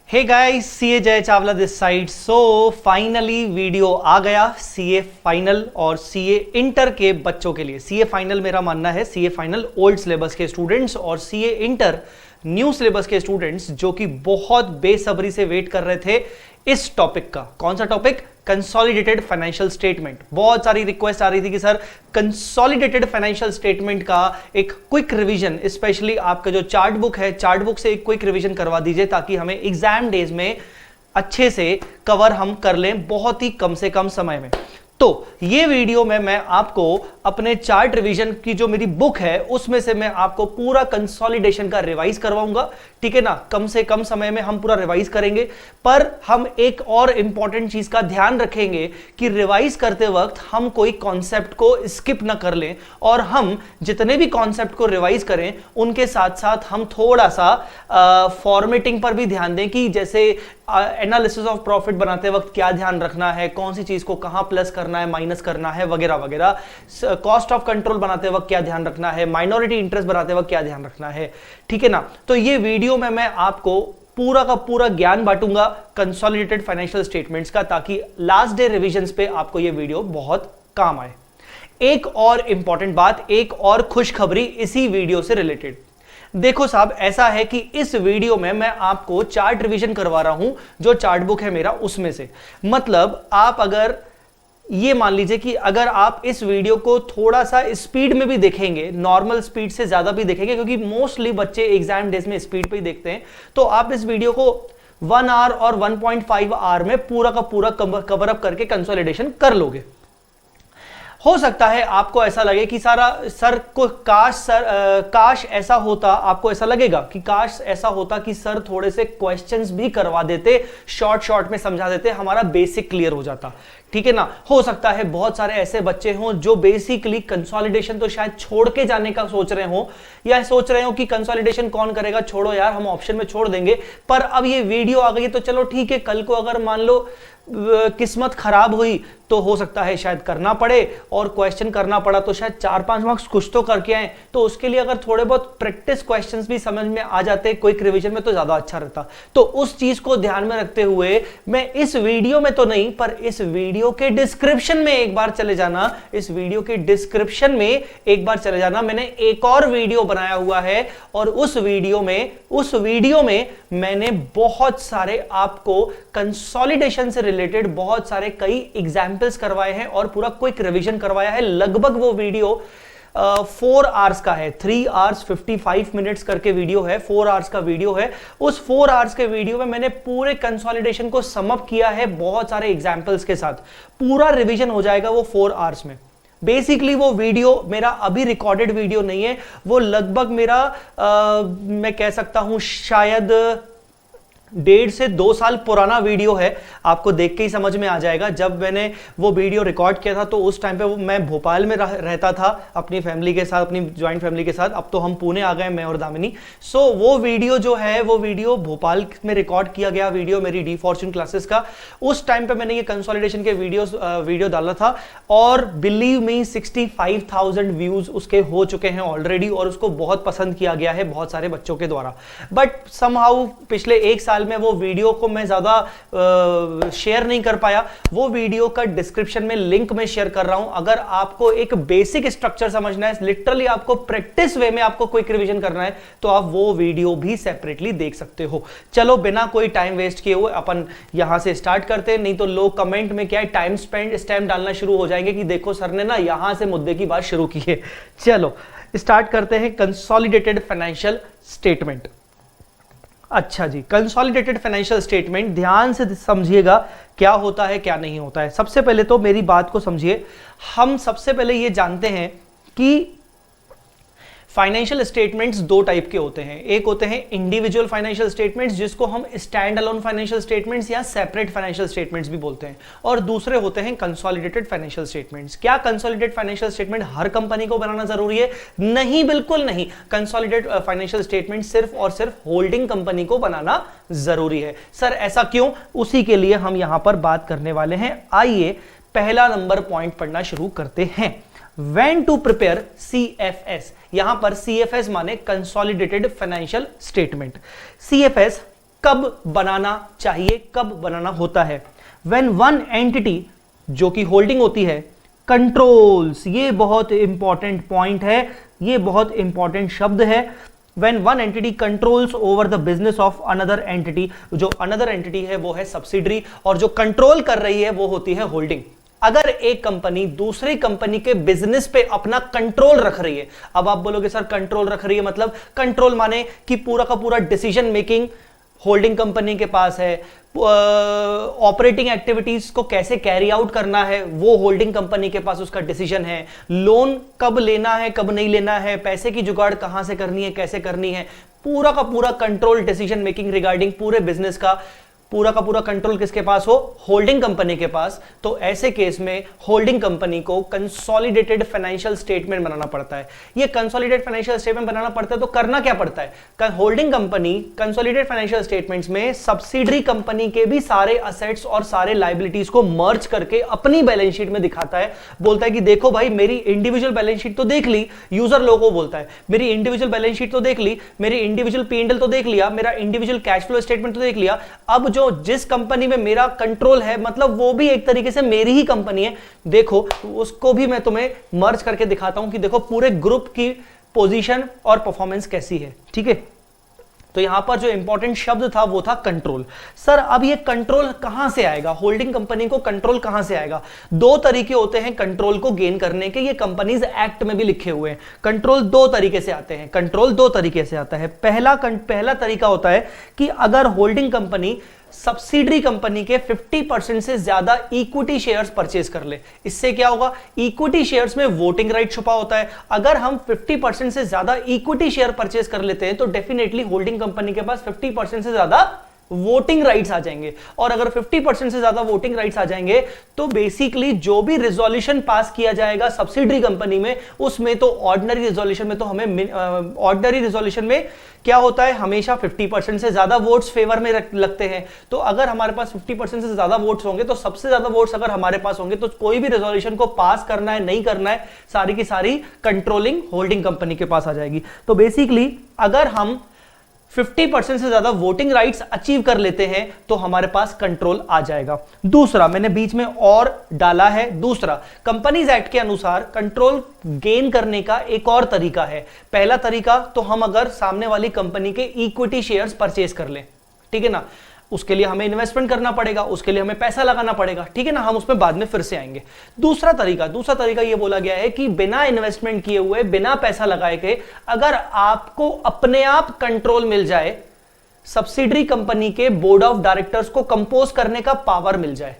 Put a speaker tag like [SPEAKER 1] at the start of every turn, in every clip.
[SPEAKER 1] Hey guys, CA Jai Chawla this side. So finally video आ गया CA final और CA inter के बच्चों के लिए। सीए फाइनल मेरा मानना है सीए फाइनल ओल्ड सिलेबस के स्टूडेंट्स और सीए इंटर न्यू सिलेबस के स्टूडेंट्स जो कि बहुत बेसब्री से वेट कर रहे थे इस टॉपिक का। कौन सा टॉपिक? Consolidated financial statement. बहुत सारी रिक्वेस्ट आ रही थी कि सर कंसोलिडेटेड फाइनेंशियल स्टेटमेंट का एक क्विक रिवीजन, स्पेशली आपका जो चार्ट बुक है, चार्ट बुक से एक क्विक रिवीजन करवा दीजिए ताकि हमें एग्जाम डेज में अच्छे से कवर हम कर लें बहुत ही कम से कम समय में। तो ये वीडियो में मैं आपको अपने चार्ट रिवीजन की जो मेरी बुक है उसमें से मैं आपको पूरा कंसोलिडेशन का रिवाइज करवाऊंगा, ठीक है ना। कम से कम समय में हम पूरा रिवाइज करेंगे, पर हम एक और इंपॉर्टेंट चीज का ध्यान रखेंगे कि रिवाइज करते वक्त हम कोई कॉन्सेप्ट को स्किप ना कर लें और हम जितने भी कॉन्सेप्ट को रिवाइज करें उनके साथ साथ हम थोड़ा सा फॉर्मेटिंग पर भी ध्यान दें कि जैसे एनालिसिस ऑफ प्रॉफिट बनाते वक्त क्या ध्यान रखना है, कौन सी चीज को कहां प्लस करना है, माइनस करना है, वगैरह वगैरह। कॉस्ट ऑफ कंट्रोल बनाते वक्त क्या ध्यान रखना है, माइनॉरिटी इंटरेस्ट बनाते वक्त क्या ध्यान रखना है, ठीक है ना। तो ये वीडियो में मैं आपको पूरा का पूरा ज्ञान बांटूंगा कंसोलिडेटेड फाइनेंशियल स्टेटमेंट्स का, ताकि लास्ट डे रिविजन्स पे आपको ये वीडियो बहुत काम आए। एक और इंपॉर्टेंट बात, एक और खुशखबरी इसी वीडियो से रिलेटेड। देखो साहब, ऐसा है कि इस वीडियो में मैं आपको चार्ट रिवीजन करवा रहा हूं जो चार्ट बुक है मेरा उसमें से। मतलब आप अगर ये मान लीजिए कि अगर आप इस वीडियो को थोड़ा सा स्पीड में भी देखेंगे, नॉर्मल स्पीड से ज्यादा भी देखेंगे, क्योंकि मोस्टली बच्चे एग्जाम डेज में स्पीड पे ही देखते हैं, तो आप इस वीडियो को 1 आवर और 1.5 आवर में पूरा का पूरा कवर अप करके कंसोलिडेशन कर लोगे। हो सकता है आपको ऐसा लगे कि सर को काश ऐसा होता, आपको ऐसा लगेगा कि काश ऐसा होता कि सर थोड़े से क्वेश्चंस भी करवा देते, शॉर्ट में समझा देते, हमारा बेसिक क्लियर हो जाता, ठीक है ना। हो सकता है बहुत सारे ऐसे बच्चे हों जो बेसिकली कंसोलिडेशन तो शायद छोड़ के जाने का सोच रहे हो, या सोच रहे हो कि कंसोलिडेशन कौन करेगा, छोड़ो यार हम ऑप्शन में छोड़ देंगे। पर अब ये वीडियो आ गई तो चलो ठीक है, कल को अगर मान लो किस्मत खराब हुई तो हो सकता है शायद करना पड़े, और क्वेश्चन करना पड़ा तो शायद 4-5 मार्क्स कुछ तो करके आए। तो उसके लिए अगर थोड़े बहुत प्रैक्टिस क्वेश्चंस भी समझ में आ जाते क्विक रिवीजन में तो ज्यादा अच्छा रहता। तो उस चीज को ध्यान में रखते हुए मैं इस वीडियो में तो नहीं, पर इस वीडियो के डिस्क्रिप्शन में एक बार चले जाना, इस वीडियो के डिस्क्रिप्शन में एक बार चले जाना। मैंने एक और वीडियो बनाया हुआ है और उस वीडियो में मैंने बहुत सारे आपको कंसोलिडेशन से रिलेटेड बहुत सारे कई एग्जाम्पल्स करवाए हैं और पूरा क्विक रिवीजन करवाया है। लगभग वो वीडियो 4 आवर्स का है, 3 आवर्स 55 मिनट्स करके वीडियो है, 4 आवर्स का वीडियो है। उस 4 आवर्स के वीडियो में मैंने पूरे कंसोलिडेशन को सम अप किया है बहुत सारे एग्जाम्पल्स के साथ। पूरा रिवीजन हो जाएगा वो 4 आवर्स में। बेसिकली वो वीडियो मेरा अभी रिकॉर्डेड वीडियो नहीं है, वो लगभग मेरा मैं कह सकता हूं शायद 1.5 से 2 साल पुराना वीडियो है। आपको देख के ही समझ में आ जाएगा। जब मैंने वो वीडियो रिकॉर्ड किया था तो उस टाइम पे मैं भोपाल में रहता था अपनी फैमिली के साथ, अपनी ज्वाइंट फैमिली के साथ। अब तो हम पुणे आ गए, मैं और दामिनी। सो वो वीडियो जो है, वो वीडियो भोपाल में रिकॉर्ड किया गया वीडियो मेरी डी फॉर्च्यून क्लासेस का। उस टाइम पे मैंने ये कंसोलिडेशन के वीडियो डाला था और बिलीव मी 65,000 व्यूज उसके हो चुके हैं ऑलरेडी, और उसको बहुत पसंद किया गया है बहुत सारे बच्चों के द्वारा। बट समहाउ पिछले 1 साल में वो वीडियो को मैं ज्यादा शेयर नहीं कर पाया। वो वीडियो का डिस्क्रिप्शन में लिंक में शेयर कर रहा हूं। अगर आपको एक बेसिक स्ट्रक्चर समझना है, लिटरली आपको प्रैक्टिस वे में आपको क्विक रिवीजन करना है, तो आप वो वीडियो भी सेपरेटली देख सकते हो। चलो बिना कोई टाइम वेस्ट किए हुए अपन यहां से स्टार्ट करते हैं, नहीं तो लोग कमेंट में क्या है टाइम स्पेंड स्टैम्प डालना शुरू हो जाएंगे कि देखो सर ने ना यहां से मुद्दे की बात शुरू की है। चलो स्टार्ट करते हैं कंसोलिडेटेड फाइनेंशियल स्टेटमेंट। अच्छा जी, कंसोलिडेटेड फाइनेंशियल स्टेटमेंट ध्यान से समझिएगा क्या होता है क्या नहीं होता है। सबसे पहले तो मेरी बात को समझिए। हम सबसे पहले ये जानते हैं कि फाइनेंशियल स्टेटमेंट्स 2 टाइप के होते हैं। एक होते हैं इंडिविजुअल फाइनेंशियल स्टेटमेंट्स, जिसको हम स्टैंड अलोन फाइनेंशियल स्टेटमेंट्स या सेपरेट फाइनेंशियल स्टेटमेंट्स भी बोलते हैं, और दूसरे होते हैं कंसोलिडेटेड फाइनेंशियल स्टेटमेंट्स। क्या कंसोलिडेटेड फाइनेंशियल स्टेटमेंट हर कंपनी को बनाना जरूरी है? नहीं, बिल्कुल नहीं। कंसोलिडेटेड फाइनेंशियल स्टेटमेंट सिर्फ और सिर्फ होल्डिंग कंपनी को बनाना जरूरी है। सर ऐसा क्यों? उसी के लिए हम यहां पर बात करने वाले हैं। आइए पहला नंबर पॉइंट पढ़ना शुरू करते हैं। When to prepare CFS, यहां पर CFS माने कंसोलिडेटेड फाइनेंशियल स्टेटमेंट। CFS कब बनाना चाहिए, कब बनाना होता है। व्हेन वन एंटिटी, जो कि होल्डिंग होती है, कंट्रोल्स, ये बहुत इंपॉर्टेंट पॉइंट है, ये बहुत इंपॉर्टेंट शब्द है। When one entity controls over the business of another entity, जो another entity है वो है सब्सिडरी, और जो कंट्रोल कर रही है वो होती है होल्डिंग। अगर एक कंपनी दूसरी कंपनी के बिजनेस पे अपना कंट्रोल रख रही है, अब आप बोलोगे सर कंट्रोल रख रही है मतलब, कंट्रोल माने कि पूरा का पूरा डिसीजन मेकिंग होल्डिंग कंपनी के पास है, ऑपरेटिंग एक्टिविटीज को कैसे कैरी आउट करना है वो होल्डिंग कंपनी के पास उसका डिसीजन है, लोन कब लेना है कब नहीं लेना है, पैसे की जुगाड़ कहां से करनी है कैसे करनी है, पूरा का पूरा कंट्रोल, डिसीजन मेकिंग रिगार्डिंग पूरे बिजनेस का पूरा का पूरा कंट्रोल किसके पास हो, होल्डिंग कंपनी के पास। तो ऐसे केस में होल्डिंग कंपनी को कंसोलिडेटेड फाइनेंशियल स्टेटमेंट बनाना पड़ता है। ये कंसोलिडेटेड फाइनेंशियल स्टेटमेंट बनाना पड़ता है तो करना क्या पड़ता है, holding company consolidated financial statements में सब्सिडरी कंपनी के भी सारे असेट्स और सारे लायबिलिटीज को मर्ज करके अपनी बैलेंस शीट में दिखाता है, बोलता है कि देखो भाई मेरी इंडिविजुअल बैलेंस शीट तो देख ली, यूजर लोगों को बोलता है मेरी इंडिविजुअल बैलेंस शीट तो देख ली, मेरी इंडिविजुअल P&L तो देख लिया, मेरा इंडिविजुअल कैश फ्लो स्टेटमेंट तो देख लिया, अब जो जिस कंपनी में मेरा कंट्रोल है मतलब वो भी एक तरीके से मेरी ही कंपनी है, देखो उसको भी मैं तुम्हें मर्ज करके दिखाता हूं कि देखो पूरे ग्रुप की पोजीशन और परफॉर्मेंस कैसी है। ठीक है, तो यहां पर जो इंपॉर्टेंट शब्द था वो था कंट्रोल। सर अब ये कंट्रोल कहां से आएगा, होल्डिंग कंपनी को कंट्रोल कहां से आएगा? दो तरीके होते हैं कंट्रोल को गेन करने के, ये कंपनीज एक्ट में भी लिखे हुए हैं। कंट्रोल दो तरीके से आते हैं, कंट्रोल दो तरीके से आता है। पहला तरीका होता है कि अगर होल्डिंग कंपनी सब्सिडरी कंपनी के 50% से ज्यादा इक्विटी शेयर्स परचेज कर ले। इससे क्या होगा, इक्विटी शेयर्स में वोटिंग राइट छुपा होता है। अगर हम 50% से ज्यादा इक्विटी शेयर परचेज कर लेते हैं तो डेफिनेटली होल्डिंग कंपनी के पास 50% से ज्यादा वोटिंग राइट्स आ जाएंगे, और अगर 50% से ज्यादा वोटिंग राइट्स आ जाएंगे तो बेसिकली जो भी रिजोल्यूशन पास किया जाएगा सब्सिडरी कंपनी में, उसमें तो ऑर्डिनरी रिजोल्यूशन में तो हमें ऑर्डिनरी रिजोल्यूशन में क्या होता है, हमेशा 50% से ज्यादा वोट्स फेवर में लगते हैं। तो अगर हमारे पास 50% से ज्यादा वोट्स होंगे तो सबसे ज्यादा वोट्स अगर हमारे पास होंगे तो कोई भी रिजोल्यूशन को पास करना है नहीं करना है, सारी की सारी कंट्रोलिंग होल्डिंग कंपनी के पास आ जाएगी। तो बेसिकली अगर हम 50% से ज्यादा वोटिंग राइट्स अचीव कर लेते हैं तो हमारे पास कंट्रोल आ जाएगा। दूसरा मैंने बीच में और डाला है, दूसरा कंपनीज एक्ट के अनुसार कंट्रोल गेन करने का एक और तरीका है। पहला तरीका तो हम अगर सामने वाली कंपनी के इक्विटी शेयर्स परचेज कर लें, ठीक है ना, उसके लिए हमें इन्वेस्टमेंट करना पड़ेगा, उसके लिए हमें पैसा लगाना पड़ेगा, ठीक है ना, हम उसमें बाद में फिर से आएंगे। दूसरा तरीका यह बोला गया है कि बिना इन्वेस्टमेंट किए हुए, बिना पैसा लगाए के, अगर आपको अपने आप कंट्रोल मिल जाए, सब्सिडरी कंपनी के बोर्ड ऑफ डायरेक्टर्स को कंपोज करने का पावर मिल जाए।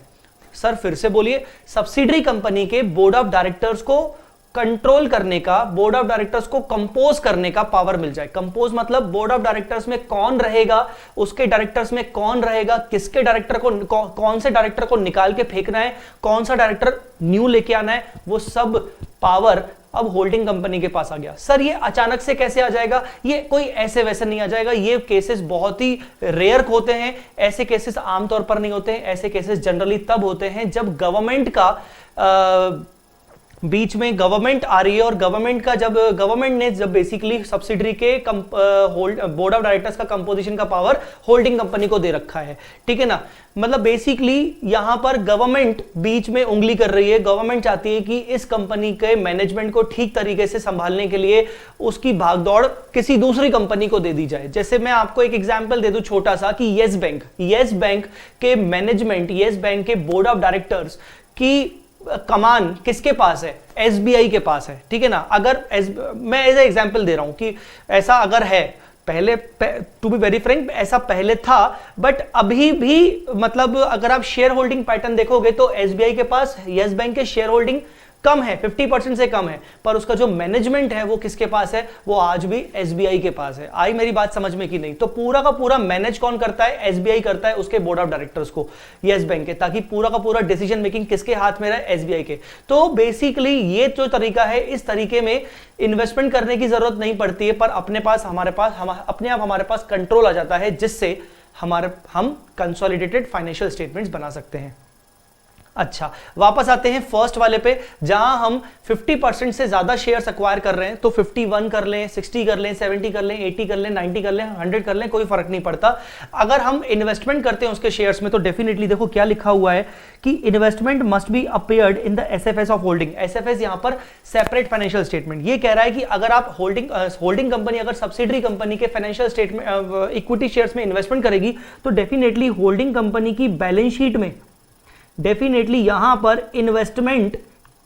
[SPEAKER 1] सर फिर से बोलिए, सब्सिडरी कंपनी के बोर्ड ऑफ डायरेक्टर्स को कंट्रोल करने का, बोर्ड ऑफ डायरेक्टर्स को कंपोज करने का पावर मिल जाए। कंपोज मतलब बोर्ड ऑफ डायरेक्टर्स में कौन रहेगा, उसके डायरेक्टर्स में कौन रहेगा, किसके डायरेक्टर को कौन से डायरेक्टर को निकाल के फेंकना है, कौन सा डायरेक्टर न्यू लेके आना है, वो सब पावर अब होल्डिंग कंपनी के पास आ गया। सर ये अचानक से कैसे आ जाएगा, ये कोई ऐसे वैसे नहीं आ जाएगा, ये केसेस बहुत ही रेयर होते हैं, ऐसे केसेस आमतौर पर नहीं होते हैं। ऐसे केसेस जनरली तब होते हैं जब गवर्नमेंट का बीच में गवर्नमेंट आ रही है, और गवर्नमेंट का जब गवर्नमेंट ने जब बेसिकली सब्सिडरी के बोर्ड ऑफ डायरेक्टर्स का कंपोजिशन का पावर होल्डिंग कंपनी को दे रखा है, ठीक है ना। मतलब बेसिकली यहां पर गवर्नमेंट बीच में उंगली कर रही है। गवर्नमेंट चाहती है कि इस कंपनी के मैनेजमेंट को ठीक तरीके से संभालने के लिए उसकी भागदौड़ किसी दूसरी कंपनी को दे दी जाए। जैसे मैं आपको एक एग्जांपल दे दूं छोटा सा, कि येस बैंक के मैनेजमेंट, येस बैंक के बोर्ड ऑफ डायरेक्टर्स की कमान किसके पास है, एसबीआई के पास है, ठीक है ना। अगर मैं एज ए एग्जांपल दे रहा हूं कि ऐसा अगर है, पहले टू बी वेरी फ्रैंक ऐसा पहले था, बट अभी भी मतलब अगर आप शेयर होल्डिंग पैटर्न देखोगे तो एसबीआई के पास येस बैंक के शेयर होल्डिंग कम है, 50% से कम है, पर उसका जो मैनेजमेंट है वो किसके पास है, वो आज भी एसबीआई के पास है। आई मेरी बात समझ में कि नहीं? तो पूरा का पूरा मैनेज कौन करता है, एसबीआई करता है उसके बोर्ड ऑफ डायरेक्टर्स को, येस बैंक के, ताकि पूरा का पूरा डिसीजन मेकिंग किसके हाथ में रहे, एसबीआई के। तो बेसिकली ये जो तरीका है, इस तरीके में इन्वेस्टमेंट करने की जरूरत नहीं पड़ती है, पर अपने आप हमारे पास कंट्रोल आ जाता है, जिससे हम कंसोलिडेटेड फाइनेंशियल स्टेटमेंट्स बना सकते हैं। अच्छा, वापस आते हैं फर्स्ट वाले पे, जहां हम 50% से ज्यादा शेयर्स अक्वायर कर रहे हैं, तो 51 कर लें, 60 कर लें, 70 कर लें, 80 कर लें, 90 कर लें, 100 कर लें, कोई फर्क नहीं पड़ता। अगर हम इन्वेस्टमेंट करते हैं उसके शेयर्स में, तो डेफिनेटली देखो क्या लिखा हुआ है कि investment must be appeared in the SFS of holding. SFS यहां पर सेपरेट फाइनेंशियल स्टेटमेंट, ये कह रहा है कि अगर आप होल्डिंग कंपनी अगर सब्सिडरी कंपनी के फाइनेंशियल स्टेटमेंट इक्विटी शेयर्स में इन्वेस्टमेंट करेगी, तो डेफिनेटली होल्डिंग कंपनी की बैलेंस शीट में डेफिनेटली यहां पर इन्वेस्टमेंट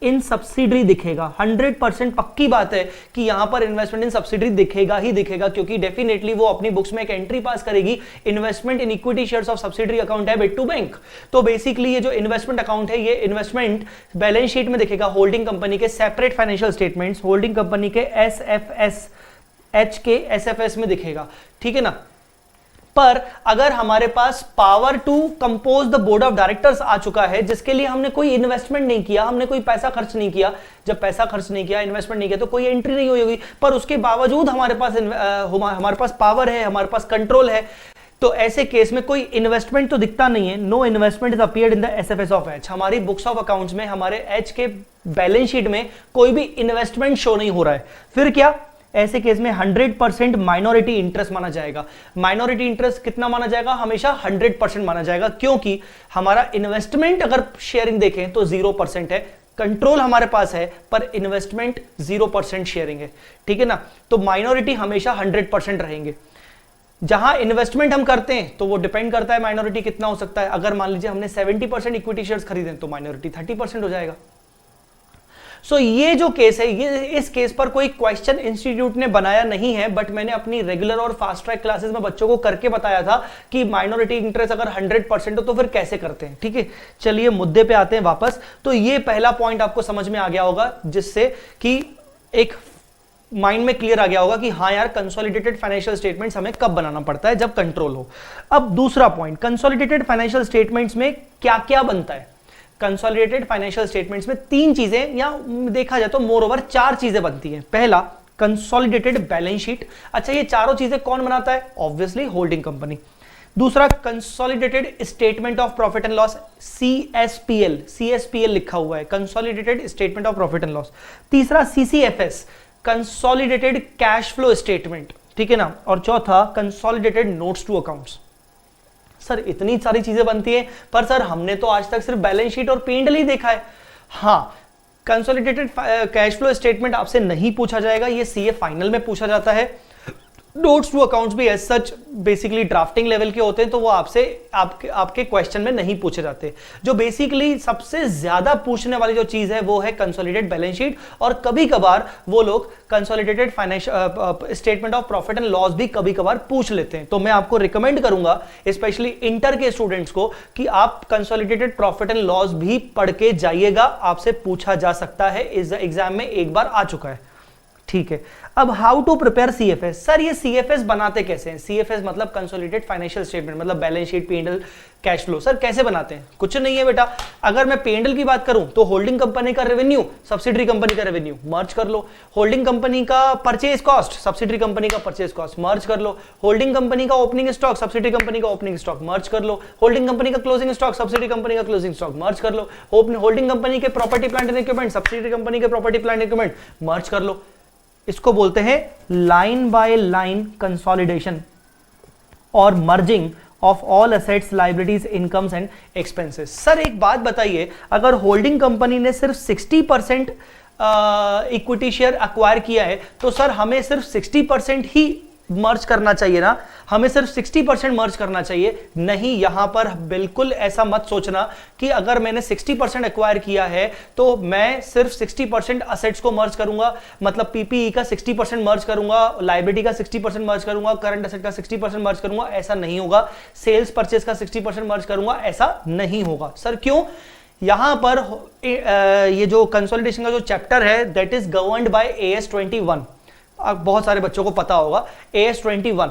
[SPEAKER 1] इन सब्सिडरी दिखेगा। 100% पक्की बात है कि यहां पर इन्वेस्टमेंट इन सब्सिडरी दिखेगा ही दिखेगा, क्योंकि डेफिनेटली वो अपनी बुक्स में एक एंट्री पास करेगी, investment in equity shares of subsidiary account है बिट टू बैंक। तो बेसिकली ये जो इन्वेस्टमेंट अकाउंट है, ये इन्वेस्टमेंट बैलेंस शीट में दिखेगा, होल्डिंग कंपनी के separate financial statements, holding company के एसएफएस एच के एसएफएस में दिखेगा, ठीक है ना। पर अगर हमारे पास power to compose the board of directors आ चुका है, जिसके लिए हमने कोई इन्वेस्टमेंट नहीं किया, हमने कोई पैसा खर्च नहीं किया, जब पैसा खर्च नहीं किया, इन्वेस्टमेंट नहीं किया, तो कोई एंट्री नहीं हुई होगी, पर उसके बावजूद हमारे पास पावर है, हमारे पास कंट्रोल है, तो ऐसे केस में कोई इन्वेस्टमेंट तो दिखता नहीं है। No investment is appeared in the SFS of H. हमारी बुक्स ऑफ अकाउंट्स में, हमारे एच के बैलेंस शीट में कोई भी इन्वेस्टमेंट शो नहीं हो रहा है। फिर क्या, ऐसे केस में 100% माइनॉरिटी इंटरेस्ट माना जाएगा। माइनॉरिटी इंटरेस्ट कितना माना जाएगा? हमेशा 100% माना जाएगा, क्योंकि हमारा इन्वेस्टमेंट अगर शेयरिंग देखें तो 0% है, कंट्रोल हमारे पास है, पर इन्वेस्टमेंट 0% शेयरिंग है, ठीक है ना। तो माइनॉरिटी हमेशा 100% रहेंगे। जहां इन्वेस्टमेंट हम करते हैं तो वो डिपेंड करता है माइनॉरिटी कितना हो सकता है। अगर मान लीजिए हमने 70% इक्विटी शेयर्स खरीदे तो माइनॉरिटी 30% हो जाएगा। सो ये जो केस है, ये इस केस पर कोई क्वेश्चन इंस्टीट्यूट ने बनाया नहीं है, बट मैंने अपनी रेगुलर और फास्ट ट्रैक क्लासेस में बच्चों को करके बताया था कि माइनॉरिटी इंटरेस्ट अगर 100% हो तो फिर कैसे करते हैं, ठीक है। चलिए मुद्दे पे आते हैं वापस। तो ये पहला पॉइंट आपको समझ में आ गया होगा, जिससे कि एक माइंड में क्लियर आ गया होगा कि हाँ यार, कंसोलिडेटेड फाइनेंशियल स्टेटमेंट्स हमें कब बनाना पड़ता है, जब कंट्रोल हो। अब दूसरा पॉइंट, कंसोलिडेटेड फाइनेंशियल स्टेटमेंट्स में क्या क्या बनता है। कंसोलिडेटेड फाइनेंशियल स्टेटमेंट्स में 3 चीजें, या देखा जाए तो मोर ओवर 4 चीजें बनती हैं। पहला, कंसोलिडेटेड बैलेंस शीट। अच्छा, ये चारों चीजें कौन बनाता है? Obviously holding company. दूसरा, consolidated statement of profit and loss, CSPL, CSPL लिखा हुआ है, consolidated statement of profit and loss. तीसरा, CCFS, consolidated cash flow statement, ठीक है ना। और चौथा, consolidated notes to accounts. Sir इतनी सारी चीजें बनती हैं, पर सर हमने तो आज तक सिर्फ बैलेंस शीट और P&L ही देखा है। हाँ, कंसोलिडेटेड कैश फ्लो स्टेटमेंट आपसे नहीं पूछा जाएगा, ये सीए फाइनल में पूछा जाता है। नोट्स टू अकाउंट्स भी as such basically drafting level के होते हैं, तो वो आपसे आपके क्वेश्चन में नहीं पूछे जाते। जो बेसिकली सबसे ज्यादा पूछने वाली जो चीज है वो है कंसोलिडेटेड बैलेंस शीट, और कभी कभार वो लोग consolidated financial statement of profit and loss भी कभी कभार पूछ लेते हैं। तो मैं आपको रिकमेंड करूंगा, स्पेशली इंटर के स्टूडेंट्स को, कि आप कंसोलिडेटेड प्रॉफिट एंड लॉस भी पढ़ के जाइएगा, आपसे पूछा जा सकता है, इस एग्जाम में एक बार आ चुका है, ठीक है। अब how to prepare CFS. Sir ये सीएफएस बनाते कैसे हैं? सीएफएस मतलब कंसोलिडेटेड फाइनेंशियल स्टेटमेंट, मतलब balance sheet, P&L, cash flow. Sir कैसे बनाते हैं? कुछ नहीं है बेटा। अगर मैं P&L की बात करूं तो होल्डिंग कंपनी का रेवेन्यू, सब्सिडरी कंपनी का रेवेन्यू मर्ज कर लो। होल्डिंग कंपनी का परचेज कॉस्ट, सब्सिडरी कंपनी का परचेज कॉस्ट मर्ज कर लो। होल्डिंग कंपनी का ओपनिंग स्टॉक, सब्सिडरी कंपनी का ओपनिंग स्टॉक मर्ज कर लो। होल्डिंग कंपनी का क्लोजिंग स्टॉक, सब्सिडरी कंपनी का क्लोजिंग स्टॉक मर्ज कर लो। होल्डिंग कंपनी के property plant and equipment, subsidiary company के प्रॉपर्टी प्लांट एंड इक्विपमेंट मर्ज कर लो। इसको बोलते हैं लाइन बाय लाइन कंसोलिडेशन और merging of all assets, liabilities, incomes and expenses. Sir एक बात बताइए, अगर होल्डिंग कंपनी ने सिर्फ 60% इक्विटी शेयर अक्वायर किया है, तो सर हमें सिर्फ 60% ही मर्ज करना चाहिए ना, हमें सिर्फ 60% मर्ज करना चाहिए। नहीं, यहां पर बिल्कुल ऐसा मत सोचना कि अगर मैंने 60% एक्वायर किया है तो मैं सिर्फ 60% असेट्स को मर्ज करूंगा, मतलब पीपीई का 60% मर्ज करूंगा, लायबिलिटी का 60% मर्ज करूंगा, करंट असेट का 60% मर्ज करूंगा, ऐसा नहीं होगा। सेल्स परचेज का 60% मर्ज करूंगा, ऐसा नहीं होगा। सर क्यों? यहां पर ये जो कंसोलिडेशन का जो चैप्टर है, that is governed bye AS 21। बहुत सारे बच्चों को पता होगा AS 21।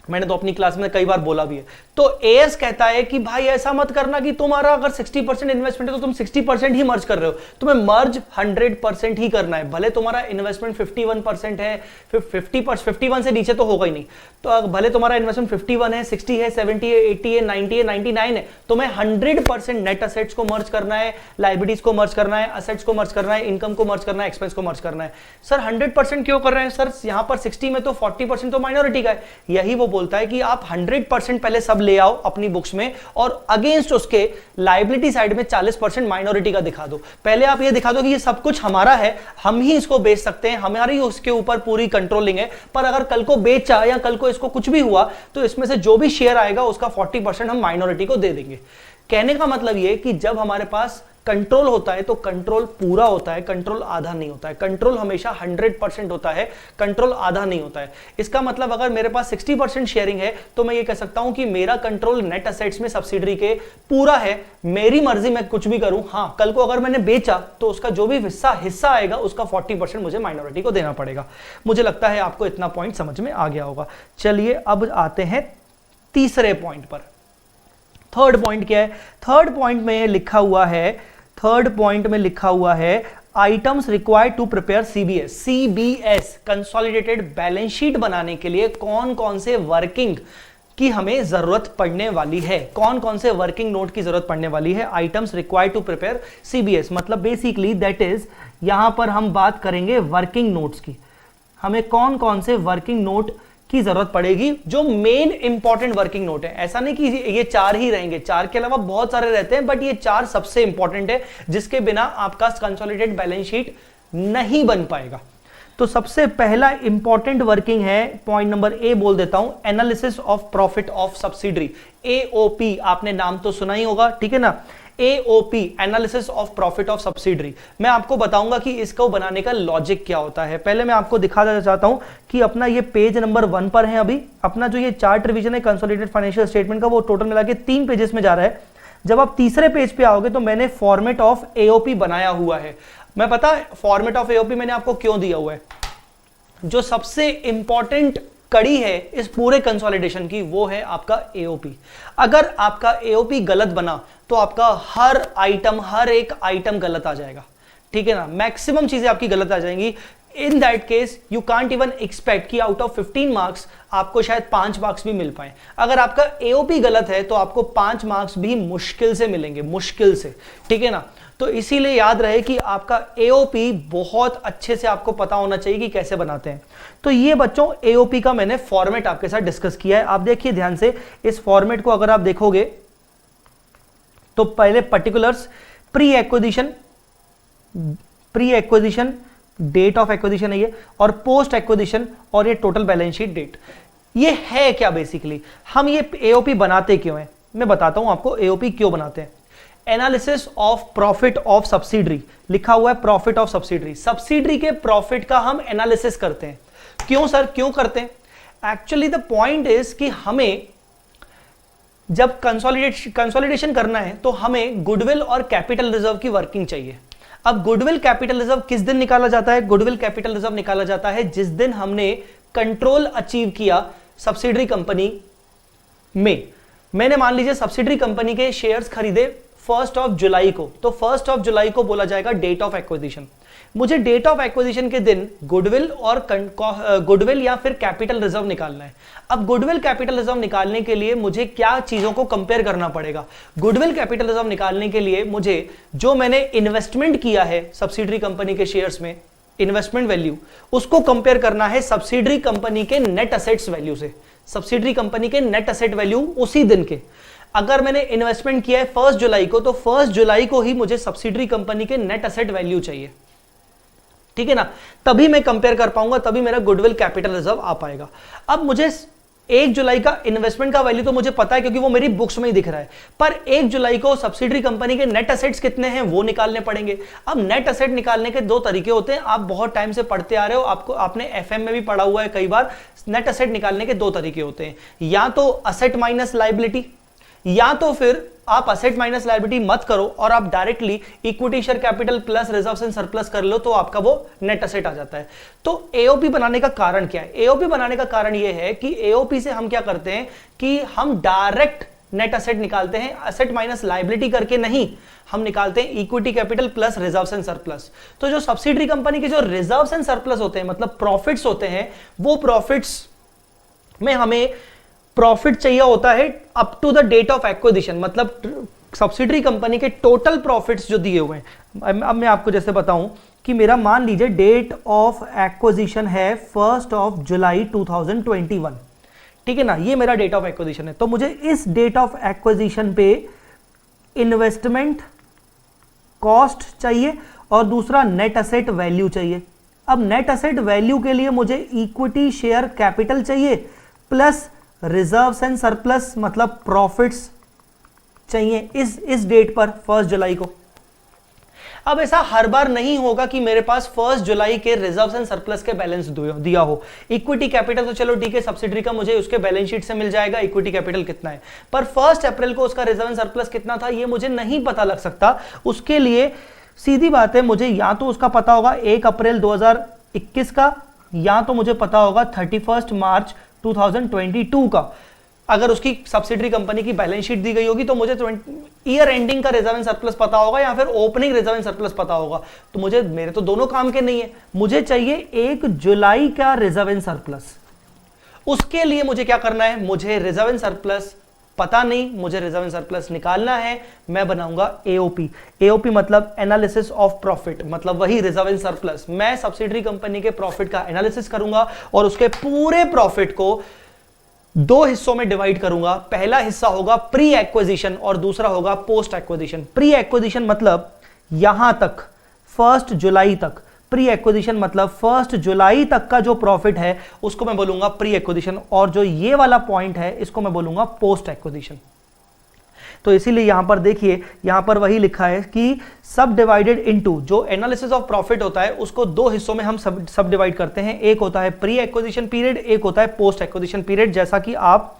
[SPEAKER 1] मैंने तो अपनी क्लास में कई बार बोला भी है। तो एएस कहता है कि भाई ऐसा मत करना कि तुम्हारा अगर 60% इन्वेस्टमेंट है तो तुम 60% ही मर्ज कर रहे हो, तुम्हें मर्ज 100% ही करना है। भले तुम्हारा इन्वेस्टमेंट 51% है, 51 से नीचे तो होगा ही नहीं, तो भले तुम्हारा इन्वेस्टमेंट 51 है, 60 है, 70 है, 80 है, 90 है, 99 है, तुम्हें 100% नेट असेट्स को मर्ज करना है, लाइबिलिटीज को मर्ज करना है, असेट्स को मर्ज करना है, इनकम को मर्ज करना है, एक्सपेंस को मर्ज करना है। सर 100% क्यों कर रहे हैं सर? यहां पर 60 में तो 40% तो माइनॉरिटी का है। यही वो बोलता है कि आप 100% पहले सब ले आओ अपनी बुक्स में और अगेंस्ट उसके लायबिलिटी साइड में 40% माइनॉरिटी का दिखा दो। पहले आप ये दिखा दो कि ये सब कुछ हमारा है, हम ही इसको बेच सकते हैं, हमारी उसके ऊपर पूरी कंट्रोलिंग है, पर अगर कल को बेचा या कल को इसको कुछ भी हुआ तो इसमें से जो भी शेयर आएगा उसका 40% हम माइनॉरिटी को दे देंगे। कहने का मतलब ये कि जब हमारे पास कंट्रोल होता है तो कंट्रोल पूरा होता है, कंट्रोल आधा नहीं होता है। कंट्रोल हमेशा 100% होता है, कंट्रोल आधा नहीं होता है। इसका मतलब अगर मेरे पास 60% शेयरिंग है तो मैं ये कह सकता हूं कि मेरा कंट्रोल नेट असेट्स में सब्सिडरी के पूरा है, मेरी मर्जी मैं कुछ भी करूं। हां, कल को अगर मैंने बेचा तो उसका जो भी हिस्सा आएगा उसका 40% मुझे माइनॉरिटी को देना पड़ेगा। मुझे लगता है आपको इतना पॉइंट समझ में आ गया होगा। चलिए अब आते हैं तीसरे पॉइंट पर। थर्ड पॉइंट क्या है? थर्ड पॉइंट में लिखा हुआ है items required to prepare CBS consolidated balance sheet बनाने के लिए कौन कौन से वर्किंग की हमें जरूरत पड़ने वाली है, कौन कौन से वर्किंग नोट की जरूरत पड़ने वाली है। Items required to prepare CBS मतलब बेसिकली दैट इज, यहां पर हम बात करेंगे वर्किंग नोट्स की। हमें कौन कौन से वर्किंग नोट की जरूरत पड़ेगी जो मेन इंपॉर्टेंट वर्किंग नोट है। ऐसा नहीं कि ये 4 ही रहेंगे, 4 के अलावा बहुत सारे रहते हैं, बट ये 4 सबसे इंपॉर्टेंट है जिसके बिना आपका कंसोलिडेटेड बैलेंस शीट नहीं बन पाएगा। तो सबसे पहला इंपॉर्टेंट वर्किंग है, पॉइंट नंबर ए बोल देता हूं, analysis of profit of subsidiary, AOP. आपने नाम तो सुना ही होगा, ठीक है ना। AOP, analysis of profit of subsidiary. मैं आपको बताऊंगा कि इसको बनाने का लॉजिक क्या होता है। पहले मैं आपको दिखा देना चाहता हूं कि अपना ये पेज नंबर 1 पर है। अभी अपना जो ये चार्ट रिवीजन है कंसोलिडेटेड फाइनेंशियल स्टेटमेंट का, वो टोटल मिला के 3 पेजेस में जा रहा है। जब आप तीसरे पेज पे आओगे तो मैंने फॉर्मेट ऑफ एओपी बनाया हुआ है। मैं पता फॉर्मेट ऑफ एओपी मैंने आपको क्यों दिया हुआ है। जो सबसे इंपॉर्टेंट कड़ी है इस पूरे कंसोलिडेशन की वो है आपका एओपी। अगर आपका एओपी गलत बना तो आपका हर एक आइटम गलत आ जाएगा, ठीक है ना। मैक्सिमम चीजें आपकी गलत आ जाएंगी। In that case you can't even expect कि आउट ऑफ 15 मार्क्स आपको शायद 5 मार्क्स भी मिल पाए। अगर आपका एओपी गलत है तो आपको 5 मार्क्स भी मुश्किल से मिलेंगे, मुश्किल से, ठीक है ना। तो इसीलिए याद रहे कि आपका एओपी बहुत अच्छे से आपको पता होना चाहिए कि कैसे बनाते हैं। तो ये बच्चों एओपी का मैंने फॉर्मेट आपके साथ डिस्कस किया है। आप देखिए ध्यान से इस फॉर्मेट को, अगर आप देखोगे तो पहले particulars, pre acquisition date of acquisition है ये, और पोस्ट एक्विजिशन, और ये टोटल बैलेंस शीट डेट। ये है क्या बेसिकली, हम ये एओपी बनाते क्यों हैं, मैं बताता हूं आपको एओपी क्यों बनाते हैं। Analysis of profit of subsidiary लिखा हुआ है, प्रॉफिट ऑफ सब्सिडरी, सब्सिडरी के प्रॉफिट का हम एनालिसिस करते हैं। क्यों सर, क्यों करते हैं? एक्चुअली द पॉइंट इज कि हमें जब कंसोलिडेशन करना है तो हमें गुडविल और कैपिटल रिजर्व की वर्किंग चाहिए। अब गुडविल कैपिटल रिजर्व किस दिन निकाला जाता है? गुडविल कैपिटल रिजर्व निकाला जाता है जिस दिन हमने कंट्रोल अचीव किया सब्सिडरी कंपनी में। मैंने मान लीजिए सब्सिडरी कंपनी के शेयर्स खरीदे 1 जुलाई को, तो 1 जुलाई को बोला जाएगा डेट ऑफ एक्विजिशन। मुझे डेट ऑफ एक्विजिशन के दिन गुडविल या फिर कैपिटल रिजर्व निकालना है। अब गुडविल कैपिटल रिजर्व निकालने के लिए मुझे क्या चीजों को कंपेयर करना पड़ेगा? गुडविल कैपिटल रिजर्व निकालने के लिए मुझे जो मैंने इन्वेस्टमेंट किया है सब्सिडरी कंपनी के शेयर्स में, इन्वेस्टमेंट वैल्यू, उसको कंपेयर करना है सब्सिडरी कंपनी के नेट असेट्स वैल्यू से। सब्सिडरी कंपनी के नेट असेट वैल्यू उसी दिन के, अगर मैंने इन्वेस्टमेंट किया है 1 जुलाई को, तो 1 जुलाई को ही मुझे सब्सिडरी कंपनी के नेट असेट वैल्यू चाहिए, ठीक है ना। तभी मैं कंपेयर कर पाऊंगा, तभी मेरा गुडविल कैपिटल रिजर्व आ पाएगा। अब मुझे 1 जुलाई का इन्वेस्टमेंट का वैल्यू तो मुझे पता है क्योंकि वो मेरी बुक्स में ही दिख रहा है, पर 1 जुलाई को सब्सिडरी कंपनी के नेट असेट्स कितने हैं वो निकालने पड़ेंगे। अब नेट असेट निकालने के 2 तरीके होते हैं, आप बहुत टाइम से पढ़ते आ रहे हो, आपने एफएम में भी पढ़ा हुआ है कई बार। नेट असेट निकालने के 2 तरीके होते हैं, या तो असेट माइनस लायबिलिटी, या तो फिर आप असेट माइनस लायबिलिटी मत करो और आप directly equity share capital plus reserves and surplus कर लो, तो आपका वो नेट असेट आ जाता है। तो एओपी बनाने का कारण क्या है? एओपी बनाने का कारण ये है कि एओपी से हम क्या करते हैं कि हम डायरेक्ट नेट असेट निकालते हैं, असेट माइनस लायबिलिटी करके नहीं, हम निकालते हैं equity capital plus reserves and surplus. तो जो सब्सिडरी कंपनी के जो रिजर्व्स एंड सरप्लस होते हैं, मतलब प्रॉफिट्स होते हैं, वो प्रॉफिट्स में हमें प्रॉफिट चाहिए होता है up to the date of acquisition, मतलब सब्सिडरी कंपनी के टोटल प्रॉफिट्स जो दिए हुए हैं। अब मैं आपको जैसे बताऊं कि मेरा मान लीजिए डेट ऑफ एक्विजिशन है 1 जुलाई 2021, ठीक है ना, ये मेरा डेट ऑफ एक्विजिशन है। तो मुझे इस डेट ऑफ एक्विजिशन पे इन्वेस्टमेंट कॉस्ट चाहिए और दूसरा नेट असेट वैल्यू चाहिए। अब नेट असेट वैल्यू के लिए मुझे इक्विटी शेयर कैपिटल चाहिए प्लस रिजर्व्स एंड सरप्लस मतलब प्रॉफिट्स चाहिए इस डेट पर 1 जुलाई को। अब ऐसा हर बार नहीं होगा कि मेरे पास 1 जुलाई के रिजर्व्स एंड सरप्लस के बैलेंस दिया हो। इक्विटी कैपिटल तो चलो ठीक है, सब्सिडरी का मुझे उसके बैलेंस शीट से मिल जाएगा इक्विटी कैपिटल कितना है, पर 1 अप्रैल को उसका रिजर्व एंड सरप्लस कितना था ये मुझे नहीं पता लग सकता। उसके लिए सीधी बात है, मुझे या तो उसका पता होगा 1 अप्रैल 2021 का, या तो मुझे पता होगा 31 मार्च 2022 का। अगर उसकी सब्सिडरी कंपनी की बैलेंस शीट दी गई होगी तो मुझे ईयर एंडिंग का रिजर्व एंड सरप्लस पता होगा या फिर ओपनिंग रिजर्व एंड सरप्लस पता होगा। तो मुझे, मेरे तो दोनों काम के नहीं है, मुझे चाहिए 1 जुलाई का रिजर्व एंड सरप्लस। उसके लिए मुझे क्या करना है, मुझे रिजर्व एंड सरप्लस पता नहीं, मुझे रिजर्व एंड सरप्लस निकालना है। मैं बनाऊंगा एओपी। एओपी मतलब एनालिसिस ऑफ प्रॉफिट, मतलब वही रिजर्व एंड सरप्लस। मैं सब्सिडरी कंपनी के प्रॉफिट का एनालिसिस करूंगा और उसके पूरे प्रॉफिट को 2 हिस्सों में डिवाइड करूंगा। पहला हिस्सा होगा प्री एक्विजिशन और दूसरा होगा पोस्ट एक्विजिशन। प्री एक्विजिशन मतलब यहां तक 1 जुलाई तक, प्री एक्विजिशन मतलब 1 जुलाई तक का जो प्रॉफिट है उसको मैं बोलूंगा प्री एक्विजिशन, और जो ये वाला पॉइंट है इसको मैं बोलूंगा पोस्ट एक्विजिशन। तो इसीलिए यहां पर देखिए, यहां पर वही लिखा है कि सब डिवाइडेड इनटू, जो एनालिसिस ऑफ प्रॉफिट होता है उसको 2 हिस्सों में हम सब डिवाइड करते हैं। एक होता है प्री एक्विजिशन पीरियड, एक होता है पोस्ट एक्विजिशन पीरियड। जैसा कि आप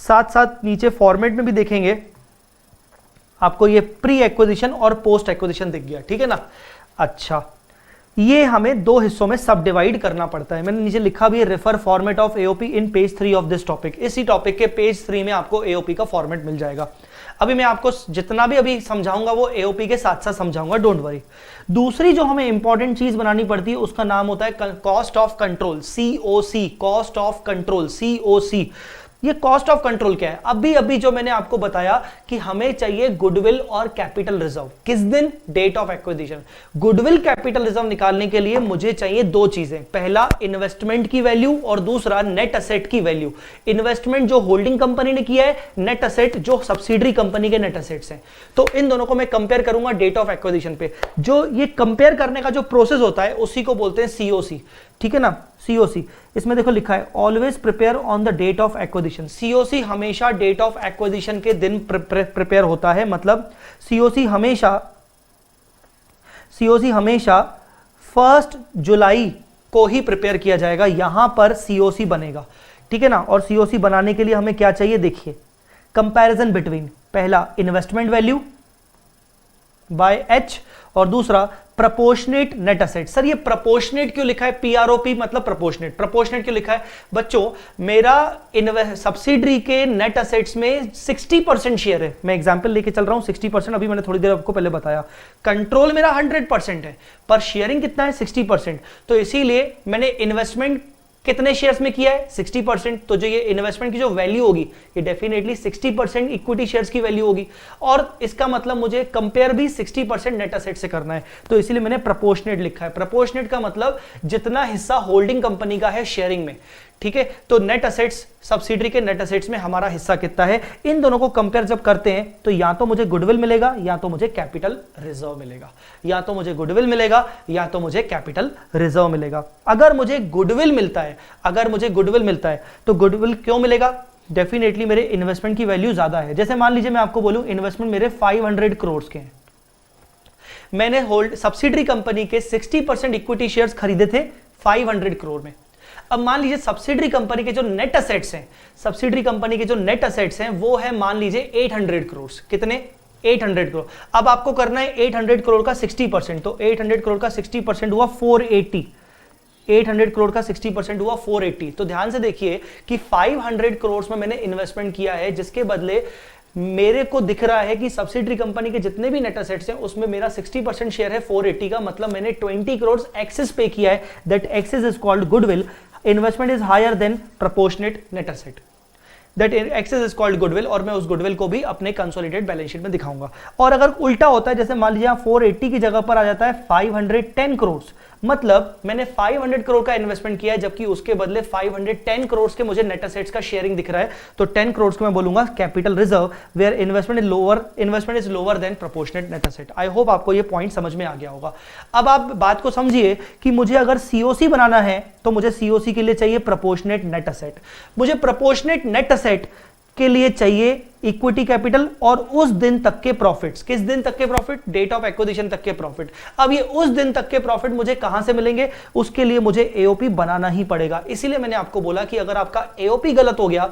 [SPEAKER 1] साथ साथ नीचे फॉर्मेट में भी देखेंगे, आपको ये प्री एक्विजिशन और पोस्ट एक्विजिशन दिख गया, ठीक है ना। अच्छा, ये हमें 2 हिस्सों में सब डिवाइड करना पड़ता है। मैंने नीचे लिखा भी है, refer format of AOP in page 3 of this topic. इसी टॉपिक के पेज 3 में आपको एओपी का फॉर्मेट मिल जाएगा। अभी मैं आपको जितना भी अभी समझाऊंगा वो एओपी के साथ साथ समझाऊंगा, डोंट वरी। दूसरी जो हमें इंपॉर्टेंट चीज बनानी पड़ती है उसका नाम होता है cost of control, COC, cost of control, COC. ये कॉस्ट ऑफ कंट्रोल क्या है? अभी जो मैंने आपको बताया कि हमें चाहिए गुडविल और कैपिटल रिजर्व। किस दिन? Date of acquisition. Goodwill capital reserve निकालने के लिए मुझे चाहिए 2 चीजें, पहला इन्वेस्टमेंट की वैल्यू और दूसरा नेट असेट की वैल्यू। इन्वेस्टमेंट जो होल्डिंग कंपनी ने किया है, नेट असेट जो सब्सिडरी कंपनी के नेट असेट्स हैं। तो इन दोनों को मैं कंपेयर करूंगा डेट ऑफ एक्विजिशन पे। जो ये कंपेयर करने का जो प्रोसेस होता है उसी को बोलते हैं सीओसी, ठीक है ना, सीओसी। इसमें देखो लिखा है always prepare on the date of acquisition. COC हमेशा डेट ऑफ एक्विजिशन के दिन प्रिपेयर होता है, मतलब सीओसी हमेशा 1 जुलाई को ही प्रिपेयर किया जाएगा। यहां पर सीओसी बनेगा, ठीक है ना। और सीओसी बनाने के लिए हमें क्या चाहिए, देखिए, कंपैरिजन बिटवीन, पहला इन्वेस्टमेंट वैल्यू बाय एच और दूसरा प्रपोर्शनेट नेट असेट। सर ये प्रपोर्शनेट क्यों लिखा है? पीआरओपी मतलब प्रपोर्शनेट। प्रपोर्शनेट क्यों लिखा है? बच्चों, मेरा सब्सिडरी के नेट असेट्स में 60% शेयर है। मैं एग्जांपल लेके चल रहा हूं, 60%। अभी मैंने थोड़ी देर आपको पहले बताया। कंट्रोल मेरा 100% है, पर शेयरिंग कितना है? 60%। तो इसीलिए मैंने इन्वेस्टमेंट कितने शेयर्स में किया है? 60%। तो जो ये इन्वेस्टमेंट की जो वैल्यू होगी ये डेफिनेटली 60% इक्विटी शेयर्स की वैल्यू होगी, और इसका मतलब मुझे कंपेयर भी 60% नेट असेट से करना है। तो इसीलिए मैंने प्रपोर्शनेट लिखा है। प्रपोर्शनेट का मतलब जितना हिस्सा होल्डिंग कंपनी का है शेयरिंग में, ठीक है। तो नेट असेट्स, सब्सिडरी के नेट असेट्स में हमारा हिस्सा कितना है, इन दोनों को कंपेयर जब करते हैं तो या तो मुझे गुडविल मिलेगा या तो मुझे कैपिटल रिजर्व मिलेगा, या तो मुझे गुडविल मिलेगा या तो मुझे कैपिटल रिजर्व मिलेगा। अगर मुझे गुडविल मिलता है, तो गुडविल क्यों मिलेगा? डेफिनेटली मेरे इन्वेस्टमेंट की वैल्यू ज्यादा है। जैसे मान लीजिए मैं आपको बोलूं इन्वेस्टमेंट मेरे 500 करोड़ के हैं, मैंने सब्सिडरी कंपनी के 60% इक्विटी शेयर्स खरीदे थे 500 करोड़ में। अब मान लीजिए सब्सिडरी कंपनी के जो नेट असेट्स हैं, सब्सिडरी कंपनी के जो नेट असेट्स हैं वो है मान लीजिए 800 करोड़। कितने? 800 करोड़। अब आपको करना है 800 करोड़ का 60%, तो 800 करोड़ का 60% हुआ 480। 800 करोड़ का 60% हुआ 480। तो ध्यान से देखिए कि 500 करोड़ में मैंने इन्वेस्टमेंट किया है, जिसके बदले मेरे को दिख रहा है कि सब्सिडरी कंपनी के जितने भी नेट एसेट्स हैं उसमें मेरा 60% शेयर है 480 का, मतलब मैंने 20 करोड़ एक्सेस पे किया है। That excess is called goodwill. Investment is higher than proportionate net asset, that excess is called goodwill, और मैं उस गुडविल को भी अपने कंसोलिडेटेड बैलेंस शीट में दिखाऊंगा। और अगर उल्टा होता है, जैसे मान लीजिए 480 की जगह पर आ जाता है 510 करोड़, मतलब मैंने 500 करोड़ का इन्वेस्टमेंट किया है जबकि उसके बदले 510 करोड़ के मुझे नेट एसेट्स का शेयरिंग दिख रहा है, तो 10 करोड़ को मैं बोलूंगा capital reserve, where investment is lower than proportionate net asset. I hope आपको ये पॉइंट समझ में आ गया होगा। अब आप बात को समझिए कि मुझे अगर सीओसी बनाना है तो मुझे सीओसी के लिए चाहिए प्रोपोर्शनेट नेट एसेट। मुझे प्रोपोर्शनेट नेट एसेट के लिए चाहिए इक्विटी कैपिटल और उस दिन तक के प्रॉफिट्स। किस दिन तक के प्रॉफिट? डेट ऑफ एक्विजिशन तक के प्रॉफिट। अब ये उस दिन तक के प्रॉफिट मुझे कहां से मिलेंगे? उसके लिए मुझे एओपी बनाना ही पड़ेगा। इसीलिए मैंने आपको बोला कि अगर आपका एओपी गलत हो गया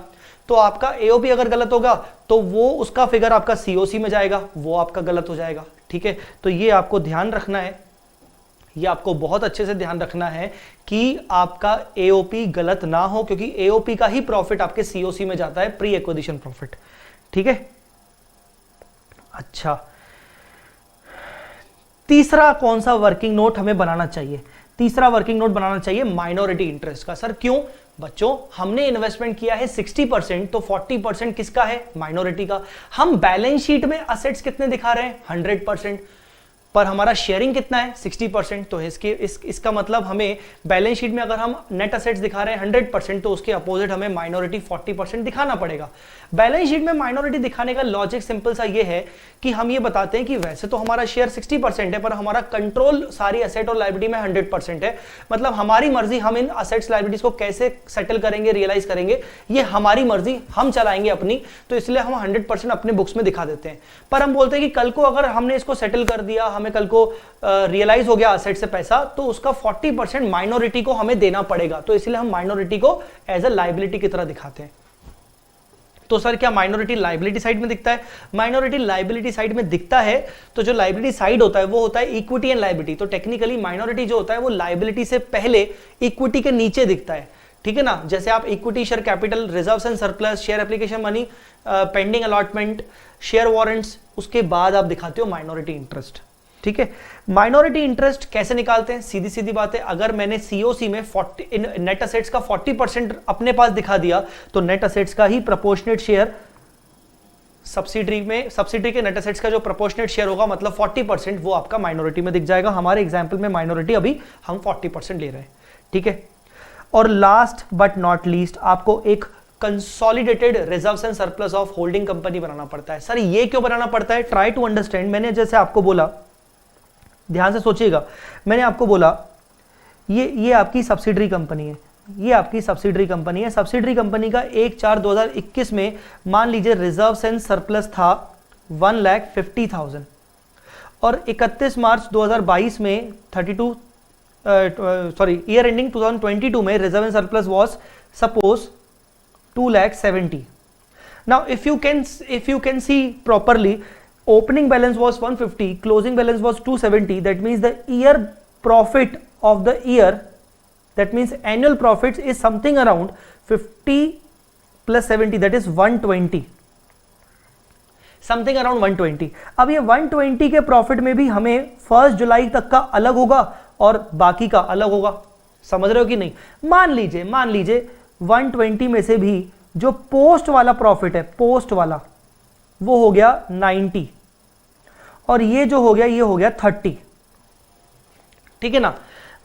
[SPEAKER 1] तो आपका एओपी अगर गलत होगा तो वो उसका फिगर आपका सीओसी में जाएगा, वो आपका गलत हो जाएगा। ठीक है, तो ये आपको ध्यान रखना है, ये आपको बहुत अच्छे से ध्यान रखना है कि आपका एओपी गलत ना हो, क्योंकि एओपी का ही प्रॉफिट आपके सीओसी में जाता है, प्री एक्विजिशन प्रॉफिट। ठीक है, अच्छा, तीसरा कौन सा वर्किंग नोट हमें बनाना चाहिए? तीसरा वर्किंग नोट बनाना चाहिए माइनॉरिटी इंटरेस्ट का। सर क्यों? बच्चों, हमने इन्वेस्टमेंट किया है 60%, तो 40% किसका है? माइनॉरिटी का। हम बैलेंस शीट में असेट्स कितने दिखा रहे हैं? 100%, पर हमारा शेयरिंग कितना है? 60%। तो इसका मतलब हमें बैलेंस शीट में अगर हम नेट असेट्स दिखा रहे हैं 100%, तो उसके अपोजिट हमें माइनॉरिटी 40% दिखाना पड़ेगा। बैलेंस शीट में माइनॉरिटी दिखाने का लॉजिक सिंपल सा ये है कि हम ये बताते हैं कि वैसे तो हमारा शेयर 60% है, पर हमारा कंट्रोल सारी एसेट और लायबिलिटी में 100% है। मतलब हमारी मर्जी, हम इन असेट्स लायबिलिटीज को कैसे सेटल करेंगे, रियलाइज करेंगे, ये हमारी मर्जी, हम चलाएंगे अपनी। तो इसलिए हम 100% अपने बुक्स में दिखा देते हैं। पर हम बोलते हैं कि कल को अगर हमने इसको सेटल कर दिया, हमें कल को रियलाइज हो गया असेट से पैसा, तो उसका 40% माइनॉरिटी को हमें देना पड़ेगा। तो इसलिए हम माइनॉरिटी को एज अ लायबिलिटी की तरह दिखाते हैं। तो सर क्या माइनॉरिटी लायबिलिटी साइड में दिखता है? माइनॉरिटी लायबिलिटी साइड में दिखता है, तो जो लायबिलिटी साइड होता है वो होता है इक्विटी एंड लायबिलिटी। तो टेक्निकली माइनॉरिटी जो होता है वो लायबिलिटी से पहले इक्विटी के नीचे दिखता है। ठीक है ना, जैसे आप equity, share capital, reserves and surplus, share application money, pending allotment, share warrants, उसके बाद आप दिखाते हो माइनॉरिटी इंटरेस्ट। ठीक है, माइनॉरिटी इंटरेस्ट कैसे निकालते हैं? सीधी सीधी बात है, अगर मैंने सीओसी में नेट असेट्स का 40% अपने पास दिखा दिया, तो नेट असेट्स का ही प्रोपोर्शनेट शेयर सब्सिडरी में, सब्सिडरी के नेट असेट्स का जो प्रोपोर्शनेट शेयर होगा, मतलब 40%, वो आपका माइनॉरिटी में दिख जाएगा। हमारे एग्जाम्पल में माइनॉरिटी अभी हम 40% ले रहे हैं। ठीक है, और लास्ट बट नॉट लीस्ट आपको एक consolidated reserves and surplus of holding company बनाना पड़ता है। सर ये क्यों बनाना पड़ता है? Try to understand. मैंने जैसे आपको बोला, ध्यान से सोचिएगा, मैंने आपको बोला ये आपकी सब्सिडरी कंपनी है, ये आपकी सब्सिडरी कंपनी है। सब्सिडरी कंपनी का 1/4/2021 में मान लीजिए रिजर्व्स एंड सरप्लस था 1,50,000 और 31 मार्च 2022 में ईयर एंडिंग 2022 में reserve and surplus was suppose 2,70,000. Now if you can see properly, opening balance was 150, closing balance was 270. That means the year profit of the year, that means annual profits is something around 50 plus 70, that is 120, something around 120। अब ये 120 के profit में भी हमें 1 जुलाई तक का अलग होगा और बाकी का अलग होगा। समझ रहे हो कि नहीं? मान लीजिए 120 में से भी जो पोस्ट वाला प्रॉफिट है, पोस्ट वाला, वो हो गया 90 और ये जो हो गया ये हो गया 30। ठीक है ना,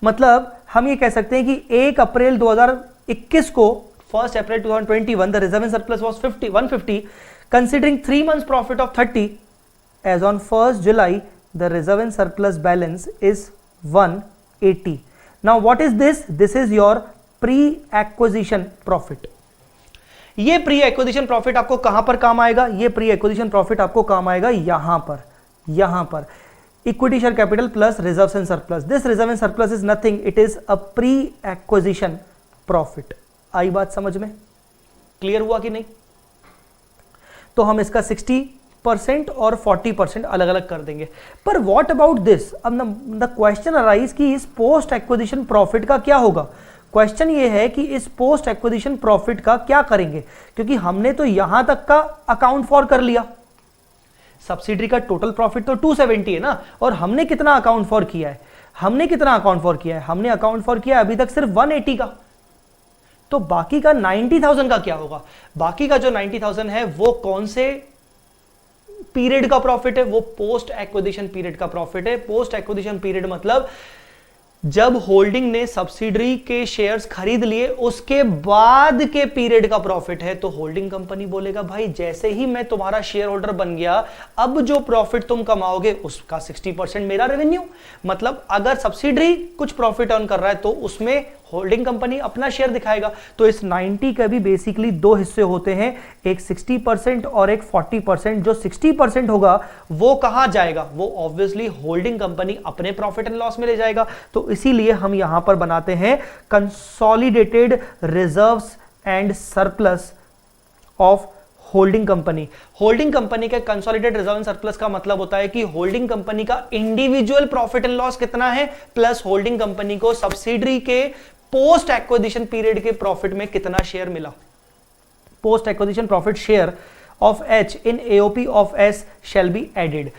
[SPEAKER 1] मतलब हम ये कह सकते हैं कि 1 अप्रैल 2021 को 1 अप्रैल 2021 the reserve and surplus was 150, considering 3 months profit of 30, as on 1st July the reserve and surplus balance is 180. Now what is this? This is your pre-acquisition profit. ये प्री एक्विजिशन प्रॉफिट आपको कहां पर काम आएगा? ये pre acquisition profit आपको काम आएगा यहां पर equity share capital plus reserves and surplus. This reserve and surplus is nothing, it is a pre acquisition profit. आई बात समझ में? क्लियर हुआ कि नहीं? तो हम इसका 60% और 40% अलग अलग कर देंगे। पर व्हाट अबाउट दिस? अब द क्वेश्चन अराइज कि इस पोस्ट एक्विजिशन प्रॉफिट का क्या होगा। क्वेश्चन ये है कि इस पोस्ट एक्विजिशन प्रॉफिट का क्या करेंगे, क्योंकि हमने तो यहां तक का अकाउंट फॉर कर लिया। सब्सिडरी का टोटल प्रॉफिट तो 270 है ना, और हमने कितना अकाउंट फॉर किया है? हमने अकाउंट फॉर किया अभी तक सिर्फ 180 का। तो बाकी का 90,000 का क्या होगा? बाकी का जो 90,000 है वो कौन से पीरियड का प्रॉफिट है? वो पोस्ट एक्विजिशन पीरियड का प्रॉफिट है। पोस्ट एक्विजिशन पीरियड मतलब जब होल्डिंग ने सब्सिडरी के शेयर्स खरीद लिए उसके बाद के पीरियड का प्रॉफिट है। तो होल्डिंग कंपनी बोलेगा भाई जैसे ही मैं तुम्हारा शेयर होल्डर बन गया, अब जो प्रॉफिट तुम कमाओगे उसका 60% मेरा रेवेन्यू। मतलब अगर सब्सिडरी कुछ प्रॉफिट अर्न कर रहा है तो उसमें होल्डिंग कंपनी अपना शेयर दिखाएगा। तो इस 90 के भी बेसिकली दो हिस्से होते हैं, एक 60% और एक 40%। जो 60% होगा वो कहां जाएगा? वो ऑब्वियसली होल्डिंग कंपनी अपने प्रॉफिट एंड लॉस में ले जाएगा। तो इसीलिए हम यहां पर बनाते हैं consolidated reserves and surplus of holding company. Holding company के कंसोलिडेटेड रिजर्व एंड सरप्लस का मतलब होता है कि होल्डिंग कंपनी का इंडिविजुअल प्रॉफिट एंड लॉस कितना है, प्लस होल्डिंग कंपनी को सब्सिडरी के पोस्ट एक्विजिशन पीरियड के प्रॉफिट में कितना शेयर मिला। Post acquisition profit share of H in AOP of S shall be added.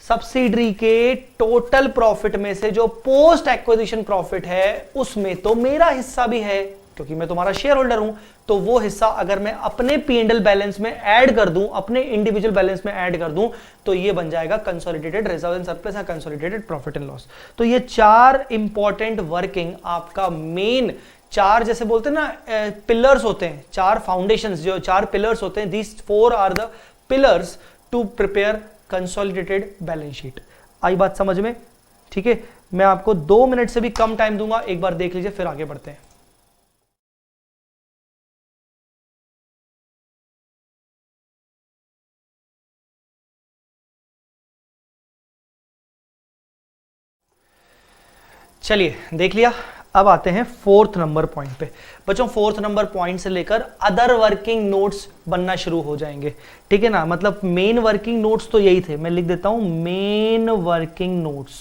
[SPEAKER 1] Subsidiary के टोटल प्रॉफिट में से जो पोस्ट एक्विजिशन प्रॉफिट है उसमें तो मेरा हिस्सा भी है, क्योंकि मैं तुम्हारा शेयर होल्डर हूं। तो वो हिस्सा अगर मैं अपने P&L बैलेंस में ऐड कर दूं, अपने इंडिविजुअल बैलेंस में ऐड कर दूं, तो ये बन जाएगा कंसोलिडेटेड रिजर्व एंड सरप्लस या कंसोलिडेटेड प्रॉफिट एंड लॉस। तो ये चार इंपॉर्टेंट वर्किंग आपका मेन, चार जैसे बोलते हैं ना पिलर्स होते हैं, चार फाउंडेशंस, जो चार पिलर्स होते हैं, these 4 are the pillars to prepare consolidated balance sheet. आई बात समझ में? ठीक है, मैं आपको 2 मिनट से भी कम टाइम दूंगा, एक बार देख लीजिए फिर आगे बढ़ते हैं। चलिए देख लिया। अब आते हैं 4th नंबर पॉइंट पे। बच्चों 4th नंबर पॉइंट से लेकर अदर वर्किंग नोट्स बनना शुरू हो जाएंगे, ठीक है ना। मतलब मेन वर्किंग नोट्स तो यही थे, मैं लिख देता हूं मेन वर्किंग नोट्स,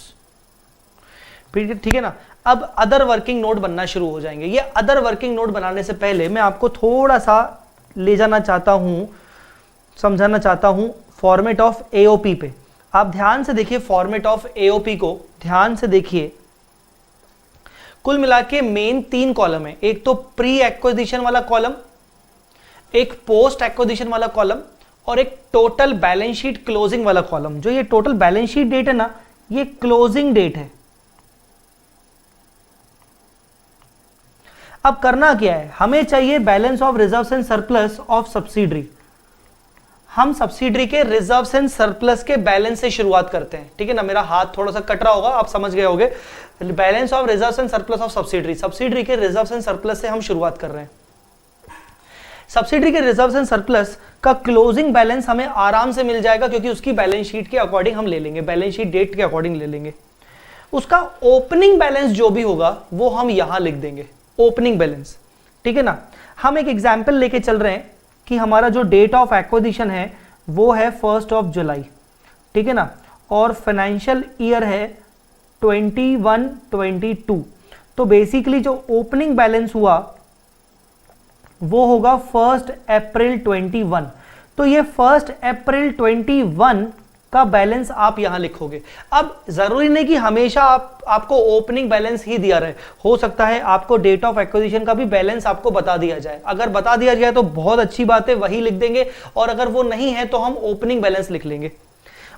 [SPEAKER 1] ठीक है ना। अब अदर वर्किंग नोट बनना शुरू हो जाएंगे। ये अदर वर्किंग नोट बनाने से पहले मैं आपको थोड़ा सा ले जाना चाहता हूं, समझाना चाहता हूं फॉर्मेट ऑफ एओपी पे। आप ध्यान से देखिए फॉर्मेट ऑफ एओपी को, ध्यान से देखिए। कुल मिला के मेन 3 कॉलम है, एक तो प्री एक्विजिशन वाला कॉलम, एक पोस्ट एक्विजिशन वाला कॉलम, और एक टोटल बैलेंस शीट क्लोजिंग वाला कॉलम। जो ये टोटल बैलेंस शीट डेट है ना, ये क्लोजिंग डेट है। अब करना क्या है, हमें चाहिए balance of reserves and surplus of subsidiary. हम सब्सिडरी के रिजर्व्स एंड सरप्लस के बैलेंस से शुरुआत करते हैं, ठीक है ना। मेरा हाथ थोड़ा सा कट रहा होगा, आप समझ गए होंगे। Balance of reserves and surplus of subsidiary, subsidiary के रिजर्व्स एंड सरप्लस से हम शुरुआत कर रहे हैं। सब्सिडरी के रिजर्व्स एंड सरप्लस का क्लोजिंग बैलेंस हमें आराम से मिल जाएगा, क्योंकि उसकी बैलेंस शीट के अकॉर्डिंग हम ले लेंगे, बैलेंस शीट डेट के अकॉर्डिंग ले लेंगे। उसका ओपनिंग बैलेंस जो भी होगा वो हम यहां लिख देंगे, ओपनिंग बैलेंस, ठीक है ना। हम एक एग्जाम्पल लेके चल रहे हैं कि हमारा जो डेट ऑफ एक्विजिशन है वो है 1 जुलाई, ठीक है ना, और फाइनेंशियल ईयर है 21-22। तो बेसिकली जो ओपनिंग बैलेंस हुआ वो होगा 1 अप्रैल 21। तो ये 1 अप्रैल 21 का बैलेंस आप यहां लिखोगे। अब जरूरी नहीं कि हमेशा आपको ओपनिंग बैलेंस ही दिया रहे, हो सकता है आपको डेट ऑफ एक्विजिशन का भी बैलेंस आपको बता दिया जाए। अगर बता दिया जाए तो बहुत अच्छी बात है, वही लिख देंगे, और अगर वो नहीं है तो हम ओपनिंग बैलेंस लिख लेंगे।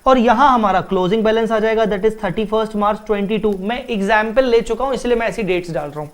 [SPEAKER 1] और यहां हमारा क्लोजिंग बैलेंस आ जाएगा, दैट इज 31 मार्च 22। मैं एग्जाम्पल ले चुका हूं इसलिए मैं ऐसी डेट्स डाल रहा हूं।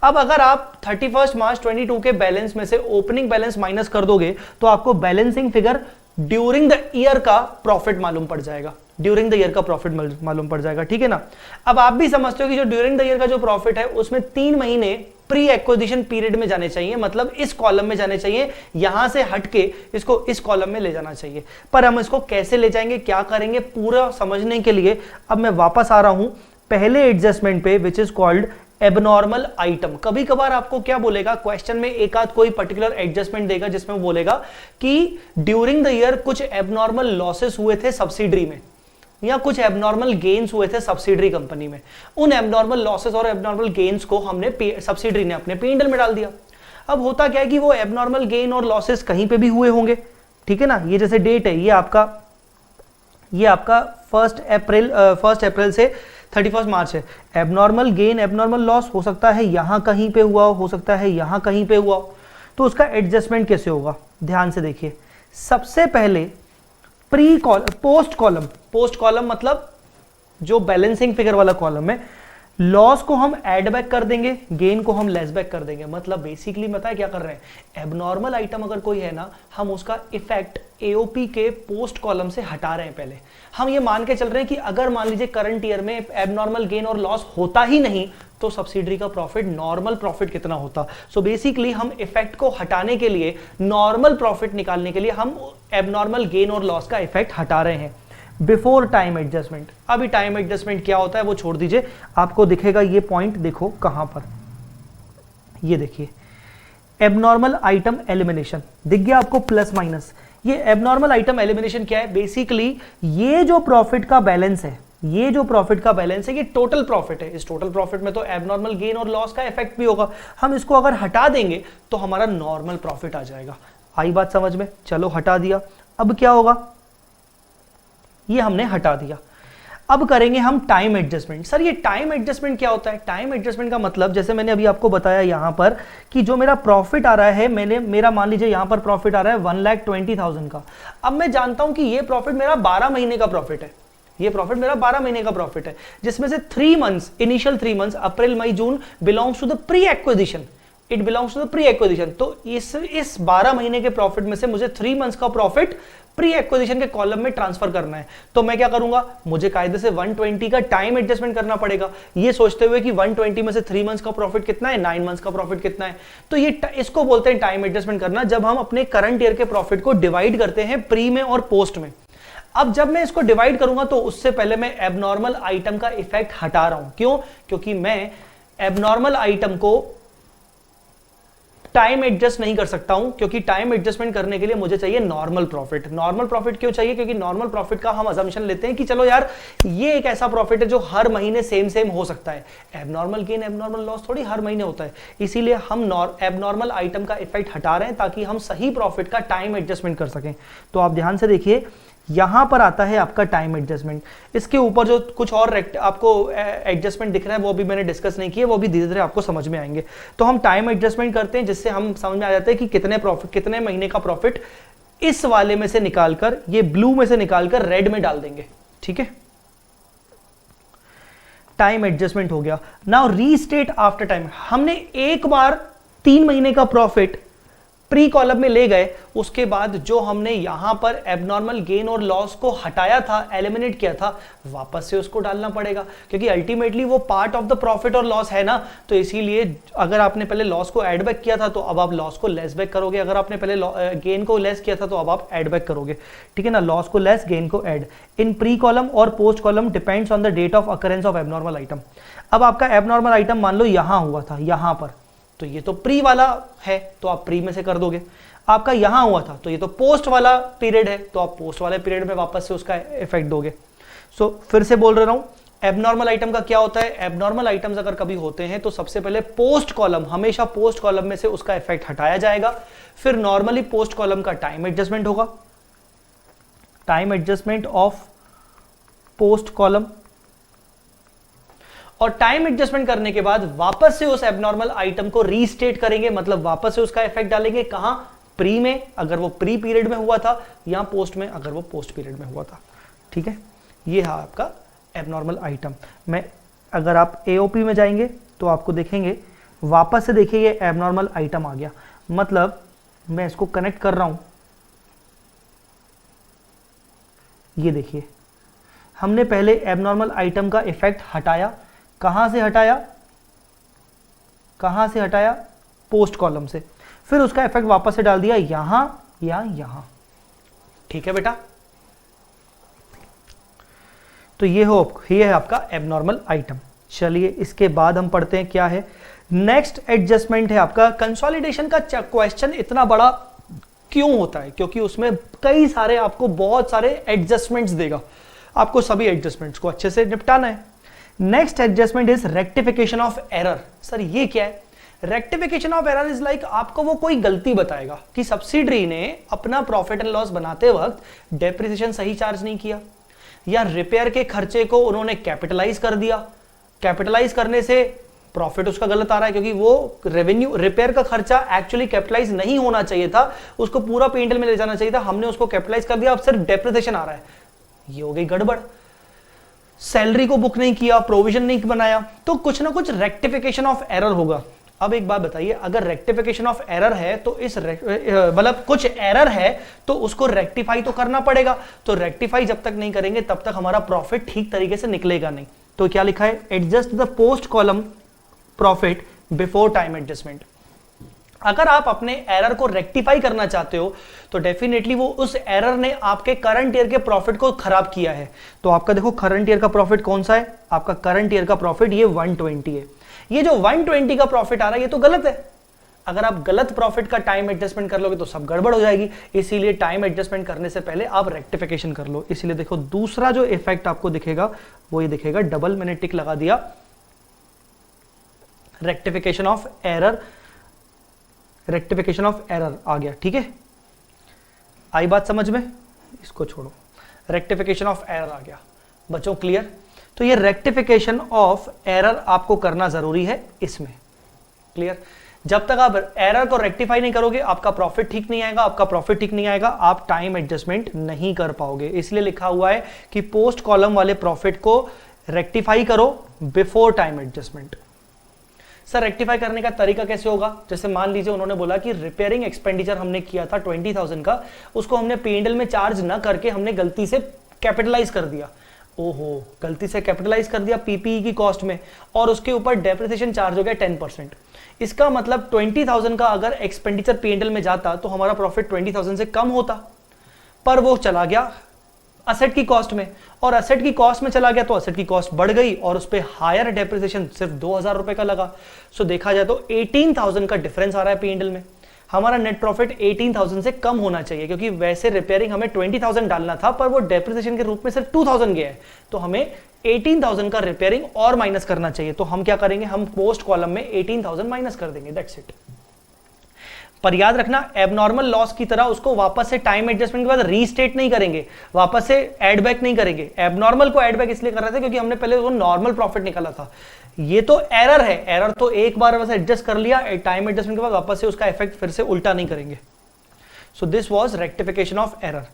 [SPEAKER 1] अब अगर आप 31 मार्च 22 के बैलेंस में से ओपनिंग बैलेंस माइनस कर दोगे तो आपको balancing figure during the year का प्रॉफिट मालूम पड़ जाएगा, ड्यूरिंग द ईयर का प्रॉफिट मालूम पड़ जाएगा, ठीक है ना। अब आप भी समझते हो कि जो ड्यूरिंग द ईयर का जो प्रॉफिट है उसमें 3 महीने प्री एक्विजिशन पीरियड में जाने चाहिए, मतलब इस कॉलम में जाने चाहिए, यहां से हटके इसको इस कॉलम में ले जाना चाहिए। पर हम इसको कैसे ले जाएंगे, क्या करेंगे, पूरा समझने के लिए अब मैं वापस आ रहा हूं पहले एडजस्टमेंट पे, which is called abnormal item. कभी कभार आपको क्या बोलेगा क्वेश्चन में, एक आध कोई पर्टिकुलर एडजस्टमेंट देगा जिसमें वो बोलेगा कि ड्यूरिंग द ईयर कुछ एबनॉर्मल लॉसेस हुए थे सब्सिडरी में, या कुछ एबनॉर्मल गेन्स हुए थे सब्सिडरी कंपनी में। उन एबनॉर्मल लॉसेस और एबनॉर्मल गेन्स को हमने सब्सिडरी ने अपने P&L में डाल दिया। अब होता क्या है कि वो एबनॉर्मल गेन और लॉसेस कहीं पे भी हुए होंगे, ठीक है ना। ये जैसे डेट है, ये आपका 1 अप्रैल से 31 मार्च है। एबनॉर्मल गेन एबनॉर्मल लॉस हो सकता है यहां कहीं पे हुआ हो सकता है यहां कहीं पे हुआ हो, तो उसका एडजस्टमेंट कैसे होगा ध्यान से देखिए। सबसे पहले पोस्ट कॉलम मतलब जो बैलेंसिंग फिगर वाला कॉलम है, लॉस को हम ऐड बैक कर देंगे, गेन को हम लेस बैक कर देंगे। मतलब बेसिकली पता है क्या कर रहे हैं, एबनॉर्मल आइटम अगर कोई है ना, हम उसका इफेक्ट एओपी के पोस्ट कॉलम से हटा रहे हैं। पहले हम ये मान के चल रहे हैं कि अगर मान लीजिए करंट ईयर में एबनॉर्मल गेन और लॉस होता ही नहीं तो सब्सिडरी का प्रॉफिट, नॉर्मल प्रॉफिट कितना होता। सो बेसिकली हम इफेक्ट को हटाने के लिए, नॉर्मल प्रॉफिट निकालने के लिए हम एबनॉर्मल गेन और लॉस का इफेक्ट हटा रहे हैं बिफोर टाइम एडजस्टमेंट। अभी टाइम एडजस्टमेंट क्या होता है वो छोड़ दीजिए, आपको दिखेगा ये पॉइंट, देखो कहां पर, ये देखिए एबनॉर्मल आइटम एलिमिनेशन दिख गया आपको प्लस माइनस। ये एबनॉर्मल आइटम एलिमिनेशन क्या है, बेसिकली ये जो प्रॉफिट का बैलेंस है, ये जो प्रॉफिट का बैलेंस है ये टोटल प्रॉफिट है। इस टोटल प्रॉफिट में तो एबनॉर्मल गेन और लॉस का इफेक्ट भी होगा। हम इसको अगर हटा देंगे तो हमारा नॉर्मल प्रॉफिट आ जाएगा। आई बात समझ में, चलो हटा दिया। अब क्या होगा, ये हमने हटा दिया। अब करेंगे हम टाइम एडजस्टमेंट। सर ये टाइम एडजस्टमेंट क्या होता है, टाइम एडजस्टमेंट का मतलब जैसे मैंने अभी आपको बताया यहां पर कि जो मेरा प्रॉफिट आ रहा है, मेरा मान लीजिए यहां पर प्रॉफिट आ रहा है 1,20,000 का। अब मैं जानता हूं कि ये प्रॉफिट मेरा 12 महीने का प्रॉफिट है, ये प्रॉफिट मेरा 12 महीने का प्रॉफिट है, जिसमें से 3 मंथ्स, इनिशियल 3 मंथ्स अप्रैल मई June belongs to the pre acquisition, it belongs to the pre acquisition. तो इस 12 महीने के प्रॉफिट में से मुझे 3 मंथ्स का प्रॉफिट प्री एक्विजिशन के कॉलम में ट्रांसफर करना है। तो मैं क्या करूंगा, मुझे कायदे से 120 का टाइम एडजस्टमेंट करना पड़ेगा, ये सोचते हुए कि 120 में से 3 मंथ्स का प्रॉफिट कितना है, 9 मंथ्स का प्रॉफिट कितना है। तो ये इसको बोलते हैं टाइम एडजस्टमेंट करना, जब हम अपने करंट ईयर के प्रॉफिट को डिवाइड करते हैं प्री में और पोस्ट में। अब जब मैं इसको डिवाइड करूंगा तो उससे पहले मैं एबनॉर्मल आइटम का इफेक्ट हटा रहा हूं। क्यों, क्योंकि मैं एबनॉर्मल आइटम को टाइम एडजस्ट नहीं कर सकता हूं, क्योंकि टाइम एडजस्टमेंट करने के लिए मुझे चाहिए नॉर्मल प्रॉफिट। नॉर्मल प्रॉफिट क्यों चाहिए, क्योंकि नॉर्मल प्रॉफिट का हम अजम्पशन लेते हैं कि चलो यार ये एक ऐसा प्रॉफिट है जो हर महीने सेम हो सकता है। एबनॉर्मल गेन एबनॉर्मल लॉस थोड़ी हर महीने होता है, इसीलिए हम एबनॉर्मल आइटम का इफेक्ट हटा रहे हैं ताकि हम सही प्रॉफिट का टाइम एडजस्टमेंट कर सकें। तो आप ध्यान से देखिए, यहां पर आता है आपका टाइम एडजस्टमेंट। इसके ऊपर जो कुछ और आपको एडजस्टमेंट दिख रहा है वो भी मैंने डिस्कस नहीं किया, वो भी धीरे धीरे आपको समझ में आएंगे। तो हम टाइम एडजस्टमेंट करते हैं जिससे हम समझ में आ जाते हैं कि कितने महीने का प्रॉफिट इस वाले में से निकालकर, ये ब्लू में से निकालकर रेड में डाल देंगे। ठीक है, टाइम एडजस्टमेंट हो गया। Now restate after time. हमने एक बार 3 महीने का प्रॉफिट प्री कॉलम में ले गए, उसके बाद जो हमने यहां पर एबनॉर्मल गेन और लॉस को हटाया था, एलिमिनेट किया था, वापस से उसको डालना पड़ेगा, क्योंकि अल्टीमेटली वो पार्ट ऑफ द प्रॉफिट और लॉस है ना। तो इसीलिए अगर आपने पहले लॉस को ऐड बैक किया था तो अब आप लॉस को लेस बैक करोगे, अगर आपने पहले गेन को लेस किया था तो अब आप ऐड बैक करोगे। ठीक है ना, लॉस को लेस, गेन को ऐड। इन प्री कॉलम और post column depends on the date of occurrence of abnormal item. अब आपका एबनॉर्मल आइटम मान लो यहां हुआ था, यहां पर, तो ये तो प्री वाला है तो आप प्री में से कर दोगे। आपका यहां हुआ था तो ये तो पोस्ट वाला पीरियड है, तो आप पोस्ट वाले पीरियड में वापस से उसका इफेक्ट दोगे। सो फिर से बोल रहा हूं, एबनॉर्मल आइटम का क्या होता है, एबनॉर्मल आइटम्स अगर कभी होते हैं तो सबसे पहले पोस्ट कॉलम, हमेशा पोस्ट कॉलम में से उसका इफेक्ट हटाया जाएगा। फिर नॉर्मली पोस्ट कॉलम का टाइम एडजस्टमेंट होगा, time adjustment of post column, और टाइम एडजस्टमेंट करने के बाद वापस से उस एबनॉर्मल आइटम को रीस्टेट करेंगे, मतलब वापस से उसका इफेक्ट डालेंगे। कहां, प्री में अगर वो प्री पीरियड में हुआ था, या पोस्ट में अगर वो पोस्ट पीरियड में हुआ था। ठीक है, ये है आपका एबनॉर्मल आइटम। मैं अगर आप एओपी में जाएंगे तो आपको देखेंगे, वापस से देखिए ये एबनॉर्मल आइटम आ गया। मतलब मैं इसको कनेक्ट कर रहा हूं, ये देखिए हमने पहले एबनॉर्मल आइटम का इफेक्ट हटाया। कहां से हटाया, कहां से हटाया, पोस्ट कॉलम से। फिर उसका इफेक्ट वापस से डाल दिया यहां या यहां। ठीक है बेटा, तो ये है आपका एबनॉर्मल आइटम। चलिए इसके बाद हम पढ़ते हैं क्या है। नेक्स्ट एडजस्टमेंट है आपका कंसोलिडेशन का क्वेश्चन। इतना बड़ा क्यों होता है? क्योंकि उसमें कई सारे आपको बहुत सारे एडजस्टमेंट्स देगा, आपको सभी एडजस्टमेंट्स को अच्छे से निपटाना है। Next adjustment is rectification of error. Sir ये क्या है? Rectification of error is like आपको वो कोई गलती बताएगा कि सब्सिडरी ने अपना प्रॉफिट एंड लॉस बनाते वक्त डेप्रिसिएशन सही चार्ज नहीं किया, या रिपेयर के खर्चे को उन्होंने कैपिटलाइज कर दिया। कैपिटलाइज करने से प्रॉफिट उसका गलत आ रहा है क्योंकि वो रेवेन्यू, रिपेयर का खर्चा एक्चुअली कैपिटलाइज नहीं होना चाहिए था, उसको पूरा P&L में ले जाना चाहिए था, हमने उसको कैपिटलाइज कर दिया, अब सिर्फ डेप्रिसिएशन आ रहा है। ये हो गई गड़बड़। सैलरी को बुक नहीं किया, प्रोविजन नहीं बनाया, तो कुछ ना कुछ रेक्टिफिकेशन ऑफ एरर होगा। अब एक बात बताइए, अगर रेक्टिफिकेशन ऑफ एरर है तो इस मतलब कुछ एरर है तो उसको रेक्टिफाई तो करना पड़ेगा। तो रेक्टिफाई जब तक नहीं करेंगे तब तक हमारा प्रॉफिट ठीक तरीके से निकलेगा नहीं। तो क्या लिखा है? Adjust the post column profit before time adjustment. अगर आप अपने एरर को रेक्टिफाई करना चाहते हो तो डेफिनेटली वो उस एरर ने आपके करंट ईयर के प्रॉफिट को खराब किया है। तो आपका देखो करंट ईयर का प्रॉफिट कौन सा है? आपका करंट ईयर का प्रॉफिट ये 120 है। ये जो 120 का प्रॉफिट आ रहा है ये तो गलत है। अगर आप गलत प्रॉफिट का टाइम एडजस्टमेंट कर लोगे तो सब गड़बड़ हो जाएगी। इसीलिए टाइम एडजस्टमेंट करने से पहले आप रेक्टिफिकेशन कर लो। इसीलिए देखो दूसरा जो इफेक्ट आपको दिखेगा वो ये दिखेगा, डबल मैंने टिक लगा दिया, rectification of error, rectification of error आ गया। ठीक है, आई बात समझ में? इसको छोड़ो, रेक्टिफिकेशन ऑफ एरर आ गया। बच्चों क्लियर? तो ये रेक्टिफिकेशन ऑफ एरर आपको करना जरूरी है इसमें। क्लियर? जब तक आप एरर को रेक्टिफाई नहीं करोगे आपका प्रॉफिट ठीक नहीं आएगा, आपका प्रॉफिट ठीक नहीं आएगा, आप टाइम एडजस्टमेंट नहीं कर पाओगे। इसलिए लिखा हुआ है कि पोस्ट कॉलम वाले प्रॉफिट को रेक्टिफाई करो before time adjustment. Sir rectify करने का तरीका कैसे होगा? जैसे मान लीजिए उन्होंने बोला कि रिपेयरिंग एक्सपेंडिचर हमने किया था 20,000 का, उसको हमने P&L में चार्ज ना करके हमने गलती से कैपिटलाइज कर दिया। ओहो, गलती से कैपिटलाइज कर दिया पीपीई की कॉस्ट में, और उसके ऊपर डेप्रिसिएशन चार्ज हो गया 10%। इसका मतलब 20,000 का अगर एक्सपेंडिचर P&L में जाता तो हमारा प्रॉफिट 20,000 से कम होता, पर वो चला गया असेट की कॉस्ट में, और असेट की कॉस्ट में चला गया तो असेट की कॉस्ट बढ़ गई और उस पर हायर डेप्रिसिएशन सिर्फ 2,000 रुपए का लगा। सो देखा जाए तो 18,000 का डिफरेंस आ रहा है P&L में। हमारा नेट प्रॉफिट 18,000 से कम होना चाहिए, क्योंकि वैसे रिपेयरिंग हमें 20,000 डालना था पर वो डेप्रिसिएशन के रूप में सिर्फ 2,000 गया है, तो हमें 18,000 का रिपेयरिंग और माइनस करना चाहिए। तो हम क्या करेंगे? हम पोस्ट कॉलम में 18,000 माइनस कर देंगे, दैट्स इट। पर याद रखना, एबनॉर्मल लॉस की तरह उसको वापस से टाइम एडजस्टमेंट के बाद रीस्टेट नहीं करेंगे, वापस से एड बैक नहीं करेंगे। एबनॉर्मल को एड बैक इसलिए कर रहे थे क्योंकि हमने पहले वो नॉर्मल प्रॉफिट निकाला था। ये तो एरर है, एरर तो एक बार बस एडजस्ट कर लिया, टाइम एडजस्टमेंट के बाद वापस से उसका इफेक्ट फिर से उल्टा नहीं करेंगे। So this was rectification of error.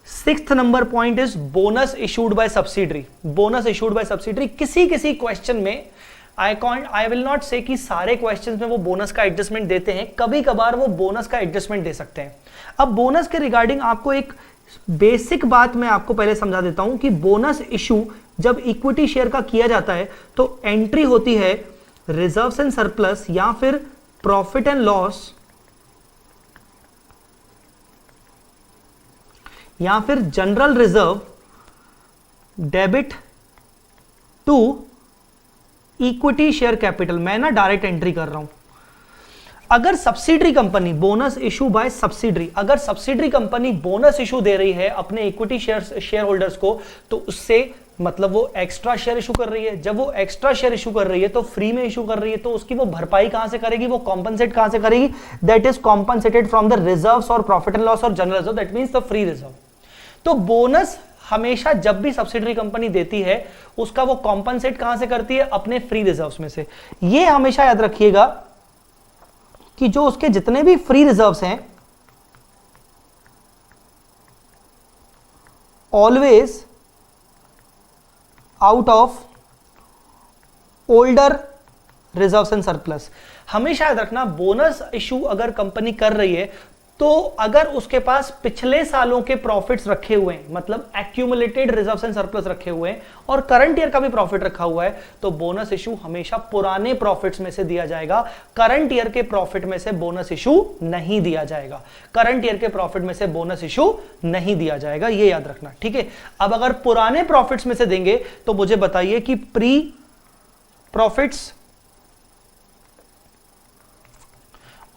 [SPEAKER 1] 6th number point is bonus issued by subsidiary. Bonus issued by subsidiary किसी किसी क्वेश्चन में, आई विल नॉट से कि सारे क्वेश्चंस में वो बोनस का एडजस्टमेंट देते हैं, कभी कभार वो बोनस का एडजस्टमेंट दे सकते हैं। अब बोनस के रिगार्डिंग आपको एक बेसिक बात मैं आपको पहले समझा देता हूं कि बोनस इशू जब इक्विटी शेयर का किया जाता है तो एंट्री होती है रिजर्व्स एंड सरप्लस या फिर प्रॉफिट एंड लॉस या फिर general reserve debit to equity share capital. मैं ना डायरेक्ट एंट्री कर रहा हूं। अगर subsidiary company bonus issue by subsidiary, अगर सब्सिडरी कंपनी बोनस इशू दे रही है अपने इक्विटी शेयर होल्डर्स को, तो उससे मतलब वो एक्स्ट्रा शेयर इशू कर रही है। जब वो एक्स्ट्रा शेयर इशू कर रही है तो फ्री में इशू कर रही है, तो उसकी वो भरपाई कहां से करेगी? वो कॉम्पनसेट कहां से करेगी? That is compensated from the reserves और प्रॉफिट एंड लॉस और general reserve, that means the free reserve. तो बोनस हमेशा जब भी सब्सिडरी कंपनी देती है उसका वो कॉम्पनसेट कहां से करती है? अपने फ्री रिजर्व्स में से। ये हमेशा याद रखिएगा कि जो उसके जितने भी फ्री रिजर्व्स हैं always out of older reserves and surplus. हमेशा याद रखना, बोनस इशू अगर कंपनी कर रही है तो अगर उसके पास पिछले सालों के प्रॉफिट्स रखे हुए हैं, मतलब एक्यूमुलेटेड रिजर्व्स एंड सरप्लस रखे हुए हैं और करंट ईयर का भी प्रॉफिट रखा हुआ है, तो बोनस इशू हमेशा पुराने प्रॉफिट्स में से दिया जाएगा। करंट ईयर के प्रॉफिट में से बोनस इशू नहीं दिया जाएगा। करंट ईयर के प्रॉफिट में से बोनस इशू नहीं दिया जाएगा, ये याद रखना, ठीक है। अब अगर पुराने प्रॉफिट्स में से देंगे तो मुझे बताइए कि प्री प्रॉफिट्स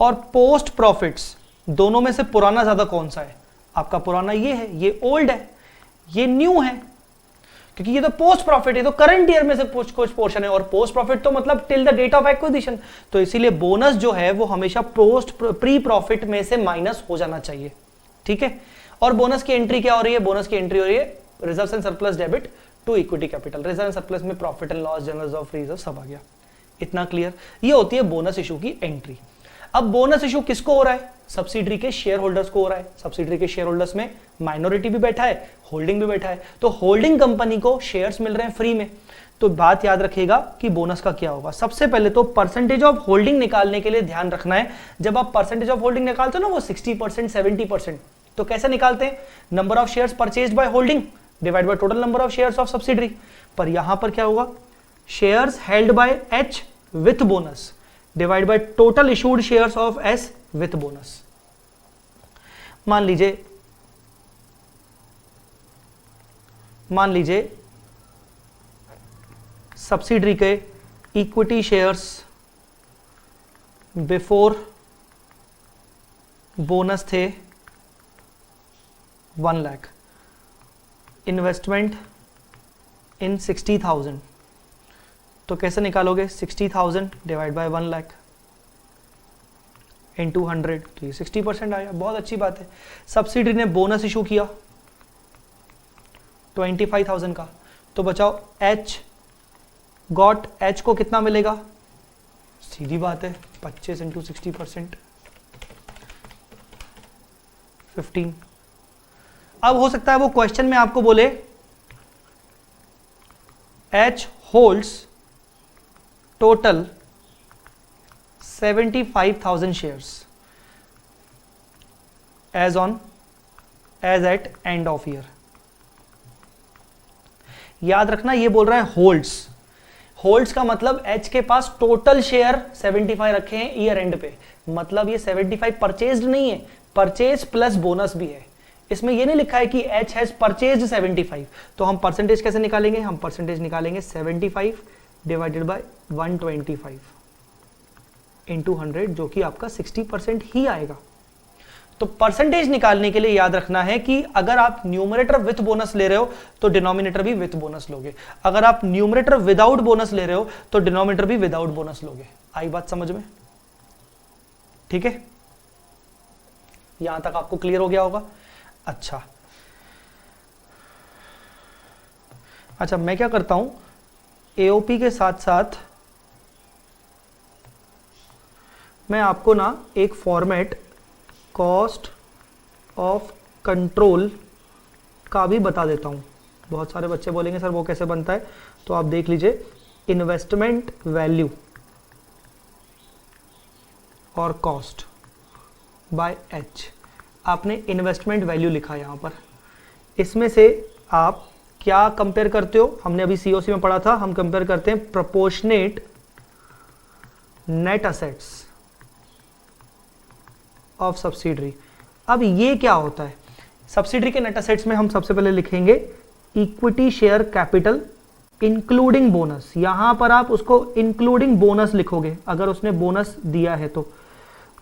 [SPEAKER 1] और पोस्ट प्रॉफिट्स दोनों में से पुराना ज्यादा कौन सा है? आपका पुराना ये है, ये ओल्ड है, ये न्यू है, क्योंकि ये तो पोस्ट प्रॉफिट है, तो करंट ईयर में से कुछ पोर्शन है, और पोस्ट प्रॉफिट तो मतलब till the date of acquisition, तो इसीलिए बोनस जो है वो हमेशा पोस्ट प्री प्रॉफिट में से माइनस हो जाना चाहिए, ठीक है। और बोनस की एंट्री क्या हो रही है? बोनस की एंट्री हो रही है reserves and surplus debit to equity capital. Reserve and surplus में profit and loss, generals of reserve सब आ गया। इतना क्लियर? ये होती है बोनस इशू की एंट्री। अब बोनस इशू किसको हो रहा है? सब्सिडरी के शेयर होल्डर्स को हो रहा है। सब्सिडरी के शेयर होल्डर्स में माइनॉरिटी भी बैठा है, होल्डिंग भी बैठा है, तो होल्डिंग कंपनी को शेयर्स मिल रहे हैं फ्री में। तो बात याद रखिएगा कि बोनस का क्या होगा। सबसे पहले तो परसेंटेज ऑफ होल्डिंग निकालने के लिए ध्यान रखना है, जब आप परसेंटेज ऑफ होल्डिंग निकालते हो ना वो 60%, 70%, तो कैसे निकालते हैं? Number of shares purchased by holding divide by total number of shares of subsidiary. पर यहां पर क्या होगा? Shares held by H with bonus divide by total issued shares of S with bonus. मान लीजिए सब्सिडरी के इक्विटी शेयर्स बिफोर बोनस थे 1 lakh, investment इन 60,000, तो कैसे निकालोगे? 60,000 डिवाइड बाय 1 लाख इन 200, तो ये 60% आया। बहुत अच्छी बात है। सब्सिडरी ने बोनस इशू किया 25,000 का, तो बचाओ एच गॉट, एच को कितना मिलेगा? सीधी बात है 25 इंटू 60%, 15। अब हो सकता है वो क्वेश्चन में आपको बोले H holds total 75,000 shares as at end of year. याद रखना ये बोल रहा है होल्ड्स। होल्ड्स का मतलब एच के पास टोटल शेयर 75 रखे हैं ईयर एंड पे, मतलब ये 75 परचेज्ड नहीं है, परचेज प्लस बोनस भी है। इसमें ये नहीं लिखा है कि एच हैज परचेज्ड 75, तो हम परसेंटेज कैसे निकालेंगे? हम परसेंटेज निकालेंगे 75 डिवाइडेड बाय 125 इंटू 100, जो कि आपका 60% ही आएगा। तो परसेंटेज निकालने के लिए याद रखना है कि अगर आप न्यूमरेटर विथ बोनस ले रहे हो तो डिनोमिनेटर भी विथ बोनस लोगे, अगर आप न्यूमरेटर विदाउट बोनस ले रहे हो तो डिनोमिनेटर भी विदाउट बोनस लोगे। आई बात समझ में? ठीक है, यहां तक आपको क्लियर हो गया होगा। अच्छा, मैं क्या करता हूं, एओपी के साथ साथ मैं आपको ना एक फॉर्मेट कॉस्ट ऑफ कंट्रोल का भी बता देता हूं। बहुत सारे बच्चे बोलेंगे सर वो कैसे बनता है, तो आप देख लीजिए, इन्वेस्टमेंट वैल्यू और कॉस्ट बाय एच। आपने इन्वेस्टमेंट वैल्यू लिखा यहां पर, इसमें से आप क्या कंपेयर करते हो? हमने अभी सीओसी में पढ़ा था, हम कंपेयर करते हैं proportionate net assets of subsidiary. अब ये क्या होता है? सब्सिडरी के नेट असेट्स में हम सबसे पहले लिखेंगे equity share capital including bonus. यहां पर आप उसको इंक्लूडिंग बोनस लिखोगे, अगर उसने बोनस दिया है तो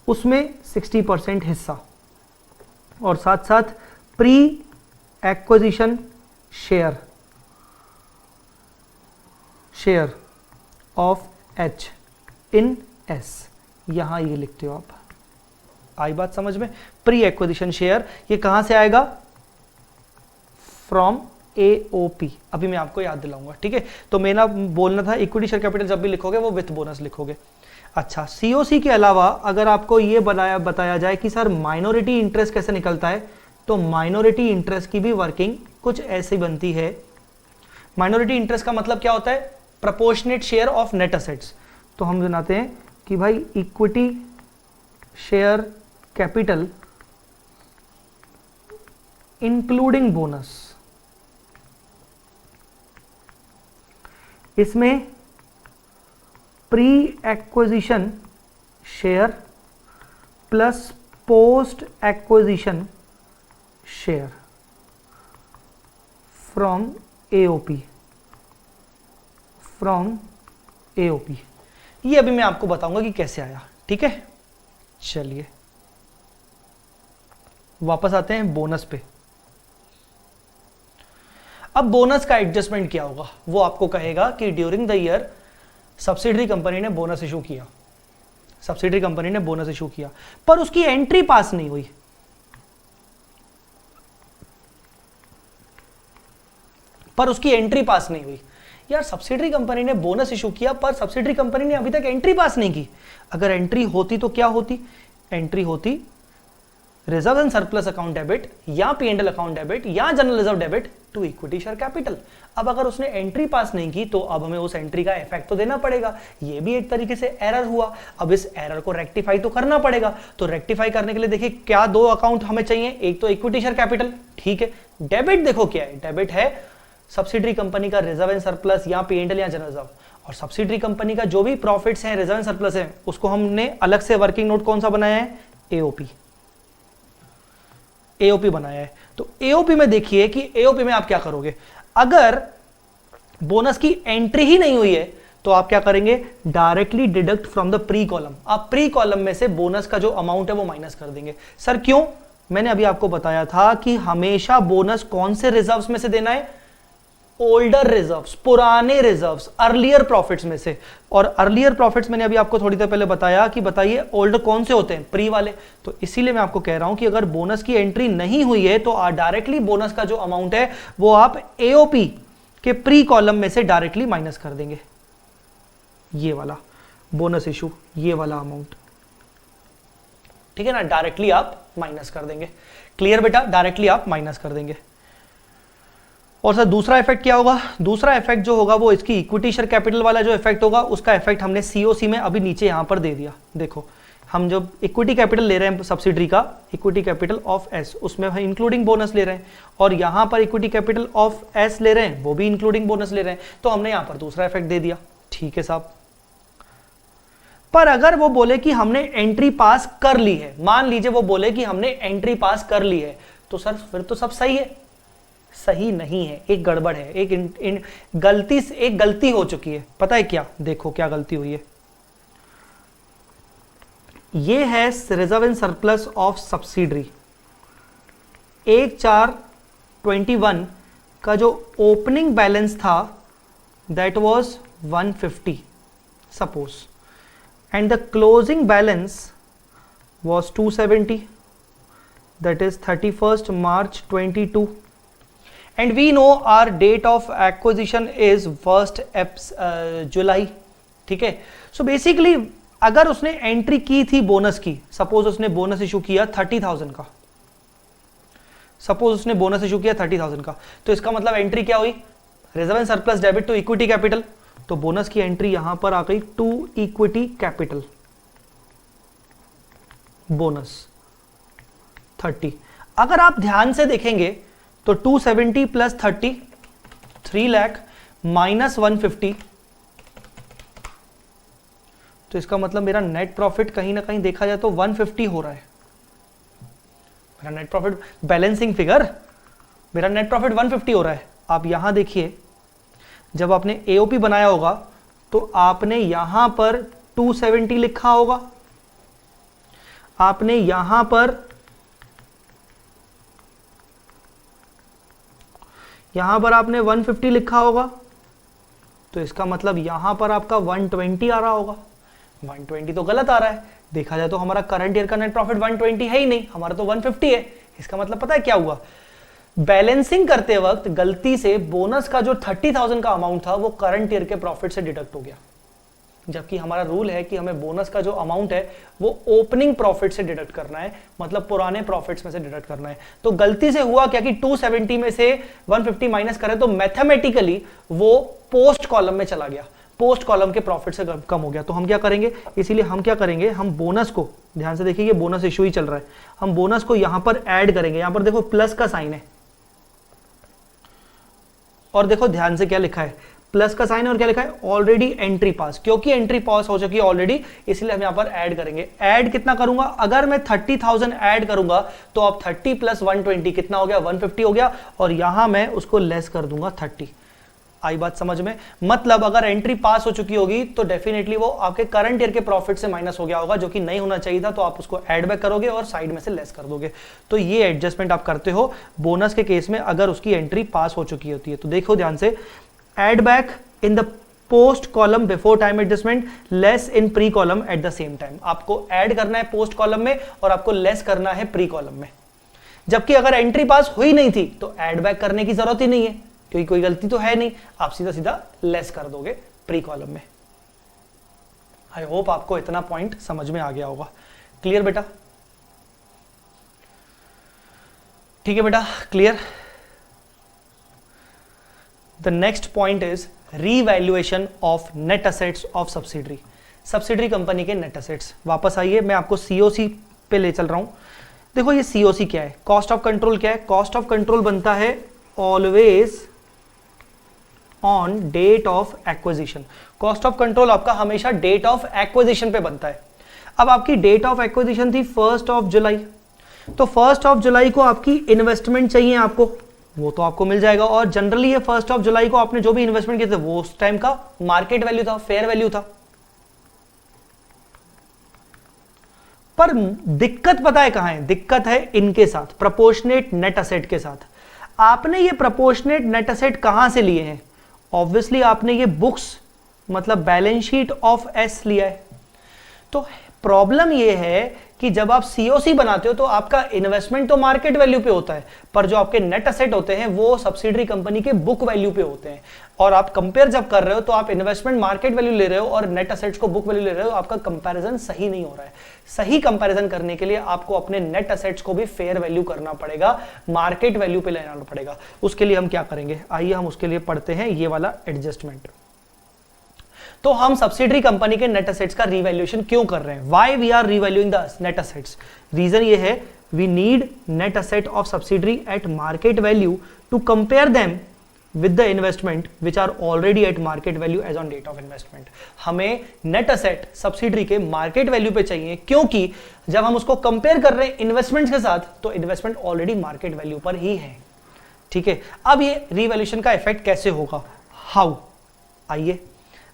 [SPEAKER 1] उसमें 60% हिस्सा, और साथ साथ pre acquisition share of H in S, यहां ये लिखते हो आप। आई बात समझ में? प्री एक्विजिशन शेयर ये कहां से आएगा? From AOP. अभी मैं आपको याद दिलाऊंगा, ठीक है। तो मेरा बोलना था इक्विटी शेयर कैपिटल जब भी लिखोगे वो विथ बोनस लिखोगे। अच्छा, सीओसी के अलावा अगर आपको ये बताया जाए कि सर माइनॉरिटी इंटरेस्ट कैसे निकलता है, तो माइनॉरिटी इंटरेस्ट की भी वर्किंग कुछ ऐसी बनती है। माइनॉरिटी इंटरेस्ट का मतलब क्या होता है? Proportionate share of net assets. तो हम बनाते हैं कि भाई equity share capital including bonus, इसमें pre acquisition share plus post acquisition share from AOP, from AOP. ये अभी मैं आपको बताऊंगा कि कैसे आया, ठीक है। चलिए वापस आते हैं बोनस पे। अब बोनस का एडजस्टमेंट क्या होगा, वो आपको कहेगा कि during the year subsidiary company ने बोनस इशू किया, सब्सिडरी कंपनी ने बोनस इशू किया, पर उसकी एंट्री पास नहीं हुई। पर उसकी एंट्री पास नहीं हुई। यार सब्सिडरी कंपनी ने बोनस इशू किया पर सब्सिडरी कंपनी ने अभी तक एंट्री पास नहीं की। अगर एंट्री होती तो क्या होती, एंट्री होती reserve and surplus account debit या पी&एल अकाउंट डेबिट या general reserve debit to equity share capital. अब अगर उसने एंट्री पास नहीं की तो अब हमें उस एंट्री का इफेक्ट तो देना पड़ेगा। ये भी एक तरीके से एरर हुआ। अब इस एरर को रेक्टिफाई तो करना पड़ेगा। तो रेक्टिफाई करने के लिए देखिए क्या दो अकाउंट हमें चाहिए, एक तो इक्विटी शेयर कैपिटल, ठीक है। डेबिट देखो क्या है, डेबिट है सब्सिडरी कंपनी का रिजर्व एंड सरप्लस या पी&एल या जनरल रिजर्व, और सब्सिडरी कंपनी का जो भी प्रॉफिट्स हैं रिजर्व एंड सरप्लस है उसको हमने अलग से वर्किंग नोट कौन सा बनाया है, एओपी, एओपी बनाया है। तो एओपी में देखिए कि एओपी में आप क्या करोगे, अगर बोनस की एंट्री ही नहीं हुई है तो आप क्या करेंगे, directly deduct from the pre column. आप प्री कॉलम में से बोनस का जो अमाउंट है वो माइनस कर देंगे। सर क्यों, मैंने अभी आपको बताया था कि हमेशा बोनस कौन से रिजर्व्स में से देना है, ओल्डर रिजर्व्स, पुराने रिजर्व्स, अर्लियर प्रॉफिट्स में से। और अर्लियर प्रॉफिट्स मैंने अभी आपको थोड़ी देर पहले बताया कि बताइए ओल्डर कौन से होते हैं, प्री वाले। तो इसीलिए मैं आपको कह रहा हूं कि अगर बोनस की एंट्री नहीं हुई है तो डायरेक्टली बोनस का जो अमाउंट है वो आप एओपी के प्री कॉलम में से डायरेक्टली माइनस कर देंगे। ये वाला बोनस इशू, ये वाला अमाउंट, ठीक है ना, डायरेक्टली आप माइनस कर देंगे। क्लियर बेटा, डायरेक्टली आप माइनस कर देंगे। और सर दूसरा इफेक्ट क्या होगा, दूसरा इफेक्ट जो होगा वो इसकी इक्विटी शेयर कैपिटल वाला जो इफेक्ट होगा उसका इफेक्ट हमने सीओसी में अभी नीचे यहां पर दे दिया। देखो हम जब इक्विटी कैपिटल ले रहे हैं सब्सिडरी का, इक्विटी कैपिटल ऑफ एस, उसमें हम इंक्लूडिंग बोनस ले रहे हैं, और यहां पर इक्विटी कैपिटल ऑफ एस ले रहे हैं वो भी इंक्लूडिंग बोनस ले रहे हैं, तो हमने यहां पर दूसरा इफेक्ट दे दिया, ठीक है साहब। पर अगर वो बोले कि हमने एंट्री पास कर ली है, मान लीजिए वो बोले कि हमने एंट्री पास कर ली है, तो सर फिर तो सब सही है। सही नहीं है, एक गड़बड़ है, एक गलती हो चुकी है। पता है क्या, देखो क्या गलती हुई है। ये है reserve and surplus of subsidiary. 1/4/21 का जो ओपनिंग बैलेंस था that was 150 suppose, and the closing balance was 270, that is 31st March 22, and we know our date of acquisition is 1st July, ठीक है। सो बेसिकली अगर उसने entry की थी bonus की, सपोज उसने बोनस इशू किया 30,000 का, सपोज उसने बोनस इशू किया 30,000 का, तो इसका मतलब एंट्री क्या हुई, reserve and surplus debit to equity capital. तो बोनस की एंट्री यहां पर आ गई टू इक्विटी कैपिटल, बोनस 30। अगर आप ध्यान से देखेंगे तो 270 प्लस 30 3 लाख माइनस 150, तो इसका मतलब मेरा नेट प्रॉफिट कहीं ना कहीं देखा जाए तो 150 हो रहा है। मेरा नेट प्रॉफिट बैलेंसिंग फिगर, मेरा नेट प्रॉफिट 150 हो रहा है। आप यहां देखिए, जब आपने एओपी बनाया होगा तो आपने यहां पर 270 लिखा होगा, आपने यहां पर आपने 150 लिखा होगा, तो इसका मतलब यहां पर आपका 120 आ रहा होगा। 120 तो गलत आ रहा है, देखा जाए तो हमारा करंट ईयर का नेट प्रॉफिट 120 है ही नहीं, हमारा तो 150 है। इसका मतलब पता है क्या हुआ, बैलेंसिंग करते वक्त गलती से बोनस का जो 30,000 का अमाउंट था वो करंट ईयर के प्रॉफिट से डिडक्ट हो गया, जबकि हमारा रूल है कि हमें बोनस का जो अमाउंट है वो ओपनिंग प्रॉफिट से डिडक्ट करना है, मतलब पुराने प्रॉफिट्स में से डिडक्ट करना है। तो गलती से हुआ क्या कि 270 में से 150 माइनस करें तो मैथमेटिकली वो पोस्ट कॉलम में चला गया, पोस्ट कॉलम के प्रॉफिट से कम हो गया। तो हम क्या करेंगे, इसीलिए हम क्या करेंगे, हम बोनस को, ध्यान से देखिए ये बोनस इशू ही चल रहा है, हम बोनस को यहां पर ऐड करेंगे। यहां पर देखो प्लस का साइन है, और देखो ध्यान से क्या लिखा है, प्लस का साइन है, और क्या लिखा है, ऑलरेडी एंट्री पास। क्योंकि एंट्री पास हो चुकी है ऑलरेडी, इसलिए हम यहां पर ऐड करेंगे। ऐड कितना करूंगा, अगर मैं 30,000 ऐड करूंगा तो अब 30 प्लस 120 कितना हो गया, 150 हो गया, और यहां मैं उसको लेस कर दूंगा 30। आई बात समझ में? मतलब अगर एंट्री पास हो चुकी होगी तो डेफिनेटली वो आपके करंट ईयर के प्रॉफिट से माइनस हो गया होगा, जो कि नहीं होना चाहिए था, तो आप उसको ऐड बैक करोगे और साइड में से लेस कर दोगे। तो ये एडजस्टमेंट आप करते हो बोनस के केस में अगर उसकी एंट्री पास हो चुकी होती है। तो देखो ध्यान से, add back in the post column before time adjustment, less in pre column at the same time. आपको ऐड करना है पोस्ट कॉलम में और आपको लेस करना है प्री कॉलम में। जबकि अगर एंट्री पास हुई नहीं थी तो ऐड बैक करने की जरूरत ही नहीं है, क्योंकि कोई गलती तो है नहीं, आप सीधा सीधा लेस कर दोगे प्री कॉलम में। आई होप आपको इतना पॉइंट समझ में आ गया होगा। क्लियर बेटा? ठीक है बेटा, clear. The next point is revaluation of net assets of subsidiary. Subsidiary company के नेट असेट्स। वापस आइए, मैं आपको सीओसी पे ले चल रहा हूं। देखो ये सीओसी क्या है, कॉस्ट ऑफ कंट्रोल क्या है? कॉस्ट ऑफ कंट्रोल बनता है always on date of acquisition. Cost of control आपका हमेशा डेट ऑफ एक्विजिशन पे बनता है। अब आपकी डेट ऑफ एक्विजिशन थी 1 जुलाई, तो 1 जुलाई को आपकी इन्वेस्टमेंट चाहिए आपको, वो तो आपको मिल जाएगा। और जनरली ये 1 जुलाई को आपने जो भी इन्वेस्टमेंट किए थे वो उस टाइम का मार्केट वैल्यू था, फेयर वैल्यू था। पर दिक्कत पता है कहां है? दिक्कत है इनके साथ, प्रोपोर्शनेट नेट असेट के साथ। आपने ये प्रोपोर्शनेट नेट असेट कहां से लिए हैं? ऑब्वियसली आपने ये बुक्स मतलब बैलेंस शीट ऑफ एस लिया है। तो प्रॉब्लम ये है कि जब आप सीओसी बनाते हो तो आपका इन्वेस्टमेंट तो मार्केट वैल्यू पे होता है, पर जो आपके नेट असेट होते हैं वो सब्सिडरी कंपनी के बुक वैल्यू पे होते हैं। और आप कंपेयर जब कर रहे हो तो आप इन्वेस्टमेंट मार्केट वैल्यू ले रहे हो और नेट असेट्स को बुक वैल्यू ले रहे हो, आपका कंपैरिजन सही नहीं हो रहा है। सही कंपैरिजन करने के लिए आपको अपने नेट असेट्स को भी फेयर वैल्यू करना पड़ेगा, मार्केट वैल्यू पे लेना पड़ेगा। उसके लिए हम क्या करेंगे, आइए हम उसके लिए पढ़ते हैं ये वाला एडजस्टमेंट। तो हम सब्सिडरी कंपनी के नेट असेट्स का रिवैल्यूएशन क्यों कर रहे हैं? Why we are revaluing the net assets? Reason ये है, we need net asset of subsidiary at market value to compare them with the investment which are already at market value as on date of investment. हमें net asset subsidiary के market value पे चाहिए, क्योंकि जब हम उसको compare कर रहे हैं इन्वेस्टमेंट्स के साथ तो इन्वेस्टमेंट ऑलरेडी मार्केट वैल्यू पर ही है। ठीक है, अब ये रिवैल्यूएशन का इफेक्ट कैसे होगा? हाउ? आइए,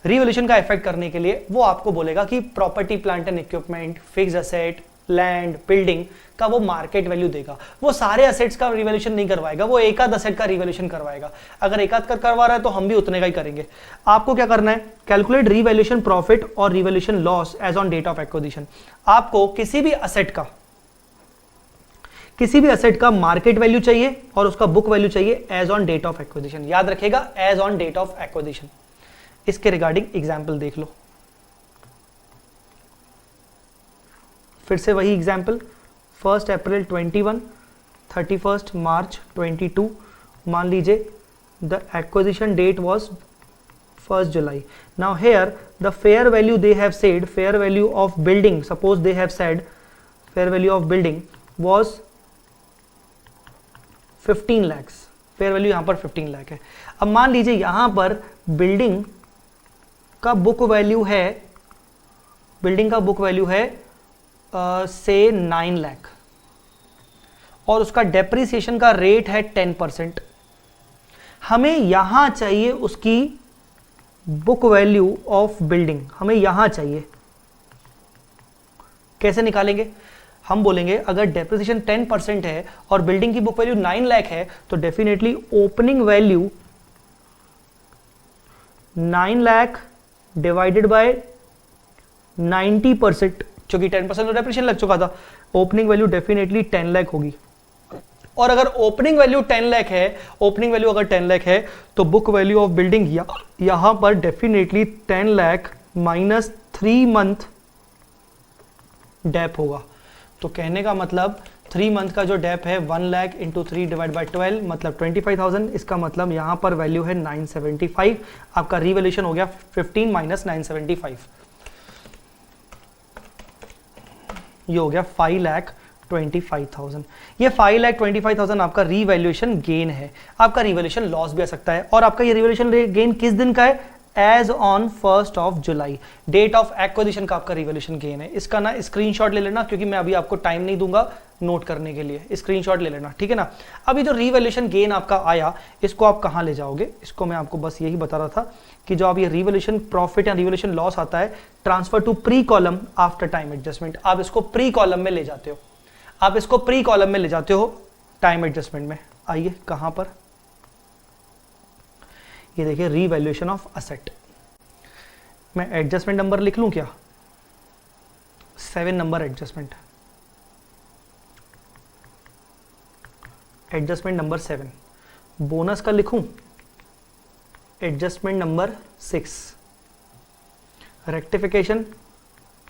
[SPEAKER 1] रिवैल्यूएशन का इफेक्ट करने के लिए वो आपको बोलेगा कि property plant and equipment, fixed asset, land, building का वो मार्केट वैल्यू देगा। वो सारे असेट्स का रिवैल्यूएशन नहीं करवाएगा, वो एक आध असेट का रिवैल्यूएशन करवाएगा। अगर एक आध का करवा रहा है तो हम भी उतने का ही करेंगे। आपको क्या करना है, कैलकुलेट रिवैल्यूएशन प्रॉफिट और revaluation loss as on date of acquisition. आपको किसी भी असेट का मार्केट वैल्यू चाहिए और उसका बुक वैल्यू चाहिए as on date of acquisition. याद रखेगा, as on date of acquisition. इसके रिगार्डिंग एग्जाम्पल देख लो। फिर से वही एग्जाम्पल, 1 अप्रैल 21, 31 मार्च 22। मान लीजिए द एक्विजिशन डेट वाज 1 जुलाई। Now here the fair value they have said, fair value of building, suppose they have said fair value of building was 15 lakh. Fair value यहां पर 15 लाख है। अब मान लीजिए यहां पर बिल्डिंग का बुक वैल्यू है, से 9 लाख और उसका डेप्रिसिएशन का रेट है 10%। हमें यहां चाहिए उसकी बुक वैल्यू ऑफ बिल्डिंग, हमें यहां चाहिए। कैसे निकालेंगे? हम बोलेंगे अगर डेप्रिसिएशन 10% है और बिल्डिंग की बुक वैल्यू 9 लाख है तो definitely opening value 9 lakh divided by 90%, क्योंकि 10% तो डेप्रिसिएशन लग चुका था, ओपनिंग वैल्यू डेफिनेटली 10 लाख होगी। और अगर ओपनिंग वैल्यू 10 लाख है, ओपनिंग वैल्यू अगर 10 लाख है तो बुक वैल्यू ऑफ बिल्डिंग यहां पर definitely 10 lakh minus 3 month dep होगा। तो कहने का मतलब 3 मंथ का जो डेप है 1 लाख इंटू 3 डिवाइड बाई 12 मतलब 25,000। इसका मतलब यहां पर वैल्यू है 975। आपका रिवैल्यूएशन हो गया 15 माइनस 975, ये हो गया 5,25,000। ये 5,25,000 आपका रिवैल्यूएशन गेन है। आपका रिवैल्यूएशन लॉस भी आ सकता है। और आपका ये रिवैल्यूएशन गेन किस दिन का है? एज ऑन 1 जुलाई, डेट ऑफ एक्विजिशन का आपका रिवैल्यूएशन गेन है। इसका ना स्क्रीनशॉट ले लेना, क्योंकि मैं अभी आपको टाइम नहीं दूंगा, नोट करने के लिए, स्क्रीनशॉट ले लेना, ठीक है ना। अभी जो रीवैल्यूएशन गेन आपका आया, इसको आप कहाँ ले जाओगे, इसको मैं आपको बस यही बता रहा था कि जो आप ये रीवैल्यूएशन प्रॉफिट या रीवैल्यूएशन लॉस आता है, transfer to pre column after time adjustment, आप इसको प्री कॉलम में ले जाते हो, आप इसको प्री कॉलम में ले जाते हो टाइम एडजस्टमेंट में। आइए कहां पर, ये देखिए रीवैल्यूएशन ऑफ असेट। मैं एडजस्टमेंट नंबर लिख लूं क्या, 7 number adjustment, adjustment number 7। Bonus का लिखूं adjustment number 6, rectification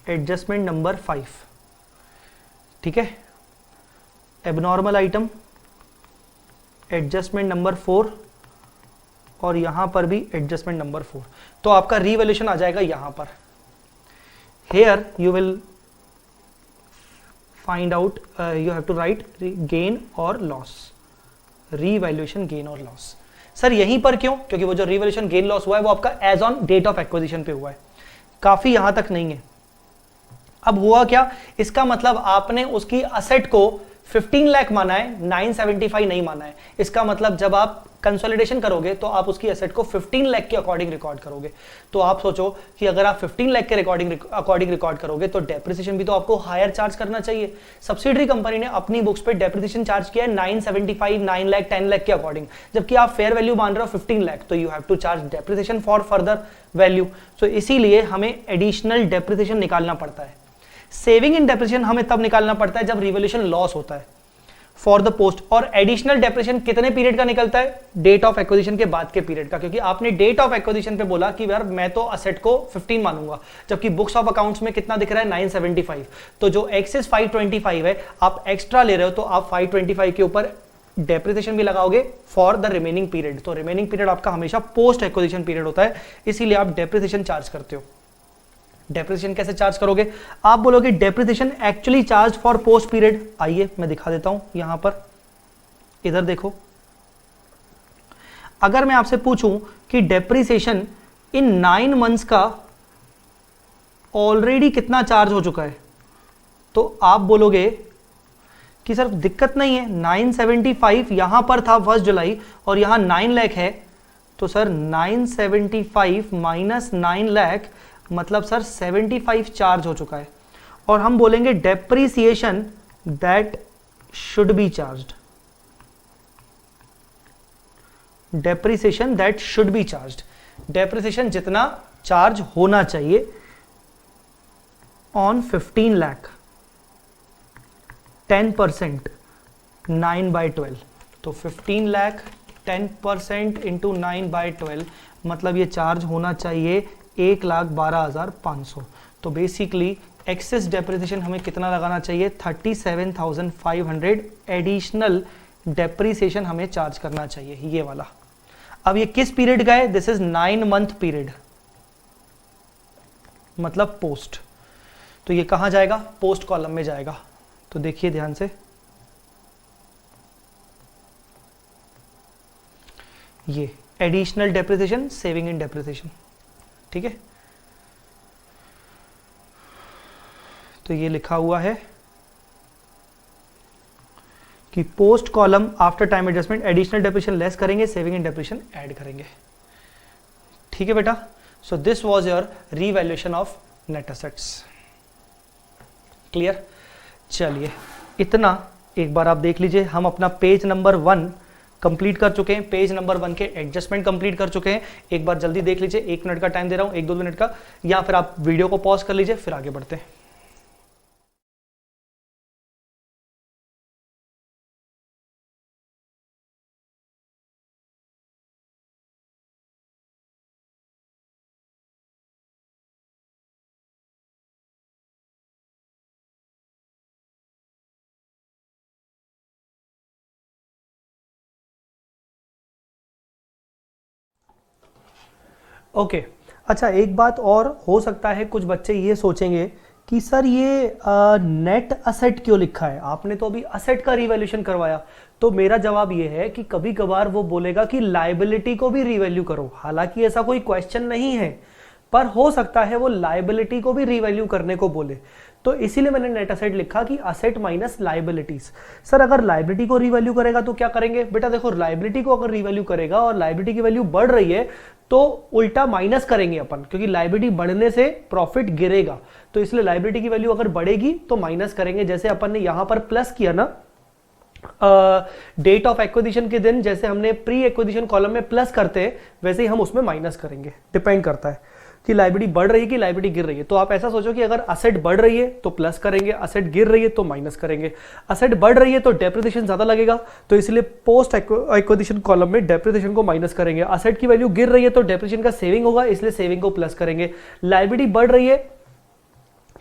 [SPEAKER 1] adjustment number 5, ठीक है। एबनॉर्मल आइटम एडजस्टमेंट नंबर 4 और यहां पर भी एडजस्टमेंट नंबर 4। तो आपका रीवैल्यूएशन आ जाएगा यहां पर। Here you will find out, you have to write gain और लॉस, रीवैल्यूएशन गेन और लॉस। सर यहीं पर क्यों, क्योंकि वो जो रीवैल्यूएशन गेन लॉस हुआ है वो आपका as on date of acquisition पे हुआ है, काफी यहां तक नहीं है। अब हुआ क्या, इसका मतलब आपने उसकी असेट को 15 लाख माना है, 975 नहीं माना है। इसका मतलब जब आप कंसोलिडेशन करोगे तो आप उसकी एसेट को 15 लाख के अकॉर्डिंग रिकॉर्ड करोगे। तो आप सोचो कि अगर आप 15 लाख के अकॉर्डिंग रिकॉर्ड करोगे तो डेप्रिसिएशन भी तो आपको हायर चार्ज करना चाहिए। सब्सिडरी कंपनी ने अपनी बुक्स पे डेप्रिसिएशन चार्ज किया है 975, 9 लाख, 10 लाख के अकॉर्डिंग, जबकि आप फेयर वैल्यू मान रहे हो 15 लाख, तो you have to charge depreciation for further value. So इसीलिए हमें एडिशनल डेप्रिसिएशन निकालना पड़ता है। सेविंग इन डेप्रिसिएशन हमें तब निकालना पड़ता है जब रिवैल्यूएशन लॉस होता है फॉर द पोस्ट। और एडिशनल डेप्रिसिएशन कितने पीरियड का निकलता है, डेट ऑफ एक्विजिशन के बाद के पीरियड का, क्योंकि आपने डेट ऑफ एक्विजिशन पे बोला कि यार मैं तो असेट को 15 मानूंगा, जबकि बुक्स ऑफ अकाउंट्स में कितना दिख रहा है 975। तो जो एक्सेस 525 है, आप एक्स्ट्रा ले रहे हो तो आप 525 के ऊपर डेप्रिसिएशन भी लगाओगे फॉर द रिमेनिंग पीरियड। तो रिमेनिंग पीरियड आपका हमेशा पोस्ट एक्विजिशन पीरियड होता है, इसीलिए आप डेप्रिसिएशन चार्ज करते हो। डेप्रिसिएशन कैसे चार्ज करोगे, आप बोलोगे depreciation actually charge for post period. आइए मैं दिखा देता हूं, यहां पर इधर देखो, अगर मैं आपसे पूछूं कि डेप्रिसिएशन इन 9 मंथ्स का ऑलरेडी कितना चार्ज हो चुका है, तो आप बोलोगे कि सर दिक्कत नहीं है, 975 यहां पर था 1 जुलाई और यहां 9 लाख है, तो सर 975 माइनस 9 लाख मतलब सर 75 चार्ज हो चुका है। और हम बोलेंगे depreciation that should be charged, depreciation that should be charged, depreciation जितना चार्ज होना चाहिए ऑन 15 लाख, 10% 9/12, तो 15 लाख 10% इंटू 9/12 मतलब ये चार्ज होना चाहिए 1,12,500। तो बेसिकली एक्सेस डेप्रिसिएशन हमें कितना लगाना चाहिए, 37,500 एडिशनल डेप्रिसिएशन हमें चार्ज करना चाहिए, ये वाला। अब ये किस पीरियड का है, दिस इज 9 मंथ पीरियड, मतलब पोस्ट। तो ये कहां जाएगा, पोस्ट कॉलम में जाएगा। तो देखिए ध्यान से, ये additional depreciation, saving in depreciation, ठीक है। तो ये लिखा हुआ है कि post column after time adjustment additional depreciation less करेंगे, सेविंग इन डेप्रिसिएशन ऐड करेंगे, ठीक है बेटा। So this was your revaluation of net assets, clear. चलिए इतना एक बार आप देख लीजिए, हम अपना पेज नंबर 1 कंप्लीट कर चुके हैं, पेज नंबर 1 के एडजस्टमेंट कंप्लीट कर चुके हैं। एक बार जल्दी देख लीजिए, 1 मिनट का टाइम दे रहा हूं, 1-2 मिनट का, या फिर आप वीडियो को पॉज कर लीजिए, फिर आगे बढ़ते हैं। ओके अच्छा, एक बात और हो सकता है, कुछ बच्चे ये सोचेंगे कि सर ये नेट असेट क्यों लिखा है, आपने तो अभी असेट का रिवैल्यूएशन करवाया। तो मेरा जवाब ये है कि कभी कभार वो बोलेगा कि लायबिलिटी को भी रिवैल्यू करो, हालांकि ऐसा कोई क्वेश्चन नहीं है, पर हो सकता है वो लायबिलिटी को भी रीवैल्यू करने को बोले, तो इसीलिए मैंने नेट असेट लिखा कि असेट माइनस लायबिलिटीज। सर अगर लायबिलिटी को रीवैल्यू करेगा तो क्या करेंगे बेटा, देखो लायबिलिटी को अगर रीवैल्यू करेगा और लायबिलिटी की वैल्यू बढ़ रही है तो उल्टा माइनस करेंगे अपन, क्योंकि लायबिलिटी बढ़ने से प्रॉफिट गिरेगा, तो इसलिए लायबिलिटी की वैल्यू अगर बढ़ेगी तो माइनस करेंगे। जैसे अपन ने यहां पर प्लस किया ना डेट ऑफ एक्विजिशन के दिन, जैसे हमने प्री एक्विजिशन कॉलम में प्लस करते हैं वैसे ही हम उसमें माइनस करेंगे। डिपेंड करता है कि लायबिलिटी बढ़ रही है कि लायबिलिटी गिर रही है। तो आप ऐसा सोचो कि अगर असेट बढ़ रही है तो प्लस करेंगे, असेट गिर रही है तो माइनस करेंगे। असेट बढ़ रही है तो डेप्रिसिएशन ज्यादा लगेगा, तो इसलिए पोस्ट एक्विजिशन कॉलम में डेप्रिसिएशन को माइनस करेंगे। असेट की वैल्यू गिर रही है तो डेप्रिसिएशन का सेविंग होगा, इसलिए सेविंग को प्लस करेंगे। लायबिलिटी बढ़ रही है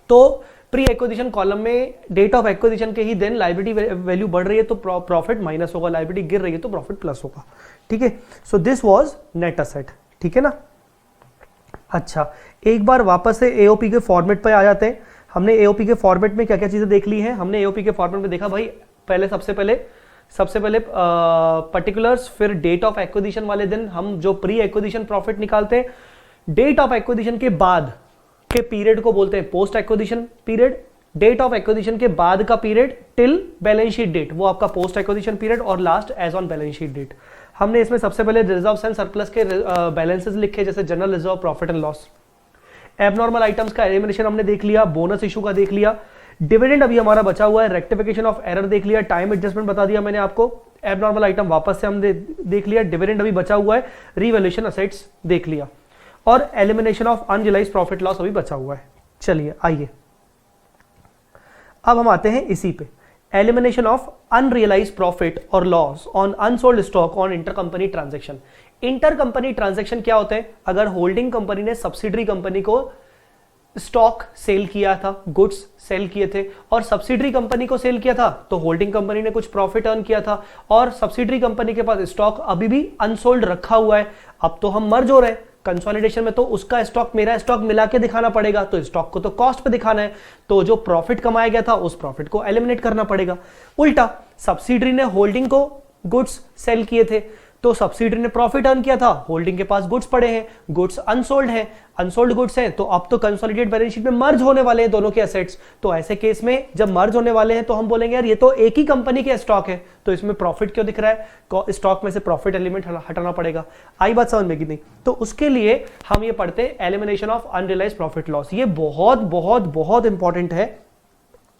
[SPEAKER 1] तो प्री एक्विजिशन कॉलम में डेट ऑफ एक्विजिशन के ही दिन लायबिलिटी वैल्यू बढ़ रही है तो प्रॉफिट माइनस होगा, लायबिलिटी गिर रही है तो प्रॉफिट प्लस होगा। ठीक है, so this was net asset. ठीक है ना। अच्छा, एक बार वापस से एओपी के फॉर्मेट पे आ जाते हैं। हमने एओपी के फॉर्मेट में क्या क्या चीजें देख ली हैं। हमने एओपी के फॉर्मेट में देखा भाई, पहले सबसे पहले पर्टिकुलर्स, फिर डेट ऑफ एक्विजिशन वाले दिन हम जो प्री एक्विजिशन प्रॉफिट निकालते हैं, डेट ऑफ एक्विजिशन के बाद के पीरियड को बोलते हैं post acquisition period, date of acquisition के बाद का period till balance sheet date वो आपका पोस्ट एक्विजिशन पीरियड, और last as on balance sheet date. हमने इसमें सबसे पहले रिजर्व्स एंड सरप्लस के बैलेंसेस लिखे, जैसे general reserve, profit and loss. Abnormal items का एलिमिनेशन हमने देख लिया, बोनस इशू का देख लिया, डिविडेंड अभी हमारा बचा हुआ है, रेक्टिफिकेशन ऑफ एरर देख लिया, टाइम एडजस्टमेंट बता दिया मैंने आपको, एबनॉर्मल आइटम वापस से हमने देख लिया, डिविडेंड अभी बचा हुआ है, रीवैल्यूएशन असेट्स देख लिया, और elimination of unrealised profit loss अभी बचा हुआ है। चलिए आइए अब हम आते हैं इसी पे, एलिमिनेशन ऑफ अनरियलाइज्ड प्रॉफिट और loss on unsold stock on intercompany transaction. Intercompany transaction क्या होते हैं? अगर होल्डिंग कंपनी ने सब्सिडरी कंपनी को स्टॉक सेल किया था, गुड्स सेल किए थे, और सब्सिडरी कंपनी को सेल किया था, तो होल्डिंग कंपनी ने कुछ प्रॉफिट अर्न किया था, और सब्सिडरी कंपनी के पास स्टॉक अभी भी अनसोल्ड रखा हुआ है। अब तो हम मर्ज हो रहे हैं कंसोलिडेशन में, तो उसका स्टॉक मेरा स्टॉक मिला के दिखाना पड़ेगा, तो स्टॉक को तो कॉस्ट पे दिखाना है, तो जो प्रॉफिट कमाया गया था उस प्रॉफिट को एलिमिनेट करना पड़ेगा। उल्टा सब्सिडरी ने होल्डिंग को गुड्स सेल किए थे, तो सब्सिडरी ने प्रॉफिट अर्न किया था, होल्डिंग के पास गुड्स पड़े हैं, गुड्स अनसोल्ड हैं, अनसोल्ड गुड्स हैं, तो अब तो कंसोलिडेटेड बैलेंस शीट में मर्ज होने वाले हैं दोनों के एसेट्स। तो ऐसे केस में जब मर्ज होने वाले हैं तो हम बोलेंगे यार ये तो एक ही कंपनी के स्टॉक है, तो इसमें प्रॉफिट क्यों दिख रहा है? स्टॉक में से प्रॉफिट एलिमेंट हटाना पड़ेगा। आई बात समझ में कि नहीं? तो उसके लिए हम ये पढ़ते हैं elimination of unrealised profit loss. ये बहुत बहुत बहुत इंपॉर्टेंट है,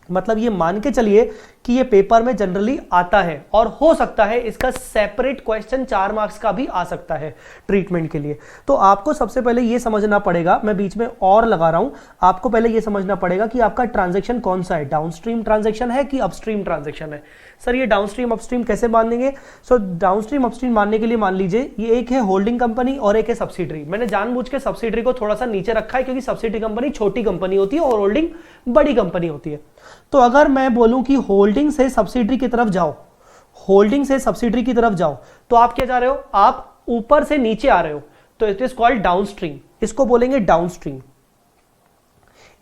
[SPEAKER 1] मतलब ये मान के चलिए कि ये पेपर में जनरली आता है, और हो सकता है इसका सेपरेट क्वेश्चन 4 मार्क्स का भी आ सकता है ट्रीटमेंट के लिए। तो आपको सबसे पहले ये समझना पड़ेगा, मैं बीच में और लगा रहा हूं, आपको पहले ये समझना पड़ेगा कि आपका ट्रांजैक्शन कौन सा है, डाउनस्ट्रीम ट्रांजैक्शन है कि अपस्ट्रीम ट्रांजैक्शन है। सर ये डाउनस्ट्रीम अपस्ट्रीम कैसे मान लेंगे? सो डाउनस्ट्रीम अपस्ट्रीम मानने के लिए मान लीजिए ये एक है होल्डिंग कंपनी और एक है सब्सिडरी। मैंने जानबूझ के सब्सिडरी को थोड़ा सा नीचे रखा है, क्योंकि सब्सिडरी कंपनी छोटी कंपनी होती है और होल्डिंग बड़ी कंपनी होती है। तो अगर मैं बोलूं कि होल्डिंग से सब्सिडरी की तरफ जाओ, होल्डिंग से सब्सिडरी की तरफ जाओ, तो आप क्या जा रहे हो? आप ऊपर से नीचे आ रहे हो, तो इट इज कॉल्ड डाउनस्ट्रीम, इसको बोलेंगे डाउनस्ट्रीम।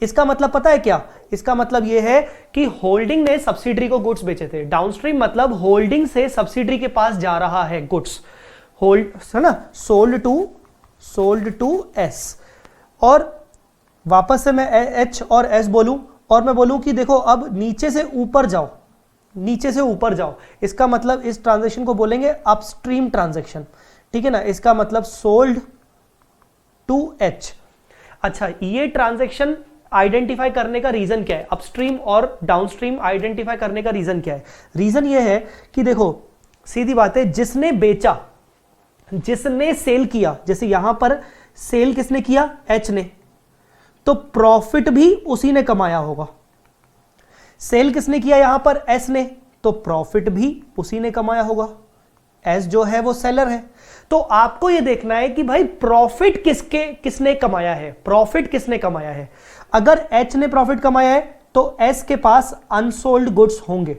[SPEAKER 1] इसका मतलब पता है क्या? इसका मतलब यह है कि होल्डिंग ने सब्सिडरी को गुड्स बेचे थे। डाउनस्ट्रीम मतलब होल्डिंग से सब्सिडरी के पास जा रहा है गुड्स, होल्ड है ना, सोल्ड टू एस, और वापस से मैं एच और एस बोलूं, और मैं बोलूं कि देखो अब नीचे से ऊपर जाओ, नीचे से ऊपर जाओ, इसका मतलब इस ट्रांजैक्शन को बोलेंगे अपस्ट्रीम ट्रांजैक्शन। ठीक है ना, इसका मतलब सोल्ड टू एच। अच्छा, ये ट्रांजैक्शन आइडेंटिफाई करने का रीजन क्या है? अपस्ट्रीम और डाउनस्ट्रीम आइडेंटिफाई करने का रीजन क्या है? रीजन ये है कि देखो सीधी बात है, जिसने बेचा, जिसने सेल किया, जैसे यहां पर सेल किसने किया? एच ने, तो प्रॉफिट भी उसी ने कमाया होगा। सेल किसने किया यहां पर? एस ने, तो प्रॉफिट भी उसी ने कमाया होगा। एस जो है वो सेलर है। तो आपको यह देखना है कि भाई प्रॉफिट किसने कमाया है, प्रॉफिट किसने कमाया है। अगर एच ने प्रॉफिट कमाया है तो एस के पास अनसोल्ड गुड्स होंगे।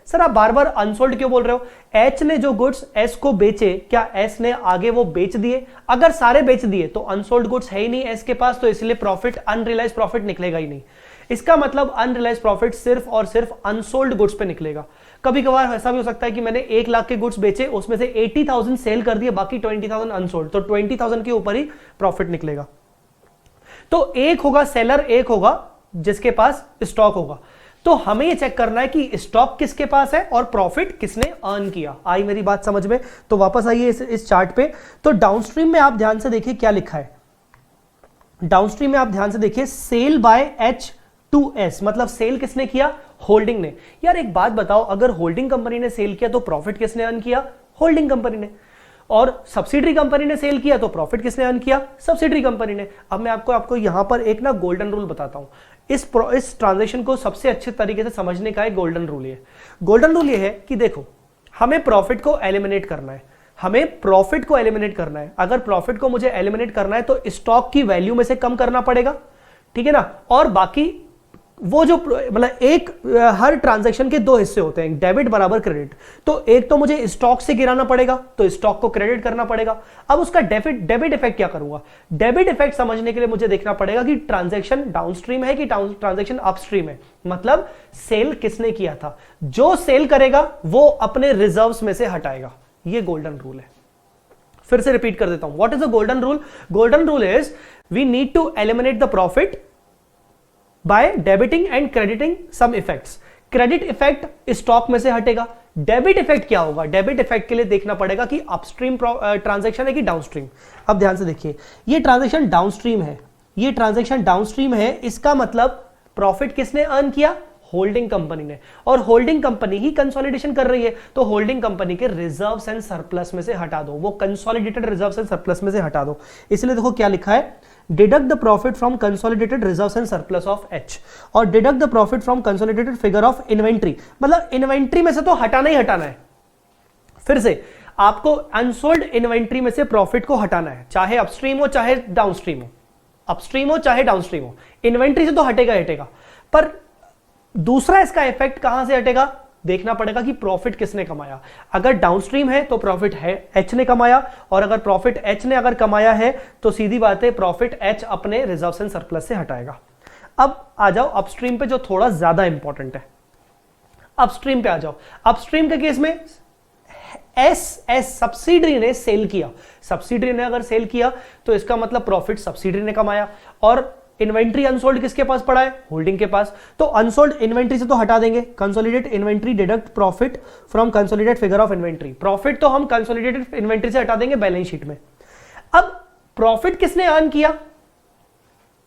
[SPEAKER 1] सर आप बार बार अनसोल्ड क्यों बोल रहे हो? एच ने जो गुड्स एस को बेचे, क्या एस ने आगे वो बेच दिए? अगर सारे बेच दिए तो अनसोल्ड गुड्स है ही नहीं एस के पास, तो इसलिए प्रॉफिट अनरियलाइज्ड प्रॉफिट निकलेगा ही नहीं। इसका मतलब अनरियलाइज्ड प्रॉफिट सिर्फ और सिर्फ अनसोल्ड गुड्स पे निकलेगा। कभी कभार ऐसा भी हो सकता है कि मैंने 1 लाख के गुड्स बेचे, उसमें से 80,000 सेल कर दिए, बाकी 20,000 अनसोल्ड, तो 20,000 के ऊपर ही प्रॉफिट निकलेगा। तो एक होगा सेलर, एक होगा जिसके पास स्टॉक होगा। तो हमें ये चेक करना है कि स्टॉक किसके पास है और प्रॉफिट किसने अर्न किया। आई मेरी बात समझ में? तो वापस आइए इस चार्ट पे। तो डाउनस्ट्रीम में आप ध्यान से देखिए क्या लिखा है। डाउनस्ट्रीम में आप ध्यान से देखिए, सेल बाय H2S, मतलब सेल किसने किया? होल्डिंग ने। यार एक बात बताओ, अगर होल्डिंग कंपनी ने सेल किया तो प्रॉफिट किसने अर्न किया? होल्डिंग कंपनी ने। और सब्सिडरी कंपनी ने सेल किया तो प्रॉफिट किसने अर्न किया? सब्सिडरी कंपनी ने। अब मैं आपको यहां पर एक ना गोल्डन रूल बताता हूं। इस ट्रांजैक्शन को सबसे अच्छे तरीके से समझने का एक गोल्डन रूल है। गोल्डन रूल ये है कि देखो, हमें प्रॉफिट को एलिमिनेट करना है, हमें प्रॉफिट को एलिमिनेट करना है। अगर प्रॉफिट को मुझे एलिमिनेट करना है तो स्टॉक की वैल्यू में से कम करना पड़ेगा, ठीक है ना। और बाकी वो जो मतलब एक हर ट्रांजैक्शन के दो हिस्से होते हैं, डेबिट बराबर क्रेडिट। तो एक तो मुझे स्टॉक से गिराना पड़ेगा, तो स्टॉक को क्रेडिट करना पड़ेगा। अब उसका डेबिट इफेक्ट क्या करूंगा? डेबिट इफेक्ट समझने के लिए मुझे देखना पड़ेगा कि ट्रांजैक्शन डाउनस्ट्रीम है कि ट्रांजैक्शन अपस्ट्रीम है, मतलब सेल किसने किया था। जो सेल करेगा वो अपने रिजर्व्स में से हटाएगा। ये गोल्डन रूल है। फिर से रिपीट कर देता हूं, what is the golden rule? Golden rule is we need to eliminate the profit by debiting and crediting some effects. Credit effect stock में से हटेगा। डेबिट इफेक्ट क्या होगा? डेबिट इफेक्ट के लिए देखना पड़ेगा कि अपस्ट्रीम ट्रांजैक्शन है कि डाउनस्ट्रीम। अब ध्यान से देखिए, ये ट्रांजैक्शन डाउनस्ट्रीम है, ये ट्रांजैक्शन डाउनस्ट्रीम है। इसका मतलब प्रॉफिट किसने अर्न किया? होल्डिंग कंपनी ने। और होल्डिंग कंपनी ही कंसोलिडेशन कर रही है, तो होल्डिंग कंपनी के रिजर्व्स एंड सरप्लस में से हटा दो, वो कंसोलिडेटेड रिजर्व्स एंड सरप्लस में से हटा दो। इसलिए देखो क्या लिखा है, deduct the profit from consolidated reserves and surplus of H और deduct the profit from consolidated figure of inventory. मतलब इन्वेंट्री में से तो हटाना ही हटाना है। फिर से आपको अनसोल्ड इन्वेंट्री में से प्रॉफिट को हटाना है, चाहे अपस्ट्रीम हो चाहे डाउनस्ट्रीम हो, अपस्ट्रीम हो चाहे डाउनस्ट्रीम हो, इन्वेंट्री से तो हटेगा हटेगा। पर दूसरा इसका इफेक्ट कहां से हटेगा? देखना पड़ेगा कि प्रॉफिट किसने कमाया। अगर डाउनस्ट्रीम है तो प्रॉफिट है H ने कमाया, और अगर प्रॉफिट H ने अगर कमाया है तो सीधी बात है प्रॉफिट H अपने रिजर्व्स एंड सरप्लस से हटाएगा। अब आ जाओ अपस्ट्रीम पे, जो थोड़ा ज्यादा इंपॉर्टेंट है। अपस्ट्रीम पे आ जाओ। अपस्ट्रीम के केस में सब्सिडरी ने सेल किया। सब्सिडरी ने अगर सेल किया तो इसका मतलब प्रॉफिट सब्सिडरी ने कमाया। और इन्वेंट्री अनसोल्ड किसके पास पड़ा है? होल्डिंग के पास। तो अनसोल्ड इन्वेंट्री से तो हटा देंगे, consolidate inventory deduct profit from consolidate figure of inventory. Profit तो हम कंसोलिडेटेड इन्वेंट्री से हटा देंगे बैलेंस शीट में। अब प्रॉफिट किसने अर्न किया?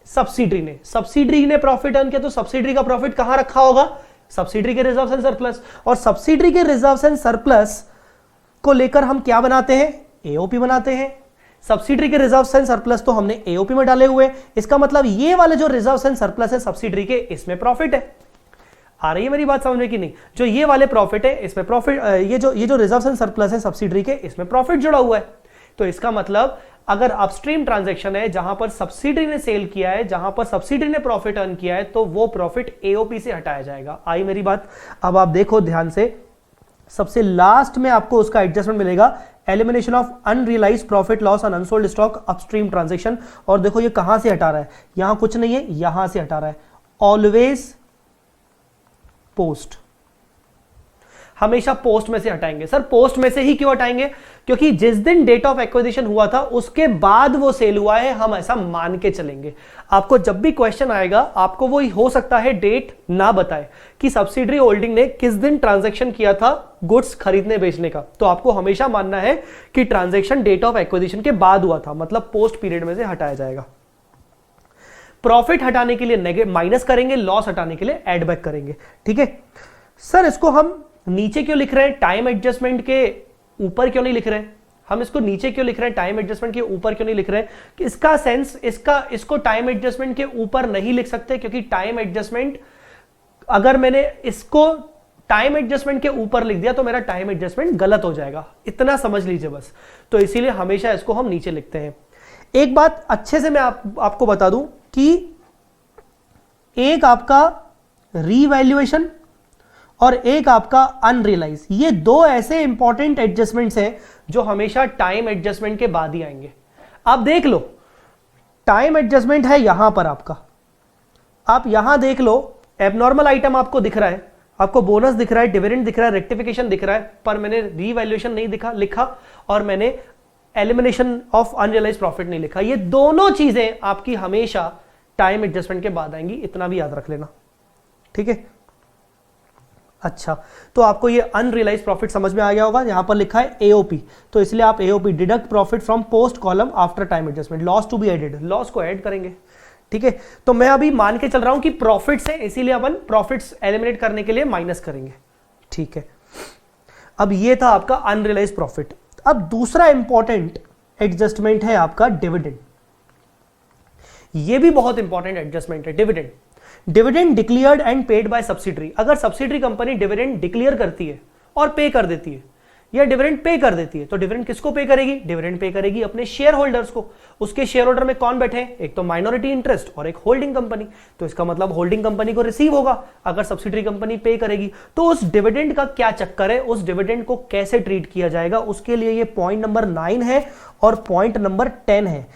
[SPEAKER 1] सब्सिडरी ने। सब्सिडरी ने प्रॉफिट अर्न किया, तो सब्सिडरी का प्रॉफिट कहां रखा होगा? सब्सिडरी के रिजर्व्स एंड सरप्लस। और सब्सिडरी के रिजर्व्स एंड सरप्लस को लेकर हम क्या बनाते हैं? एओपी बनाते हैं। सब्सिडरी के रिजर्व्स एंड सरप्लस तो हमने एओपी में डाले हुए, इसका मतलब ये वाले जो रिजर्व्स एंड सरप्लस है सब्सिडरी के, इसमें प्रॉफिट है। आ रही है मेरी बात समझ में कि नहीं? जो ये वाले प्रॉफिट है इसमें प्रॉफिट, ये जो रिजर्व्स एंड सरप्लस है सब्सिडरी के, इसमें प्रॉफिट जुड़ा हुआ है। तो इसका मतलब अगर अपस्ट्रीम ट्रांजैक्शन है जहां पर सब्सिडरी ने सेल किया है, जहां पर सब्सिडरी ने प्रॉफिट अर्न किया है, तो वो प्रॉफिट एओपी से हटाया जाएगा। आई मेरी बात? अब आप देखो ध्यान से, सबसे लास्ट में आपको उसका एडजस्टमेंट मिलेगा, elimination of unrealised profit loss on unsold stock upstream transaction. और देखो ये कहां से हटा रहा है? यहां कुछ नहीं है, यहां से हटा रहा है। ऑलवेज पोस्ट, हमेशा पोस्ट में से हटाएंगे। सर पोस्ट में से ही क्यों हटाएंगे? क्योंकि जिस दिन डेट ऑफ एक्विजिशन हुआ था उसके बाद वो सेल हुआ है, हम ऐसा मान के चलेंगे। आपको जब भी क्वेश्चन आएगा आपको वो हो सकता है डेट ना बताए कि सब्सिडरी होल्डिंग ने किस दिन ट्रांजैक्शन किया था गुड्स खरीदने बेचने का, तो आपको हमेशा मानना है कि ट्रांजैक्शन डेट ऑफ एक्विजिशन के बाद हुआ था, मतलब पोस्ट पीरियड में से हटाया जाएगा। प्रॉफिट हटाने के लिए माइनस करेंगे, लॉस हटाने के लिए एड बैक करेंगे। ठीक है सर, इसको हम नीचे क्यों लिख रहे हैं? टाइम एडजस्टमेंट के ऊपर क्यों नहीं लिख रहे हैं? हम इसको नीचे क्यों लिख रहे हैं, टाइम एडजस्टमेंट के ऊपर क्यों नहीं लिख रहे हैं? कि इसका सेंस, इसको टाइम एडजस्टमेंट के ऊपर नहीं लिख सकते, क्योंकि टाइम एडजस्टमेंट, अगर मैंने इसको टाइम एडजस्टमेंट के ऊपर लिख दिया तो मेरा टाइम एडजस्टमेंट गलत हो जाएगा, इतना समझ लीजिए बस। तो इसीलिए हमेशा इसको हम नीचे लिखते हैं। एक बात अच्छे से मैं आपको बता दूं कि एक आपका रीवैल्यूएशन और एक आपका अनरियलाइज, ये दो ऐसे इंपॉर्टेंट एडजस्टमेंट्स हैं जो हमेशा टाइम एडजस्टमेंट के बाद ही आएंगे। आप देख लो, टाइम एडजस्टमेंट है यहां पर आपका, आप यहां देख लो, एबनॉर्मल आइटम आपको दिख रहा है, आपको बोनस दिख रहा है, डिविडेंड दिख रहा है, रेक्टिफिकेशन दिख रहा है, पर मैंने रीवैल्यूएशन नहीं लिखा और मैंने एलिमिनेशन ऑफ अनरियलाइज्ड प्रॉफिट नहीं लिखा। ये दोनों चीजें आपकी हमेशा
[SPEAKER 2] टाइम एडजस्टमेंट के बाद आएंगी, इतना भी याद रख लेना, ठीक है। अच्छा, तो आपको ये अनरियलाइज प्रॉफिट समझ में आ गया होगा। यहां पर लिखा है एओपी, तो इसलिए आप AOP deduct profit from post column after time adjustment, loss to be added, loss को ऐड करेंगे, ठीक है। तो मैं अभी मान के चल रहा हूं कि प्रॉफिट्स है, इसीलिए अपन प्रॉफिट्स एलिमिनेट करने के लिए माइनस करेंगे, ठीक है। अब ये था आपका अनरियलाइज प्रॉफिट। अब दूसरा इंपॉर्टेंट एडजस्टमेंट है आपका डिविडेंड। ये भी बहुत इंपॉर्टेंट एडजस्टमेंट है, dividend. Dividend declared and paid by subsidiary. अगर सब्सिडरी कंपनी डिविडेंड डिक्लेयर करती है और पे कर देती है, या डिविडेंड पे कर देती है, तो डिविडेंड किसको पे करेगी? डिविडेंड पे करेगी अपने शेयर होल्डर्स को। उसके शेयर होल्डर में कौन बैठे हैं? एक तो माइनॉरिटी इंटरेस्ट और एक होल्डिंग कंपनी। तो इसका मतलब होल्डिंग कंपनी को रिसीव होगा अगर सब्सिडरी कंपनी पे करेगी। तो उस डिविडेंड का क्या चक्कर है, उस डिविडेंड को कैसे ट्रीट किया जाएगा, उसके लिए ये पॉइंट नंबर 9 है और पॉइंट नंबर 10 है।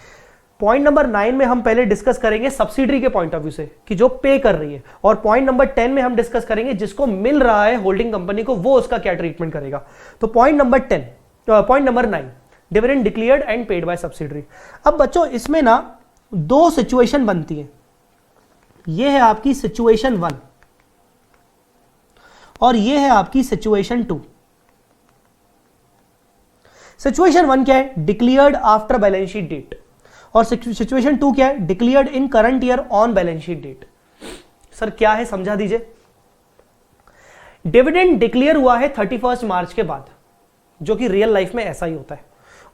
[SPEAKER 2] पॉइंट नंबर 9 में हम पहले डिस्कस करेंगे सब्सिडरी के पॉइंट ऑफ व्यू से कि जो पे कर रही है, और पॉइंट नंबर 10 में हम डिस्कस करेंगे जिसको मिल रहा है होल्डिंग कंपनी को, वो उसका क्या ट्रीटमेंट करेगा। तो point number 9, dividend declared and paid by subsidiary. अब बच्चों इसमें ना दो सिचुएशन बनती है, ये है आपकी सिचुएशन 1 और ये है आपकी सिचुएशन 2। सिचुएशन 1 क्या है? Declared after balance sheet date, और सिचुएशन 2 क्या है? Declared in current year on balance sheet date. Sir क्या है, समझा दीजिए। डिविडेंड डिक्लेयर हुआ है 31 मार्च के बाद, जो कि रियल लाइफ में ऐसा ही होता है।